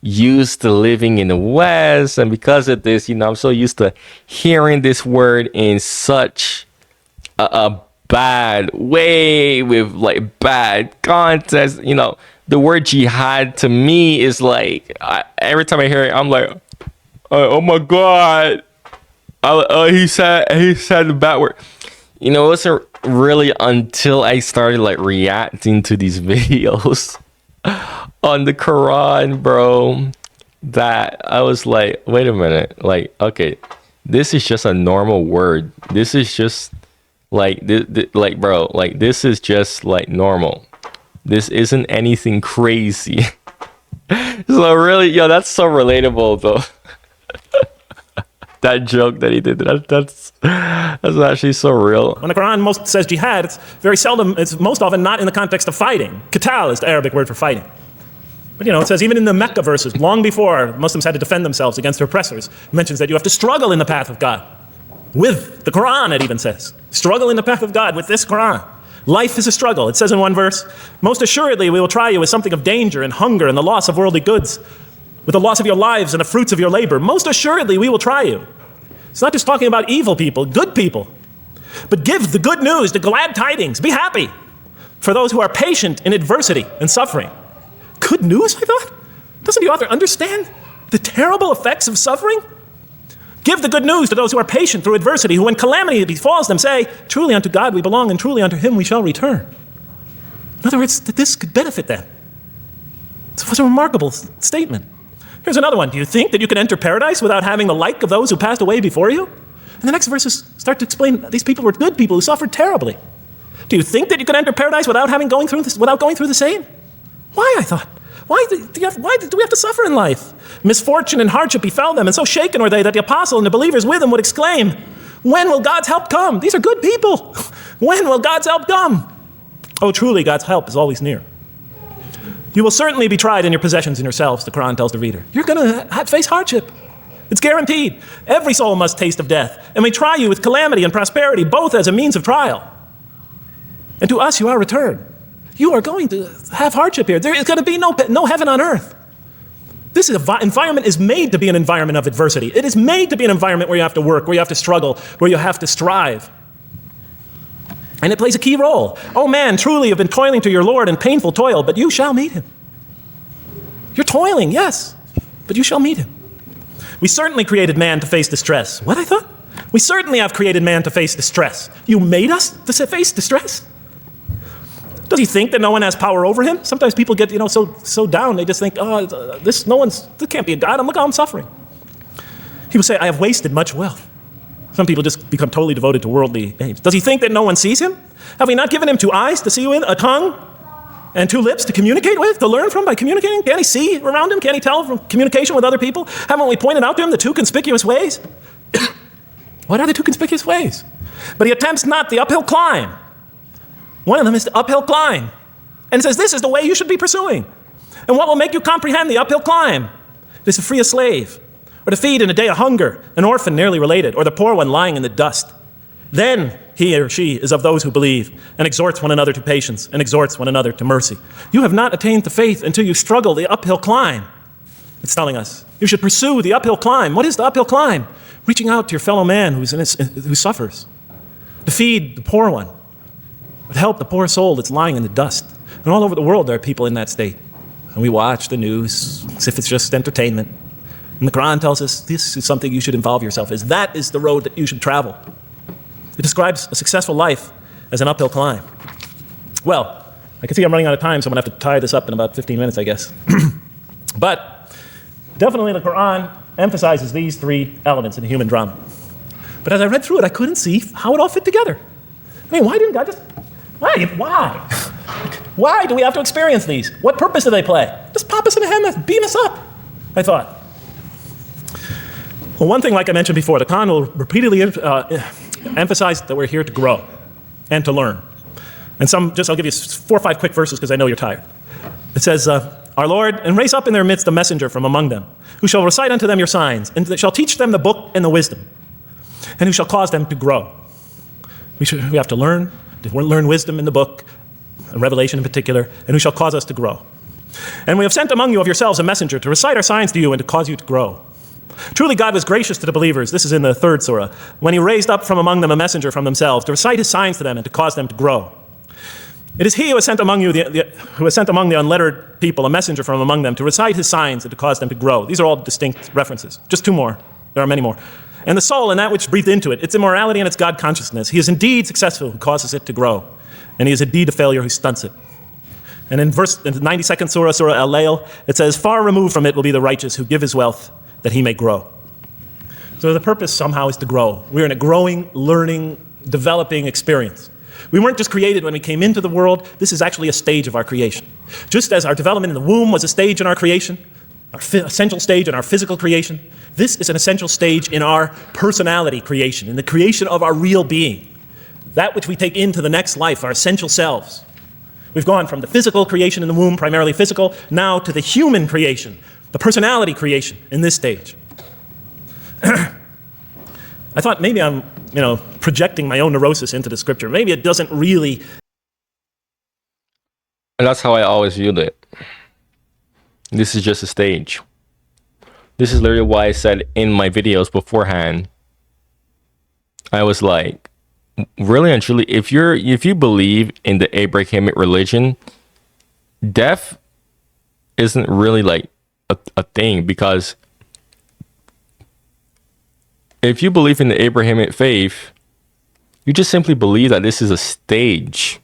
Speaker 2: used to living in the West, and because of this, I'm so used to hearing this word in such a bad way with like bad context. The word jihad to me is like, every time I hear it, I'm like, oh my god, he said the bad word. It wasn't really until I started like reacting to these videos on the Quran, bro, that I was like, wait a minute, like, okay, this is just a normal word. This is just like like, bro, like, this is just like normal. This isn't anything crazy. So really, that's so relatable though. That joke that he did, that's actually so real.
Speaker 1: When the Quran most says jihad, it's most often not in the context of fighting. Qital is the Arabic word for fighting. But it says even in the Mecca verses, long before Muslims had to defend themselves against their oppressors, it mentions that you have to struggle in the path of God. With the Quran, it even says. Struggle in the path of God with this Quran. Life is a struggle. It says in one verse, most assuredly we will try you with something of danger and hunger and the loss of worldly goods, with the loss of your lives and the fruits of your labor. Most assuredly we will try you. It's not just talking about evil people, good people. But give the good news, the glad tidings. Be happy for those who are patient in adversity and suffering. Good news, I thought? Doesn't the author understand the terrible effects of suffering? Give the good news to those who are patient through adversity, who when calamity befalls them say, truly unto God we belong and truly unto him we shall return. In other words, that this could benefit them. It was a remarkable statement. Here's another one. Do you think that you can enter paradise without having the like of those who passed away before you? And the next verses start to explain these people were good people who suffered terribly. Do you think that you can enter paradise without going through the same? Why, I thought? Why do we have to suffer in life? Misfortune and hardship befell them, and so shaken were they that the apostle and the believers with him would exclaim, when will God's help come? These are good people. When will God's help come? Oh, truly, God's help is always near. You will certainly be tried in your possessions and yourselves, the Quran tells the reader. You're going to face hardship. It's guaranteed. Every soul must taste of death, and we try you with calamity and prosperity, both as a means of trial. And to us you are returned. You are going to have hardship here. There is going to be no heaven on earth. This environment is made to be an environment of adversity. It is made to be an environment where you have to work, where you have to struggle, where you have to strive. And it plays a key role. Oh man, truly you've been toiling to your Lord in painful toil, but you shall meet him. You're toiling, yes, but you shall meet him. We certainly created man to face distress. What, I thought? We certainly have created man to face distress. You made us to face distress? Does he think that no one has power over him? Sometimes people get, so down, they just think, this can't be a God, and look how I'm suffering. He will say, I have wasted much wealth. Some people just become totally devoted to worldly aims. Does he think that no one sees him? Have we not given him 2 eyes to see with, a tongue, and 2 lips to communicate with, to learn from by communicating? Can't he see around him? Can't he tell from communication with other people? Haven't we pointed out to him the 2 conspicuous ways? What are the 2 conspicuous ways? But he attempts not the uphill climb. One of them is the uphill climb. And it says this is the way you should be pursuing. And what will make you comprehend the uphill climb? It is to free a slave, or to feed in a day of hunger, an orphan nearly related, or the poor one lying in the dust. Then he or she is of those who believe, and exhorts one another to patience, and exhorts one another to mercy. You have not attained to faith until you struggle the uphill climb. It's telling us you should pursue the uphill climb. What is the uphill climb? Reaching out to your fellow man who suffers. To feed the poor one. To help the poor soul that's lying in the dust. And all over the world there are people in that state. And we watch the news as if it's just entertainment. And the Quran tells us this is something you should involve yourself in. That is the road that you should travel. It describes a successful life as an uphill climb. Well, I can see I'm running out of time, so I'm going to have to tie this up in about 15 minutes, I guess. But definitely the Quran emphasizes these 3 elements in the human drama. But as I read through it, I couldn't see how it all fit together. I mean, why didn't God just... Why? Why do we have to experience these? What purpose do they play? Just pop us in a helmet, beam us up, I thought. Well, one thing, like I mentioned before, the Quran will repeatedly emphasize that we're here to grow and to learn. And I'll give you 4 or 5 quick verses because I know you're tired. It says, our Lord, and raise up in their midst a messenger from among them, who shall recite unto them your signs, and shall teach them the book and the wisdom, and who shall cause them to grow. We have to learn wisdom in the book, and Revelation in particular, and who shall cause us to grow. And we have sent among you of yourselves a messenger to recite our signs to you and to cause you to grow. Truly God was gracious to the believers, this is in the 3rd surah, when he raised up from among them a messenger from themselves to recite his signs to them and to cause them to grow. It is he who has sent among you, who has sent among the unlettered people a messenger from among them to recite his signs and to cause them to grow. These are all distinct references. Just 2 more. There are many more. And the soul and that which breathed into it, its immorality and its God consciousness. He is indeed successful who causes it to grow. And he is indeed a failure who stunts it. And in the 92nd surah, Surah Al-Layl, it says, far removed from it will be the righteous who give his wealth that he may grow. So the purpose somehow is to grow. We're in a growing, learning, developing experience. We weren't just created when we came into the world. This is actually a stage of our creation. Just as our development in the womb was a stage in our creation, our essential stage in our physical creation, this is an essential stage in our personality creation, in the creation of our real being, that which we take into the next life, our essential selves. We've gone from the physical creation in the womb, primarily physical, now to the human creation, the personality creation in this stage. I thought maybe I'm, projecting my own neurosis into the scripture. Maybe it doesn't really.
Speaker 2: And that's how I always viewed it. This is just a stage. This is literally why I said in my videos beforehand, I was like, really and truly, if you believe in the Abrahamic religion, death isn't really like a thing, because if you believe in the Abrahamic faith, you just simply believe that this is a stage.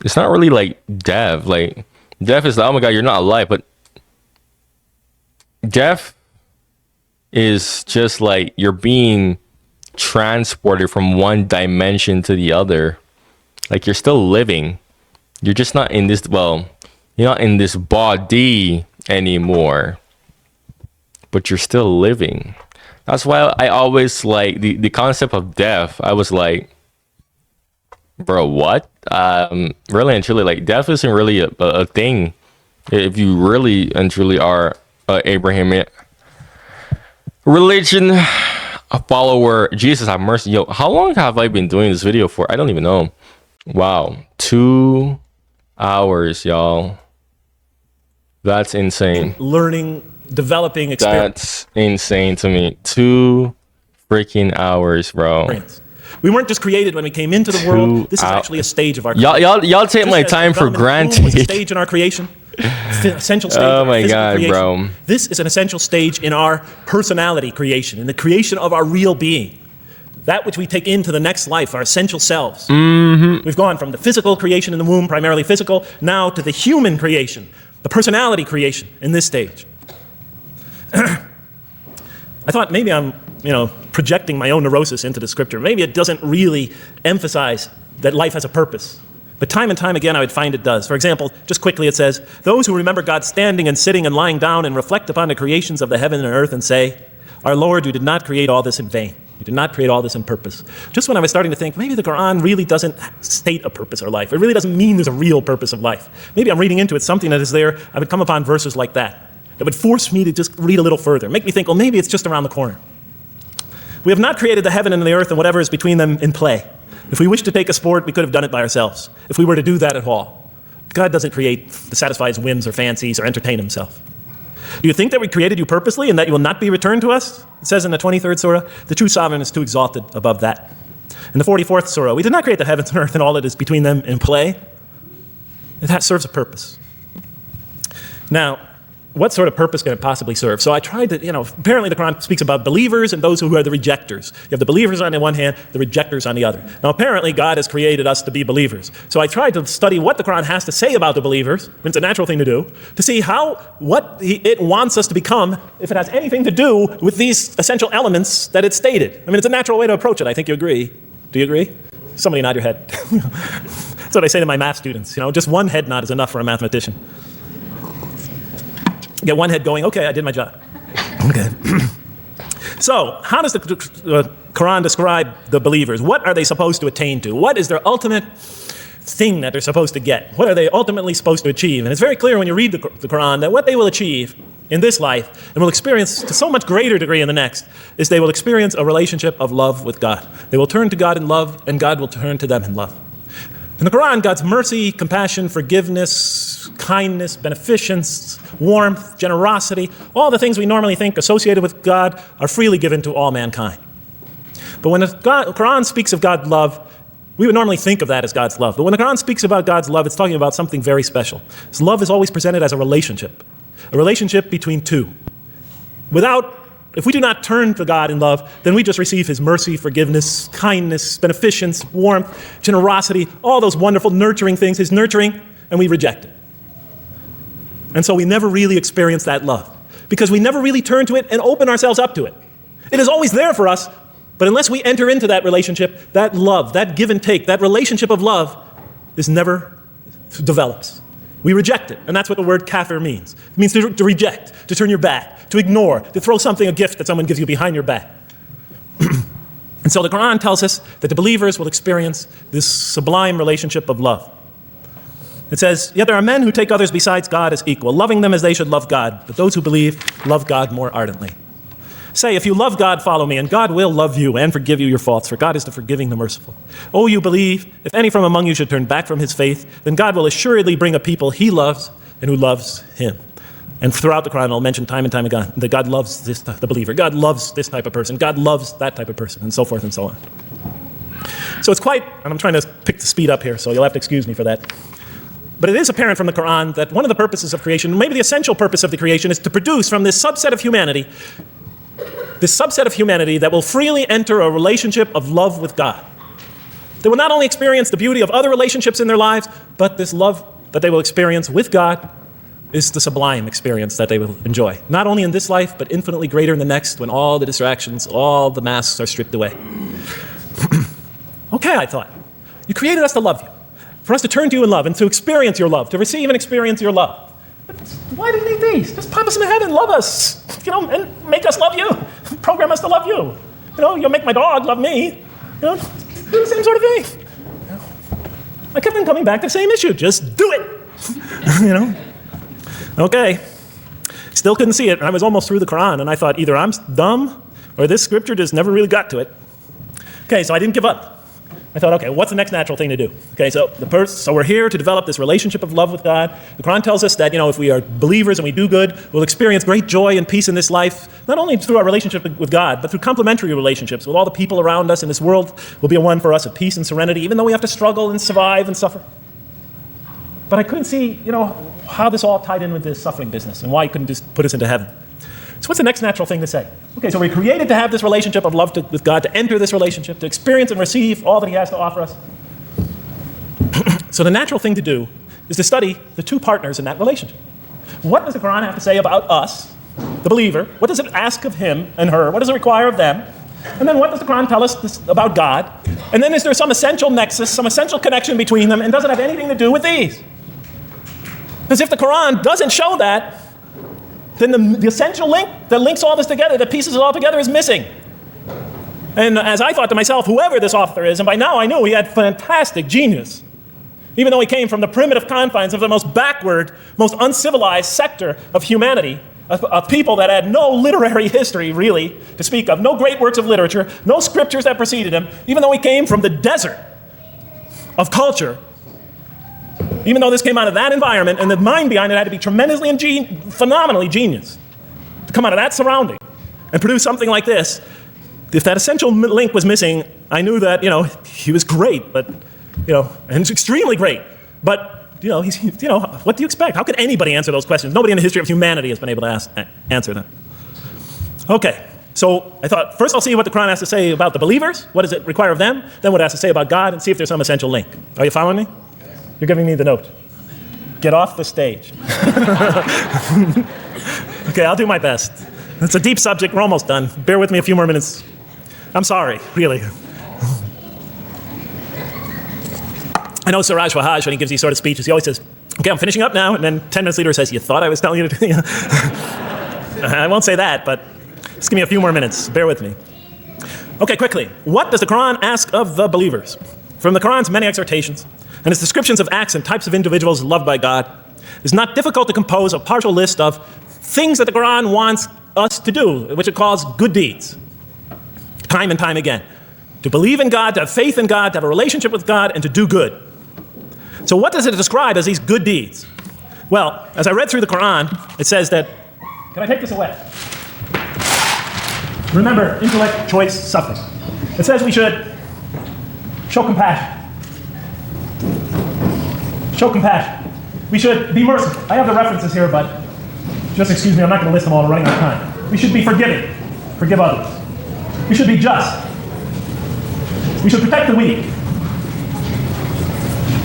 Speaker 2: It's not really like death. Like, death is like, oh my God, you're not alive. But death is just like you're being transported from one dimension to the other. Like, you're still living. You're just not in this, you're not in this body anymore. But you're still living. That's why I always like the concept of death. I was like, bro, what? Really and truly, like, death isn't really a thing if you really and truly are an Abrahamic religion, a follower. Jesus have mercy. Yo, how long have I been doing this video for? I don't even know. Wow, 2 hours, y'all. That's insane.
Speaker 1: Learning, developing experience.
Speaker 2: That's insane to me. 2 freaking hours, bro.
Speaker 1: We weren't just created when we came into the world. This is actually a stage of our creation.
Speaker 2: Y'all take my time for granted.
Speaker 1: Was a stage in our creation. Essential stage.
Speaker 2: Oh my God,
Speaker 1: creation.
Speaker 2: bro.
Speaker 1: This is an essential stage in our personality creation, in the creation of our real being. That which we take into the next life, our essential selves. Mm-hmm. We've gone from the physical creation in the womb, primarily physical, now to the human creation, the personality creation in this stage. I thought maybe I'm, projecting my own neurosis into the scripture. Maybe it doesn't really emphasize that life has a purpose. But time and time again, I would find it does. For example, just quickly it says, those who remember God standing and sitting and lying down and reflect upon the creations of the heaven and earth and say, our Lord, you did not create all this in vain. You did not create all this in purpose. Just when I was starting to think, maybe the Quran really doesn't state a purpose of life. It really doesn't mean there's a real purpose of life. Maybe I'm reading into it something that is there. I would come upon verses like that. It would force me to just read a little further, make me think, well, maybe it's just around the corner. We have not created the heaven and the earth and whatever is between them in play. If we wish to take a sport, we could have done it by ourselves, if we were to do that at all. God doesn't create to satisfy his whims or fancies or entertain himself. Do you think that we created you purposely and that you will not be returned to us? It says in the 23rd surah, the true sovereign is too exalted above that. In the 44th surah, we did not create the heavens and earth and all that is between them in play. That serves a purpose. Now, what sort of purpose can it possibly serve? So I tried to, apparently the Quran speaks about believers and those who are the rejectors. You have the believers on the one hand, the rejectors on the other. Now apparently God has created us to be believers. So I tried to study what the Quran has to say about the believers, it's a natural thing to do, to see what it wants us to become, if it has anything to do with these essential elements that it stated. I mean, it's a natural way to approach it. I think you agree. Do you agree? Somebody nod your head. That's what I say to my math students. Just one head nod is enough for a mathematician. Get one head going, okay, I did my job. Okay. So, how does the Quran describe the believers? What are they supposed to attain to? What is their ultimate thing that they're supposed to get? What are they ultimately supposed to achieve? And it's very clear when you read the Quran that what they will achieve in this life and will experience to so much greater degree in the next is they will experience a relationship of love with God. They will turn to God in love, and God will turn to them in love. In the Quran, God's mercy, compassion, forgiveness, kindness, beneficence, warmth, generosity, all the things we normally think associated with God are freely given to all mankind. But when the Quran speaks of God's love, we would normally think of that as God's love. But when the Quran speaks about God's love, it's talking about something very special. His love is always presented as a relationship between two. If we do not turn to God in love, then we just receive his mercy, forgiveness, kindness, beneficence, warmth, generosity, all those wonderful nurturing things, his nurturing, and we reject it. And so we never really experience that love because we never really turn to it and open ourselves up to it. It is always there for us, but unless we enter into that relationship, that love, that give and take, that relationship of love never develops. We reject it, and that's what the word kafir means. It means to reject, to turn your back, to ignore, to throw something, a gift that someone gives you behind your back. And so the Quran tells us that the believers will experience this sublime relationship of love. It says, yet there are men who take others besides God as equal, loving them as they should love God, but those who believe love God more ardently. Say, if you love God, follow me, and God will love you and forgive you your faults, for God is the forgiving, the merciful. Oh, you believe, if any from among you should turn back from his faith, then God will assuredly bring a people he loves and who loves him. And throughout the Quran, I'll mention time and time again that God loves the believer. God loves this type of person. God loves that type of person, and so forth and so on. So it's quite, and I'm trying to pick the speed up here, so you'll have to excuse me for that. But it is apparent from the Quran that one of the purposes of creation, maybe the essential purpose of the creation, is to produce from this subset of humanity that will freely enter a relationship of love with God. They will not only experience the beauty of other relationships in their lives, but this love that they will experience with God is the sublime experience that they will enjoy. Not only in this life, but infinitely greater in the next, when all the distractions, all the masks are stripped away. Okay, I thought, you created us to love you, for us to turn to you in love and to experience your love, to receive and experience your love. Why do you need these? Just pop us into heaven, love us, and make us love you. Program us to love you. You'll make my dog love me. Do the same sort of thing. I kept on coming back to the same issue. Just do it. Okay. Still couldn't see it. I was almost through the Quran, and I thought either I'm dumb or this scripture just never really got to it. Okay, so I didn't give up. I thought, okay, what's the next natural thing to do? Okay, so we're here to develop this relationship of love with God. The Quran tells us that, if we are believers and we do good, we'll experience great joy and peace in this life, not only through our relationship with God, but through complementary relationships with all the people around us in this world will be a one for us of peace and serenity, even though we have to struggle and survive and suffer. But I couldn't see, how this all tied in with this suffering business and why he couldn't just put us into heaven. So what's the next natural thing to say? Okay, so we're created to have this relationship of love with God, to enter this relationship, to experience and receive all that he has to offer us. So the natural thing to do is to study the two partners in that relationship. What does the Quran have to say about us, the believer? What does it ask of him and her? What does it require of them? And then what does the Quran tell us about God? And then is there some essential nexus, some essential connection between them, and does it have anything to do with these? Because if the Quran doesn't show that, then the essential link that links all this together, that pieces it all together, is missing. And as I thought to myself, whoever this author is, and by now I knew he had fantastic genius, even though he came from the primitive confines of the most backward, most uncivilized sector of humanity, of people that had no literary history, really, to speak of, no great works of literature, no scriptures that preceded him, even though he came from the desert of culture. Even though this came out of that environment, and the mind behind it had to be tremendously and phenomenally genius to come out of that surrounding and produce something like this. If that essential link was missing, I knew that, he was great, but, and extremely great. But, what do you expect? How could anybody answer those questions? Nobody in the history of humanity has been able to answer them. Okay, so I thought, first I'll see what the Quran has to say about the believers. What does it require of them? Then what it has to say about God, and see if there's some essential link. Are you following me? You're giving me the note. Get off the stage. Okay, I'll do my best. It's a deep subject. We're almost done. Bear with me a few more minutes. I'm sorry, really. I know Siraj Wahhaj, when he gives these sort of speeches, he always says, okay, I'm finishing up now, and then 10 minutes later says, you thought I was telling you to... I won't say that, but just give me a few more minutes. Bear with me. Okay, quickly. What does the Quran ask of the believers? From the Quran's many exhortations and its descriptions of acts and types of individuals loved by God, it's not difficult to compose a partial list of things that the Quran wants us to do, which it calls good deeds, time and time again. To believe in God, to have faith in God, to have a relationship with God, and to do good. So what does it describe as these good deeds? Well, as I read through the Quran, it says that, can I take this away? Remember, intellect, choice, suffering. It says we should show compassion. Show compassion. We should be merciful. I have the references here, but just excuse me, I'm not going to list them all, I'm running out of time. We should be forgiving. Forgive others. We should be just. We should protect the weak.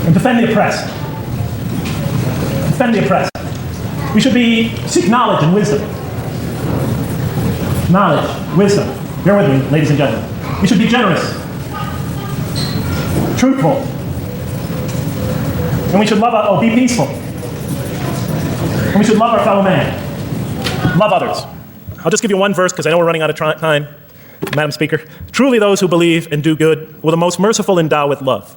Speaker 1: And defend the oppressed. Defend the oppressed. We should seek knowledge and wisdom. Knowledge, wisdom. Bear with me, ladies and gentlemen. We should be generous, truthful, and we should be peaceful. And we should love our fellow man. Love others. I'll just give you one verse because I know we're running out of time, Madam Speaker. Truly those who believe and do good will the most merciful endow with love.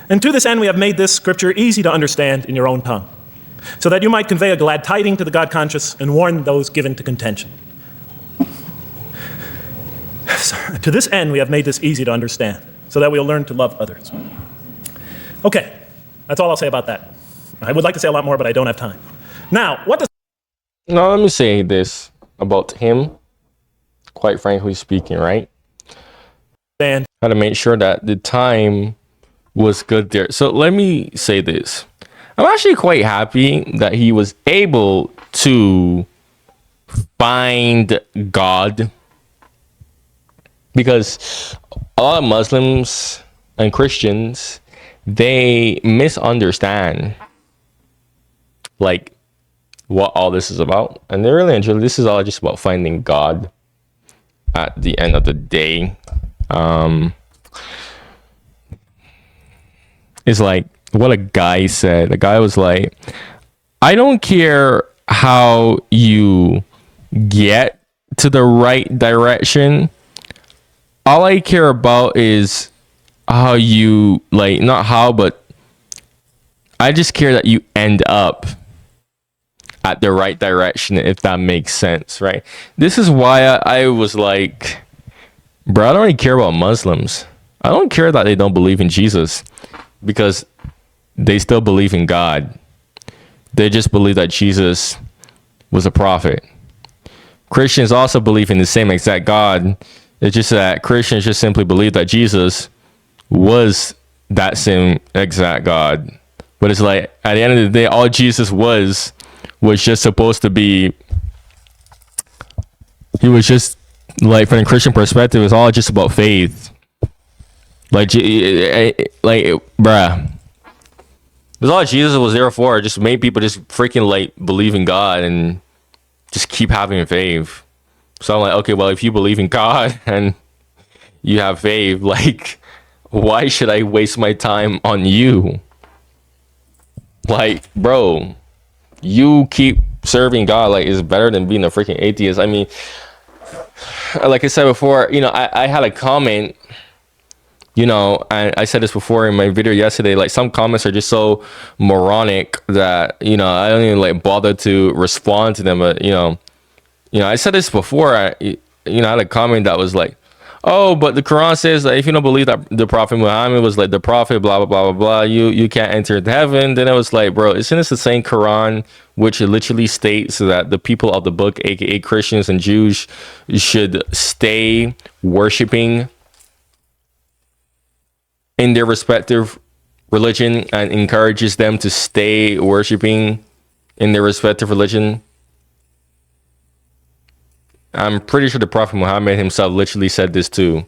Speaker 1: And to this end we have made this scripture easy to understand in your own tongue, so that you might convey a glad tiding to the God-conscious and warn those given to contention. To this end, we have made this easy to understand, so that we'll learn to love others. Okay, that's all I'll say about that. I would like to say a lot more, but I don't have time. Now, what does...
Speaker 2: Now, let me say this about him, quite frankly speaking, right?
Speaker 1: And
Speaker 2: How to make sure that the time was good there. So let me say this. I'm actually quite happy that he was able to find God, because a lot of Muslims and Christians, they misunderstand like what all this is about, and they really enjoy this is all just about finding God at the end of the day. It's like what a guy said. The guy was like, I don't care how you get to the right direction. All I care about is how you, like, not how, but I just care that you end up at the right direction, if that makes sense, right? This is why I was like, bro, I don't really care about Muslims. I don't care that they don't believe in Jesus, because they still believe in God. They just believe that Jesus was a prophet. Christians also believe in the same exact God. It's just that Christians just simply believe that Jesus was that same exact God. But it's like, at the end of the day, all Jesus was just supposed to be, he was just, like, from a Christian perspective, it's all just about faith. Like, bruh. That's all Jesus was there for. Just made people just freaking, like, believe in God and just keep having faith. So I'm like, okay, well, if you believe in God and you have faith, like, why should I waste my time on you? Like, bro, you keep serving God, like, it's better than being a freaking atheist. I mean, like I said before, you know, I had a comment, you know, and I said this before in my video yesterday, like, some comments are just so moronic that, you know, I don't even, like, bother to respond to them. But, you know, I said this before. I had a comment that was like, oh, but the Quran says that if you don't believe that the Prophet Muhammad was, like, the prophet, blah, blah, blah, blah, blah, you can't enter into heaven. Then I was like, bro, isn't this the same Quran which literally states that the people of the book, aka Christians and Jews, should stay worshiping in their respective religion, and encourages them to stay worshiping in their respective religion? I'm pretty sure the Prophet Muhammad himself literally said this too.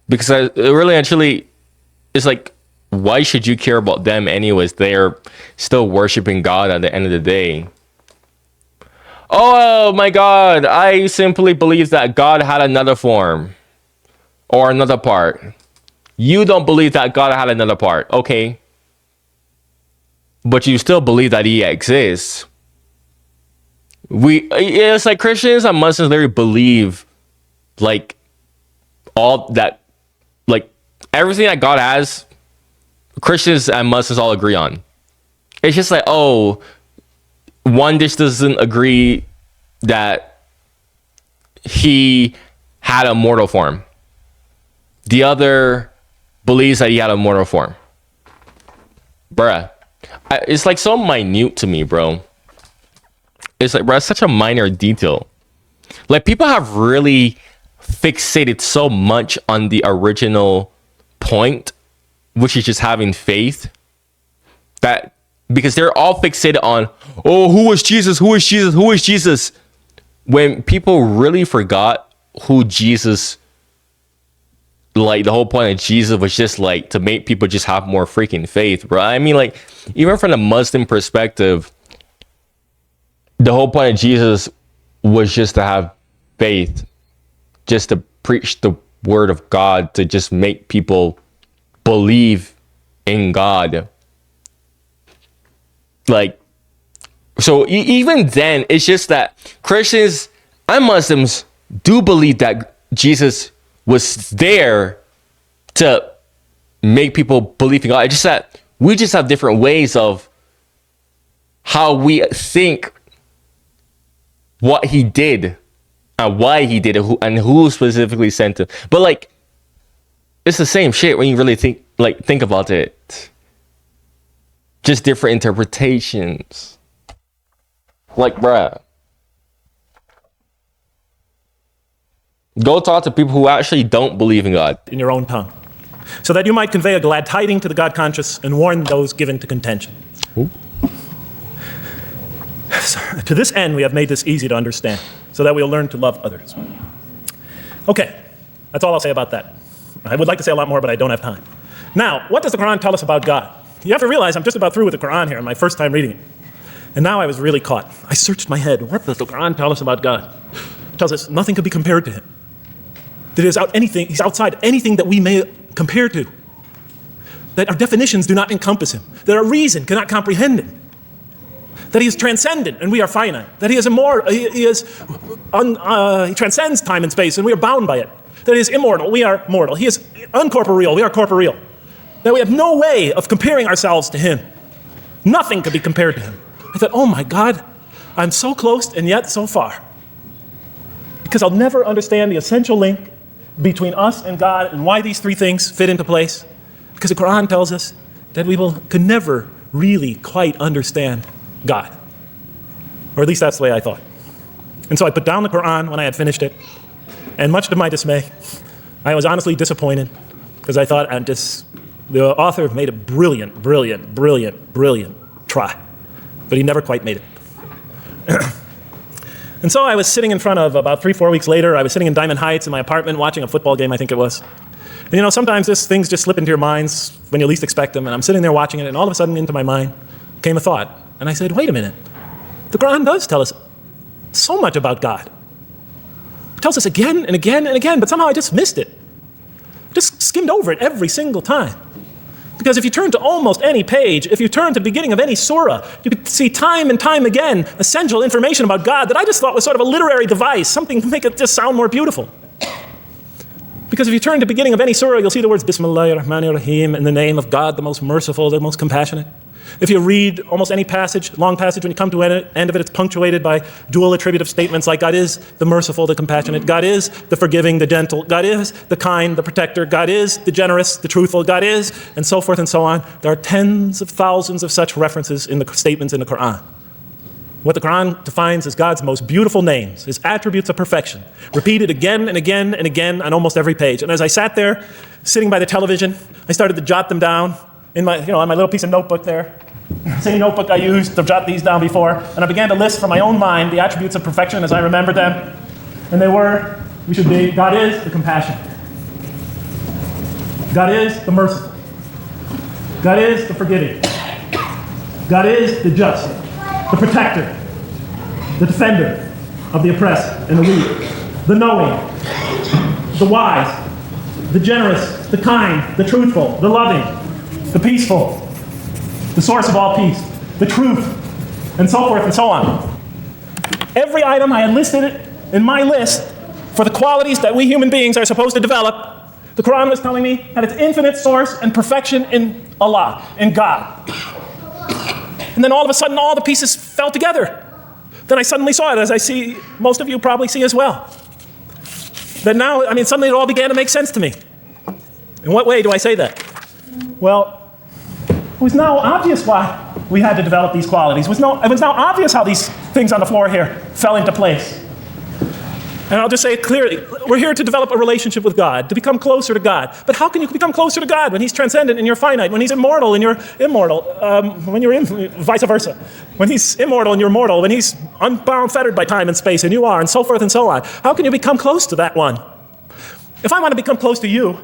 Speaker 2: Because it's like, why should you care about them anyways? They're still worshiping God at the end of the day. Oh my God, I simply believe that God had another form or another part. You don't believe that God had another part, okay? But you still believe that he exists. It's like Christians and Muslims literally believe, like, all that, like, everything that God has, Christians and Muslims all agree on. It's just like, oh, one just doesn't agree that he had a mortal form. The other believes that he had a mortal form. Bruh. It's like so minute to me, bro. It's like, bro, it's such a minor detail. Like, people have really fixated so much on the original point, which is just having faith, that because they're all fixated on, oh, who was Jesus? Who is Jesus? Who is Jesus? When people really forgot who Jesus, like the whole point of Jesus was just like to make people just have more freaking faith, bro. I mean, like, even from the Muslim perspective, the whole point of Jesus was just to have faith, just to preach the word of God, to just make people believe in God. Like, so even then, it's just that Christians and Muslims do believe that Jesus was there to make people believe in God. It's just that we just have different ways of how we think what he did and why he did it, and who specifically sent him. But like, it's the same shit when you really think about it. Just different interpretations. Like, bruh, go talk to people who actually don't believe in God.
Speaker 1: In your own tongue, so that you might convey a glad tiding to the God conscious and warn those given to contention.
Speaker 2: Ooh.
Speaker 1: To this end, we have made this easy to understand, so that we'll learn to love others. Okay, that's all I'll say about that. I would like to say a lot more, but I don't have time. Now, what does the Quran tell us about God? You have to realize I'm just about through with the Quran here, my first time reading it. And now I was really caught. I searched my head. What does the Quran tell us about God? It tells us nothing could be compared to him. That he's outside anything that we may compare to. That our definitions do not encompass him. That our reason cannot comprehend him. That he is transcendent and we are finite. That he is immortal. He transcends time and space and we are bound by it. That he is immortal, we are mortal. He is uncorporeal, we are corporeal. That we have no way of comparing ourselves to him. Nothing could be compared to him. I thought, oh my God, I'm so close and yet so far. Because I'll never understand the essential link between us and God and why these three things fit into place. Because the Quran tells us that we could never really quite understand God. Or at least that's the way I thought. And so I put down the Quran when I had finished it. And much to my dismay, I was honestly disappointed because I thought the author made a brilliant try. But he never quite made it. And so I was sitting in front of, about 3-4 weeks later, I was sitting in Diamond Heights in my apartment watching a football game, I think it was. And you know, sometimes things just slip into your minds when you least expect them. And I'm sitting there watching it, and all of a sudden into my mind came a thought. And I said, wait a minute. The Quran does tell us so much about God. It tells us again and again and again, but somehow I just missed it. Just skimmed over it every single time. Because if you turn to almost any page, if you turn to the beginning of any surah, you could see time and time again essential information about God that I just thought was sort of a literary device, something to make it just sound more beautiful. Because if you turn to the beginning of any surah, you'll see the words Bismillahir Rahmanir Rahim, in the name of God, the most merciful, the most compassionate. If you read almost any passage, long passage, when you come to the end of it, it's punctuated by dual attributive statements like God is the merciful, the compassionate, God is the forgiving, the gentle, God is the kind, the protector, God is the generous, the truthful, God is, and so forth and so on. There are tens of thousands of such references in the statements in the Quran. What the Quran defines as God's most beautiful names, his attributes of perfection, repeated again and again and again on almost every page. And as I sat there, sitting by the television, I started to jot them down in my, on my little piece of notebook there. Same notebook I used to jot these down before. And I began to list from my own mind the attributes of perfection as I remembered them. And they were, God is the compassionate. God is the merciful. God is the forgiving. God is the just, the protector, the defender of the oppressed and the weak, the knowing, the wise, the generous, the kind, the truthful, the loving, the peaceful, the source of all peace, the truth, and so forth and so on. Every item I had listed in my list for the qualities that we human beings are supposed to develop, the Quran was telling me had its infinite source and perfection in Allah, in God. And then all of a sudden, all the pieces fell together. Then I suddenly saw it, as I see most of you probably see as well. That now, suddenly it all began to make sense to me. In what way do I say that? Well, it was now obvious why we had to develop these qualities. It was now obvious how these things on the floor here fell into place. And I'll just say it clearly. We're here to develop a relationship with God, to become closer to God. But how can you become closer to God when He's transcendent and you're finite, when He's immortal and you're immortal, vice versa? When He's immortal and you're mortal, when He's unbound, fettered by time and space, and you are, and so forth and so on. How can you become close to that one? If I want to become close to you,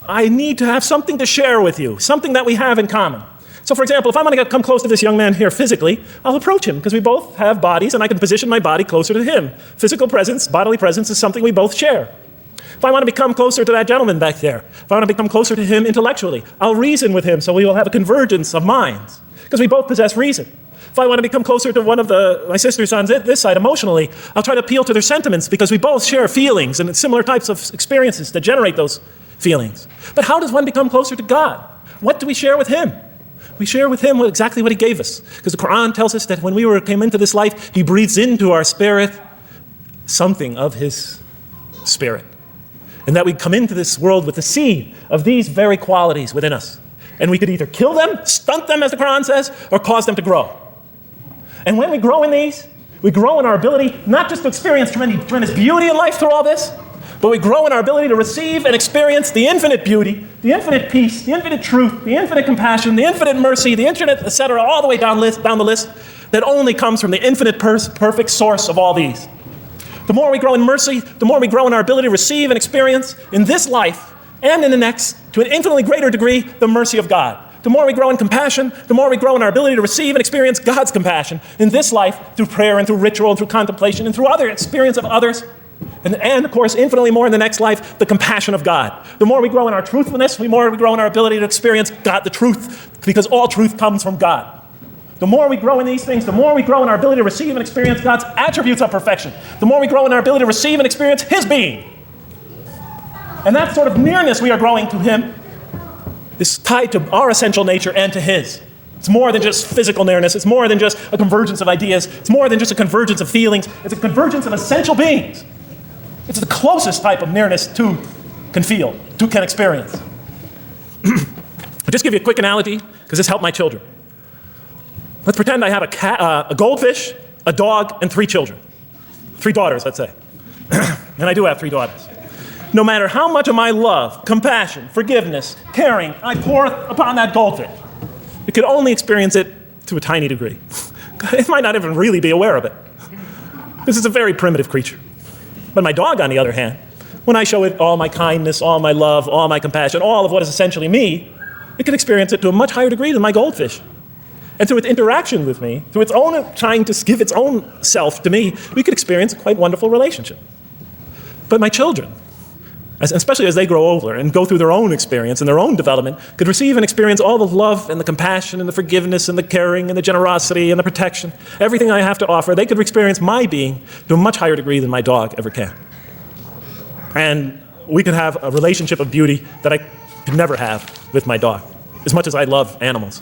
Speaker 1: I need to have something to share with you, something that we have in common. So, for example, if I want to come close to this young man here physically, I'll approach him because we both have bodies and I can position my body closer to him. Physical presence, bodily presence is something we both share. If I want to become closer to that gentleman back there, if I want to become closer to him intellectually, I'll reason with him so we will have a convergence of minds because we both possess reason. If I want to become closer to one of my sisters on this side emotionally, I'll try to appeal to their sentiments because we both share feelings and similar types of experiences that generate those feelings. But how does one become closer to God? What do we share with Him? We share with Him exactly what He gave us. Because the Quran tells us that when we came into this life, He breathes into our spirit something of His spirit. And that we come into this world with the seed of these very qualities within us. And we could either kill them, stunt them, as the Quran says, or cause them to grow. And when we grow in these, we grow in our ability not just to experience tremendous beauty in life through all this, but we grow in our ability to receive and experience the infinite beauty, the infinite peace, the infinite truth, the infinite compassion, the infinite mercy, the infinite, etc., all the way down the list, that only comes from the infinite perfect source of all these. The more we grow in mercy, the more we grow in our ability to receive and experience in this life and in the next, to an infinitely greater degree, the mercy of God. The more we grow in compassion, the more we grow in our ability to receive and experience God's compassion in this life through prayer and through ritual and through contemplation and through other experience of others. And of course, infinitely more in the next life, the compassion of God. The more we grow in our truthfulness, the more we grow in our ability to experience God, the truth, because all truth comes from God. The more we grow in these things, the more we grow in our ability to receive and experience God's attributes of perfection. The more we grow in our ability to receive and experience His being. And that sort of nearness we are growing to Him is tied to our essential nature and to His. It's more than just physical nearness. It's more than just a convergence of ideas. It's more than just a convergence of feelings. It's a convergence of essential beings. It's the closest type of nearness two can feel, two can experience. I'll just give you a quick analogy, because this helped my children. Let's pretend I have a goldfish, a dog, and 3 children. 3 daughters, let's say. And I do have 3 daughters. No matter how much of my love, compassion, forgiveness, caring I pour upon that goldfish, it could only experience it to a tiny degree. It might not even really be aware of it. This is a very primitive creature. But my dog, on the other hand, when I show it all my kindness, all my love, all my compassion, all of what is essentially me, it can experience it to a much higher degree than my goldfish. And through its interaction with me, through its own trying to give its own self to me, we could experience a quite wonderful relationship. But my children, especially as they grow older and go through their own experience and their own development, could receive and experience all the love and the compassion and the forgiveness and the caring and the generosity and the protection, everything I have to offer. They could experience my being to a much higher degree than my dog ever can. And we could have a relationship of beauty that I could never have with my dog, as much as I love animals.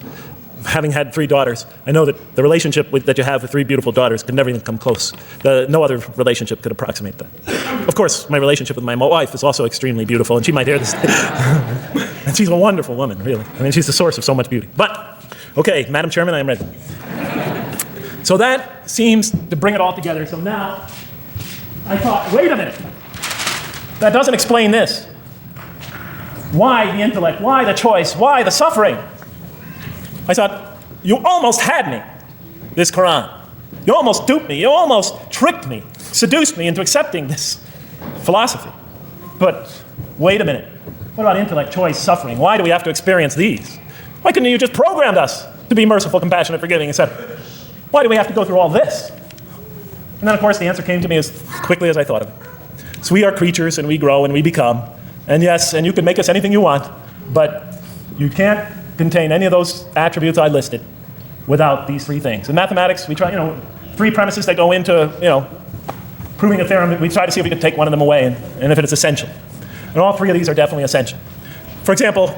Speaker 1: Having had 3 daughters, I know that the relationship that you have with 3 beautiful daughters could never even come close. No other relationship could approximate that. Of course, my relationship with my wife is also extremely beautiful, and she might hear this. And she's a wonderful woman, really. I mean, she's the source of so much beauty. But, okay, Madam Chairman, I am ready. So that seems to bring it all together. So now, I thought, wait a minute. That doesn't explain this. Why the intellect? Why the choice? Why the suffering? I thought, you almost had me, this Quran. You almost duped me. You almost tricked me, seduced me into accepting this philosophy. But wait a minute. What about intellect, choice, suffering? Why do we have to experience these? Why couldn't you just programmed us to be merciful, compassionate, forgiving, etc.? Why do we have to go through all this? And then, of course, the answer came to me as quickly as I thought of it. So we are creatures, and we grow, and we become. And yes, and you can make us anything you want, but you can't contain any of those attributes I listed without these 3 things. In mathematics, we try, 3 premises that go into, proving a theorem. We try to see if we can take one of them away, and if it is essential. And all 3 of these are definitely essential. For example,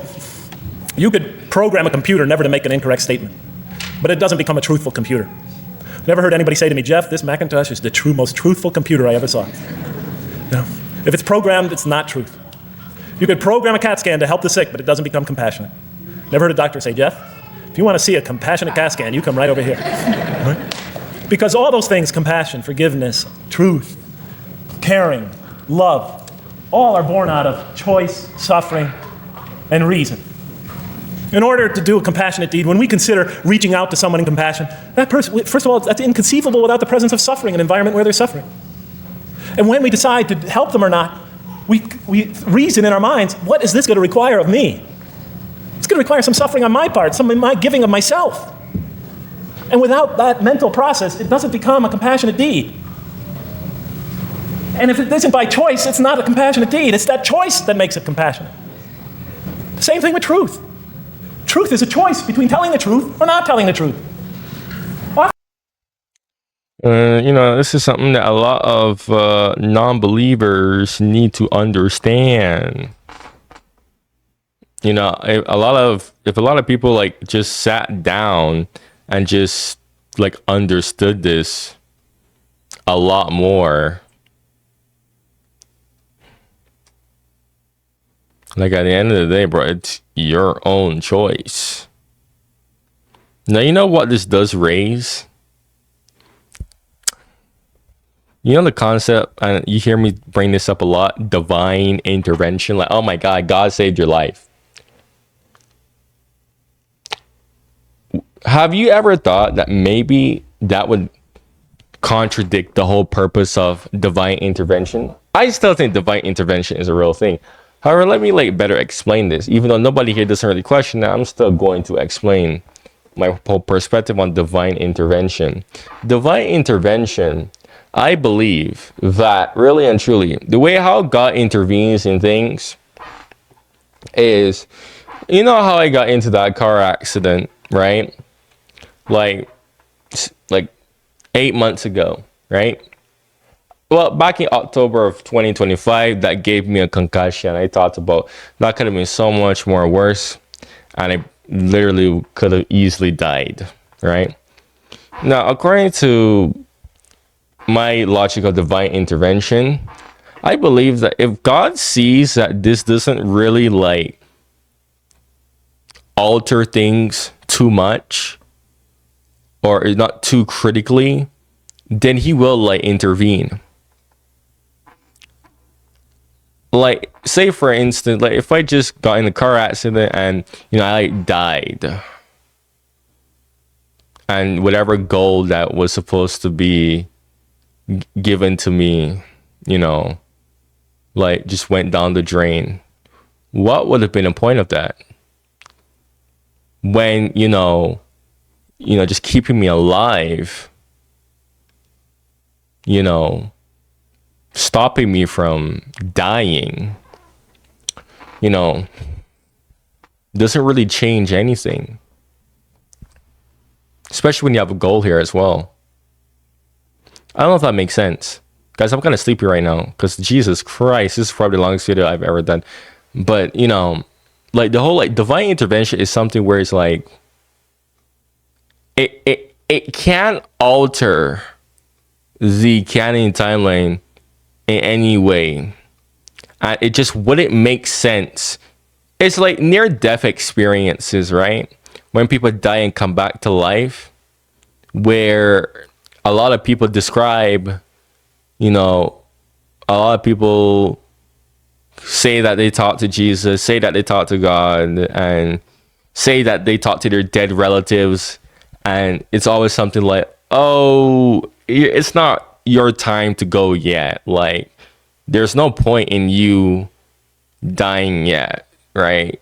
Speaker 1: you could program a computer never to make an incorrect statement. but it doesn't become a truthful computer. Never heard anybody say to me, Jeff, this Macintosh is the most truthful computer I ever saw. If it's programmed, it's not truth. You could program a CAT scan to help the sick, but it doesn't become compassionate. Never heard a doctor say, Jeff, if you want to see a compassionate CAT scan, you come right over here. Right? Because all those things, compassion, forgiveness, truth, caring, love, all are born out of choice, suffering, and reason. In order to do a compassionate deed, when we consider reaching out to someone in compassion, that person, first of all, that's inconceivable without the presence of suffering, an environment where there's suffering. And when we decide to help them or not, we reason in our minds, what is this going to require of me? It's going to require some suffering on my part, some of my giving of myself. And without that mental process, it doesn't become a compassionate deed. And if it isn't by choice, it's not a compassionate deed. It's that choice that makes it compassionate. The same thing with truth. Truth is a choice between telling the truth or not telling the truth.
Speaker 2: This is something that a lot of non-believers need to understand. If a lot of people like just sat down and just like understood this a lot more, like at the end of the day, bro, it's your own choice. Now, you know what this does raise? You know the concept, and you hear me bring this up a lot, divine intervention. Like, oh my God, God saved your life. Have you ever thought that maybe that would contradict the whole purpose of divine intervention? I still think divine intervention is a real thing. However, let me better explain this. Even though nobody here doesn't really question that, I'm still going to explain my whole perspective on divine intervention. Divine intervention, I believe that really and truly, the way how God intervenes in things is, you know how I got into that car accident, right? Like 8 months ago, right? Well, back in October of 2025, that gave me a concussion. I thought about that could have been so much more worse, and I literally could have easily died, right? Now, according to my logic of divine intervention, I believe that if God sees that this doesn't really alter things too much or not too critically, then he will intervene. Say for instance, if I just got in a car accident and I died, and whatever goal that was supposed to be given to me, just went down the drain, what would have been the point of that? When just keeping me alive, stopping me from dying, doesn't really change anything. Especially when you have a goal here as well. I don't know if that makes sense. Guys, I'm kind of sleepy right now because Jesus Christ, this is probably the longest video I've ever done. But, the whole divine intervention is something where it's it can't alter the canon timeline in any way. And it just wouldn't make sense. It's like near-death experiences, right? When people die and come back to life, where a lot of people describe, a lot of people say that they talk to Jesus, say that they talk to God, and say that they talk to their dead relatives. And it's always something like, oh, it's not your time to go yet. There's no point in you dying yet, right?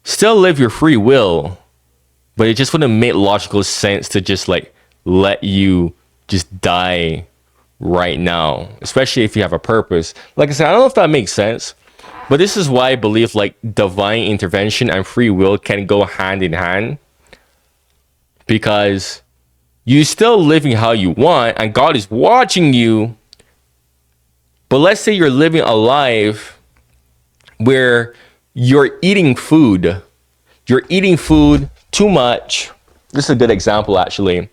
Speaker 2: Still live your free will, but it just wouldn't make logical sense to just let you just die right now, especially if you have a purpose. Like I said, I don't know if that makes sense, but this is why I believe divine intervention and free will can go hand in hand, because you're still living how you want and God is watching you. But let's say you're living a life where you're eating food too much, This is a good example, actually.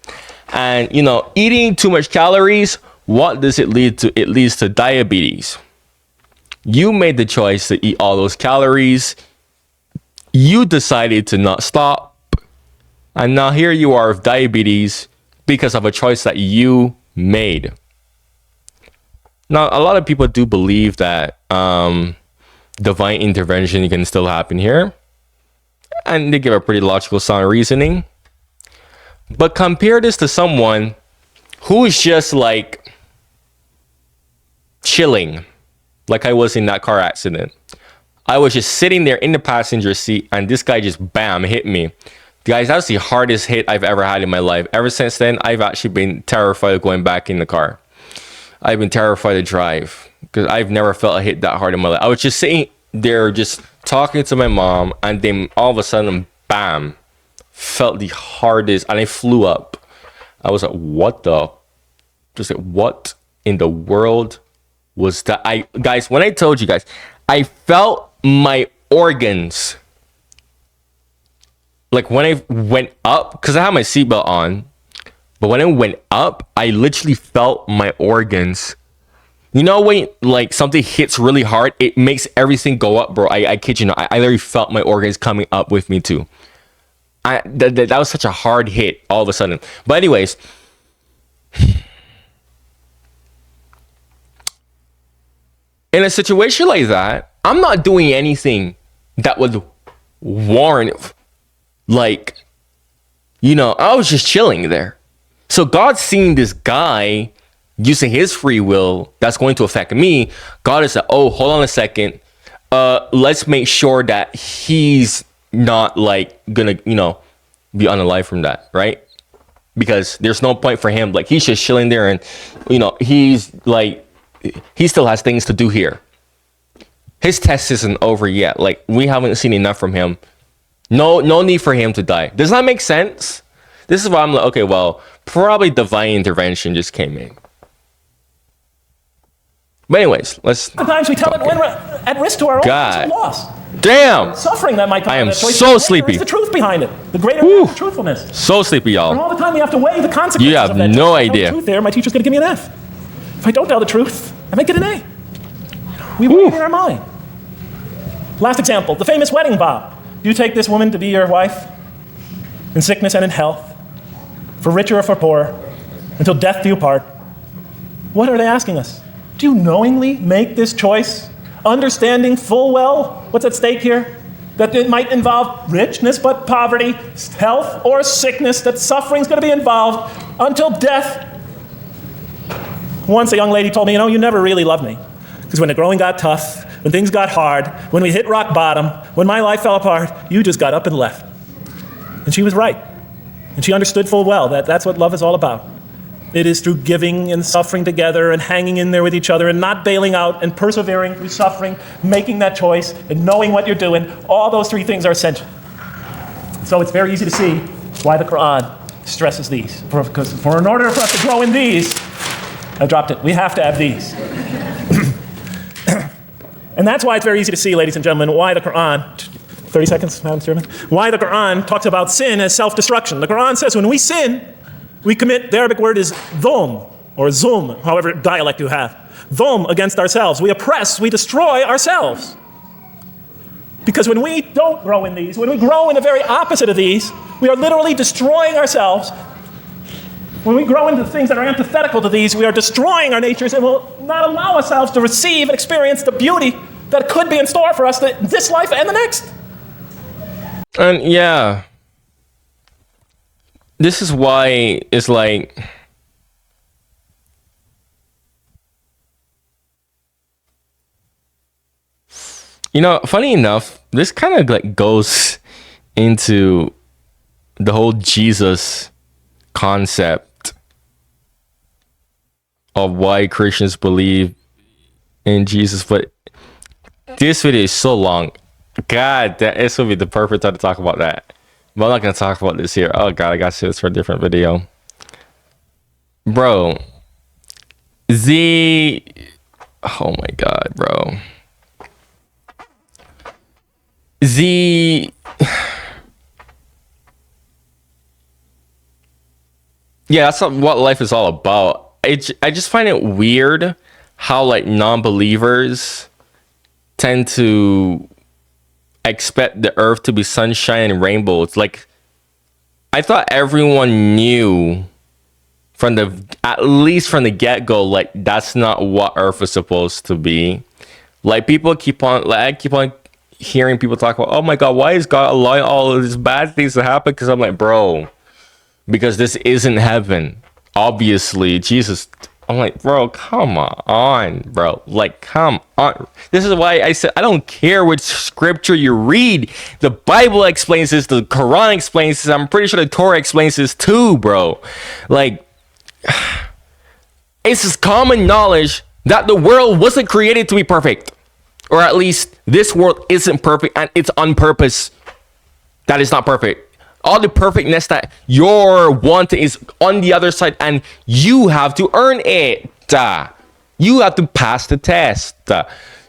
Speaker 2: And, you know, eating too much calories, what does it lead to? It leads to diabetes. You made the choice to eat all those calories. You decided to not stop. And now here you are with diabetes because of a choice that you made. Now, a lot of people do believe that divine intervention can still happen here. And they give a pretty logical sound reasoning. But compare this to someone who is just like chilling, like I was in that car accident. I was just sitting there in the passenger seat and this guy just bam hit me. Guys, that's the hardest hit I've ever had in my life. Ever since then, I've actually been terrified of going back in the car. I've been terrified to drive because I've never felt a hit that hard in my life. I was just sitting there just talking to my mom, and then all of a sudden, bam, felt the hardest, and I flew up. I was like, what the? Just like, what in the world was that? Guys, when I told you guys, I felt my organs. Like when I went up, because I had my seatbelt on, but when I went up, I literally felt my organs. You know when like something hits really hard, it makes everything go up, bro. I kid you not. I literally felt my organs coming up with me too. That was such a hard hit all of a sudden. But anyways, in a situation like that, I'm not doing anything that would warrant, like, you know, I was just chilling there. So God's seeing this guy using his free will that's going to affect me. God is like, oh, hold on a second. Let's make sure that he's not like gonna, you know, be unalive from that, right? Because there's no point for him. Like he's just chilling there, and you know, he's like, he still has things to do here. His test isn't over yet. Like we haven't seen enough from him. No need for him to die. Does that make sense? This is why I'm like, okay, well, probably divine intervention just came in. But anyways, let's.
Speaker 1: Sometimes we tell it when we're at risk to our own
Speaker 2: God.
Speaker 1: loss.
Speaker 2: Damn.
Speaker 1: Suffering that might come.
Speaker 2: I am
Speaker 1: that choice,
Speaker 2: so
Speaker 1: the
Speaker 2: sleepy.
Speaker 1: Is the truth behind it? The greater the truthfulness.
Speaker 2: So sleepy,
Speaker 1: And
Speaker 2: y'all.
Speaker 1: all the time we have to weigh the consequences.
Speaker 2: You have
Speaker 1: of that.
Speaker 2: no
Speaker 1: If I tell
Speaker 2: idea.
Speaker 1: the truth there, my teacher's going to give me an F. If I don't tell the truth, I might get an A. We weigh it in our mind. Last example: the famous wedding vow. You take this woman to be your wife, in sickness and in health, for richer or for poorer, until death do you part. What are they asking us? Do you knowingly make this choice, understanding full well what's at stake here? That it might involve richness but poverty, health or sickness, that suffering's going to be involved until death. Once a young lady told me, you know, you never really loved me. Because when the growing got tough, when things got hard, when we hit rock bottom, when my life fell apart, you just got up and left. And she was right. And she understood full well that that's what love is all about. It is through giving and suffering together and hanging in there with each other and not bailing out and persevering through suffering, making that choice and knowing what you're doing. All those three things are essential. So it's very easy to see why the Quran stresses these. Because in order for us to grow in these, I dropped it, we have to have these. And that's why it's very easy to see, ladies and gentlemen, why the Quran, 30 seconds, Madam Chairman, why the Quran talks about sin as self-destruction. The Quran says when we sin, we commit, the Arabic word is dhulm, or zulm, however dialect you have. Dhulm against ourselves. We oppress, we destroy ourselves. Because when we don't grow in these, when we grow in the very opposite of these, we are literally destroying ourselves. When we grow into things that are antithetical to these, we are destroying our natures and will not allow ourselves to receive and experience the beauty that could be in store for us this life and the next.
Speaker 2: And yeah, this is why it's like, you know, funny enough, this kind of like goes into the whole Jesus concept of why Christians believe in Jesus. But this video is so long. God, this would be the perfect time to talk about that. But I'm not going to talk about this here. Oh, God, I got to save this for a different video. Bro. Oh, my God, bro. Yeah, that's not what life is all about. I just find it weird how like non-believers tend to expect the earth to be sunshine and rainbows. Like, I thought everyone knew from the, at least from the get-go, like that's not what earth is supposed to be. Like, people keep on, like, I keep on hearing people talk about, oh my god, why is God allowing all of these bad things to happen? Because I'm like, bro, because this isn't heaven. Obviously, Jesus. I'm like, bro, come on, bro. Like, come on. This is why I said I don't care which scripture you read. The Bible explains this. The Quran explains this. I'm pretty sure the Torah explains this too, bro. Like, it's just common knowledge that the world wasn't created to be perfect. Or at least this world isn't perfect and it's on purpose. That is not perfect. All the perfectness that you're wanting is on the other side, and you have to earn it. You have to pass the test.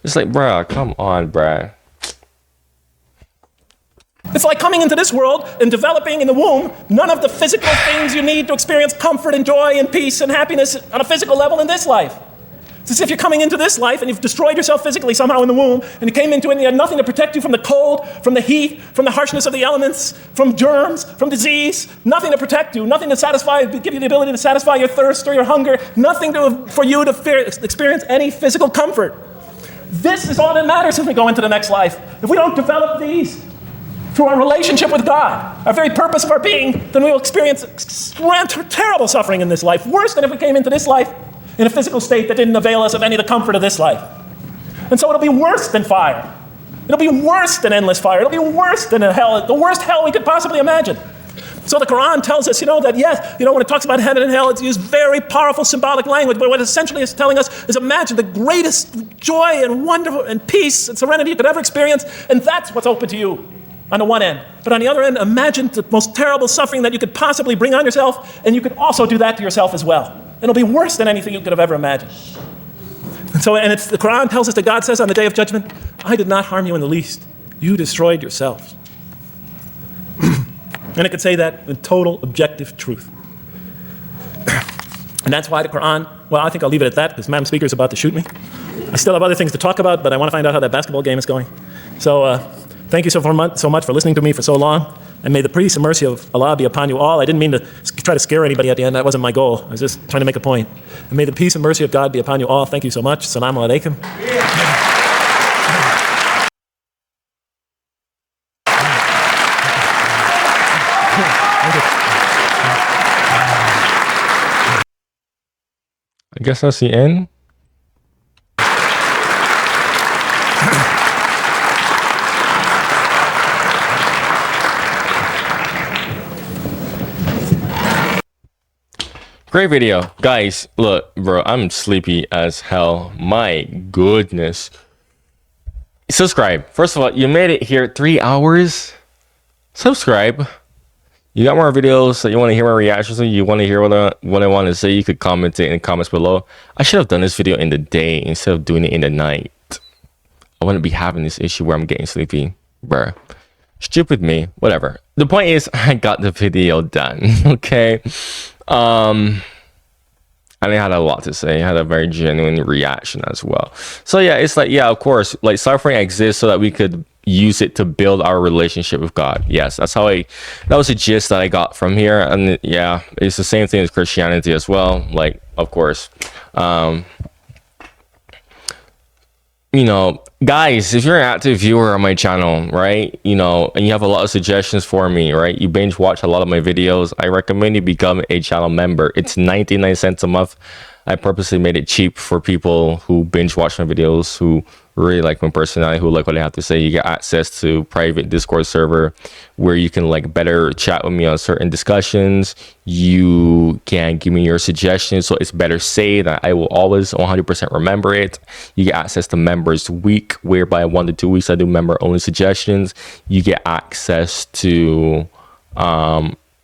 Speaker 2: It's like, bruh, come on, bruh.
Speaker 1: It's like coming into this world and developing in the womb none of the physical things you need to experience comfort and joy and peace and happiness on a physical level in this life. It's as if you're coming into this life and you've destroyed yourself physically somehow in the womb, and you came into it and you had nothing to protect you from the cold, from the heat, from the harshness of the elements, from germs, from disease, nothing to protect you, nothing to satisfy, give you the ability to satisfy your thirst or your hunger, nothing for you to experience any physical comfort. This is all that matters as we go into the next life. If we don't develop these through our relationship with God, our very purpose of our being, then we will experience terrible suffering in this life, worse than if we came into this life in a physical state that didn't avail us of any of the comfort of this life. And so it'll be worse than fire. It'll be worse than endless fire. It'll be worse than a hell, the worst hell we could possibly imagine. So the Quran tells us, that yes, when it talks about heaven and hell, it's used very powerful symbolic language, but what it essentially is telling us is imagine the greatest joy and wonder and peace and serenity you could ever experience, and that's what's open to you on the one end. But on the other end, imagine the most terrible suffering that you could possibly bring on yourself, and you could also do that to yourself as well. It'll be worse than anything you could have ever imagined. And it's the Quran tells us that God says on the day of judgment, I did not harm you in the least. You destroyed yourselves. And it could say that in total objective truth. And that's why the Quran, well, I think I'll leave it at that because Madam Speaker is about to shoot me. I still have other things to talk about, but I want to find out how that basketball game is going. So thank you so much for listening to me for so long. And may the peace and mercy of Allah be upon you all. I didn't mean to try to scare anybody at the end. That wasn't my goal. I was just trying to make a point. And may the peace and mercy of God be upon you all. Thank you so much. Assalamu alaikum.
Speaker 2: I guess that's the end. Great video. Guys, look, bro, I'm sleepy as hell. My goodness. Subscribe. First of all, you made it here 3 hours. Subscribe. You got more videos that you want to hear my reactions to, you want to hear what I want to say, you could comment it in the comments below. I should have done this video in the day instead of doing it in the night. I wouldn't be having this issue where I'm getting sleepy. Bruh. Stupid me. Whatever. The point is, I got the video done. Okay? And I had a lot to say. I had a very genuine reaction as well. So yeah, it's like, yeah, of course, like suffering exists so that we could use it to build our relationship with God. Yes, that's how that was the gist that I got from here. And yeah, it's the same thing as Christianity as well. Like, of course, guys, if you're an active viewer on my channel, right, and you have a lot of suggestions for me, right, you binge watch a lot of my videos, I recommend you become a channel member. It's 99 cents a month. I purposely made it cheap for people who binge watch my videos, who really like my personality, who like what I have to say. You get access to private Discord server where you can like better chat with me on certain discussions. You can give me your suggestions, so it's better saved. I will always 100% remember it. You get access to members week, whereby 1 to 2 weeks I do member only suggestions. You get access to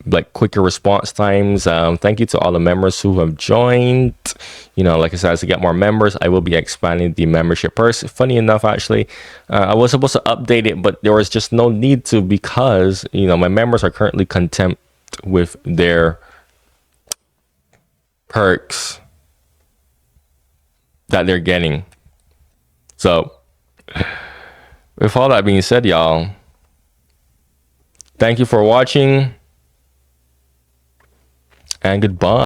Speaker 2: like quicker response times. Thank you to all the members who have joined. Like I said, as I get more members, I will be expanding the membership purse. Funny enough, actually, I was supposed to update it, but there was just no need to, because my members are currently content with their perks that they're getting. So, with all that being said, y'all, thank you for watching, and goodbye.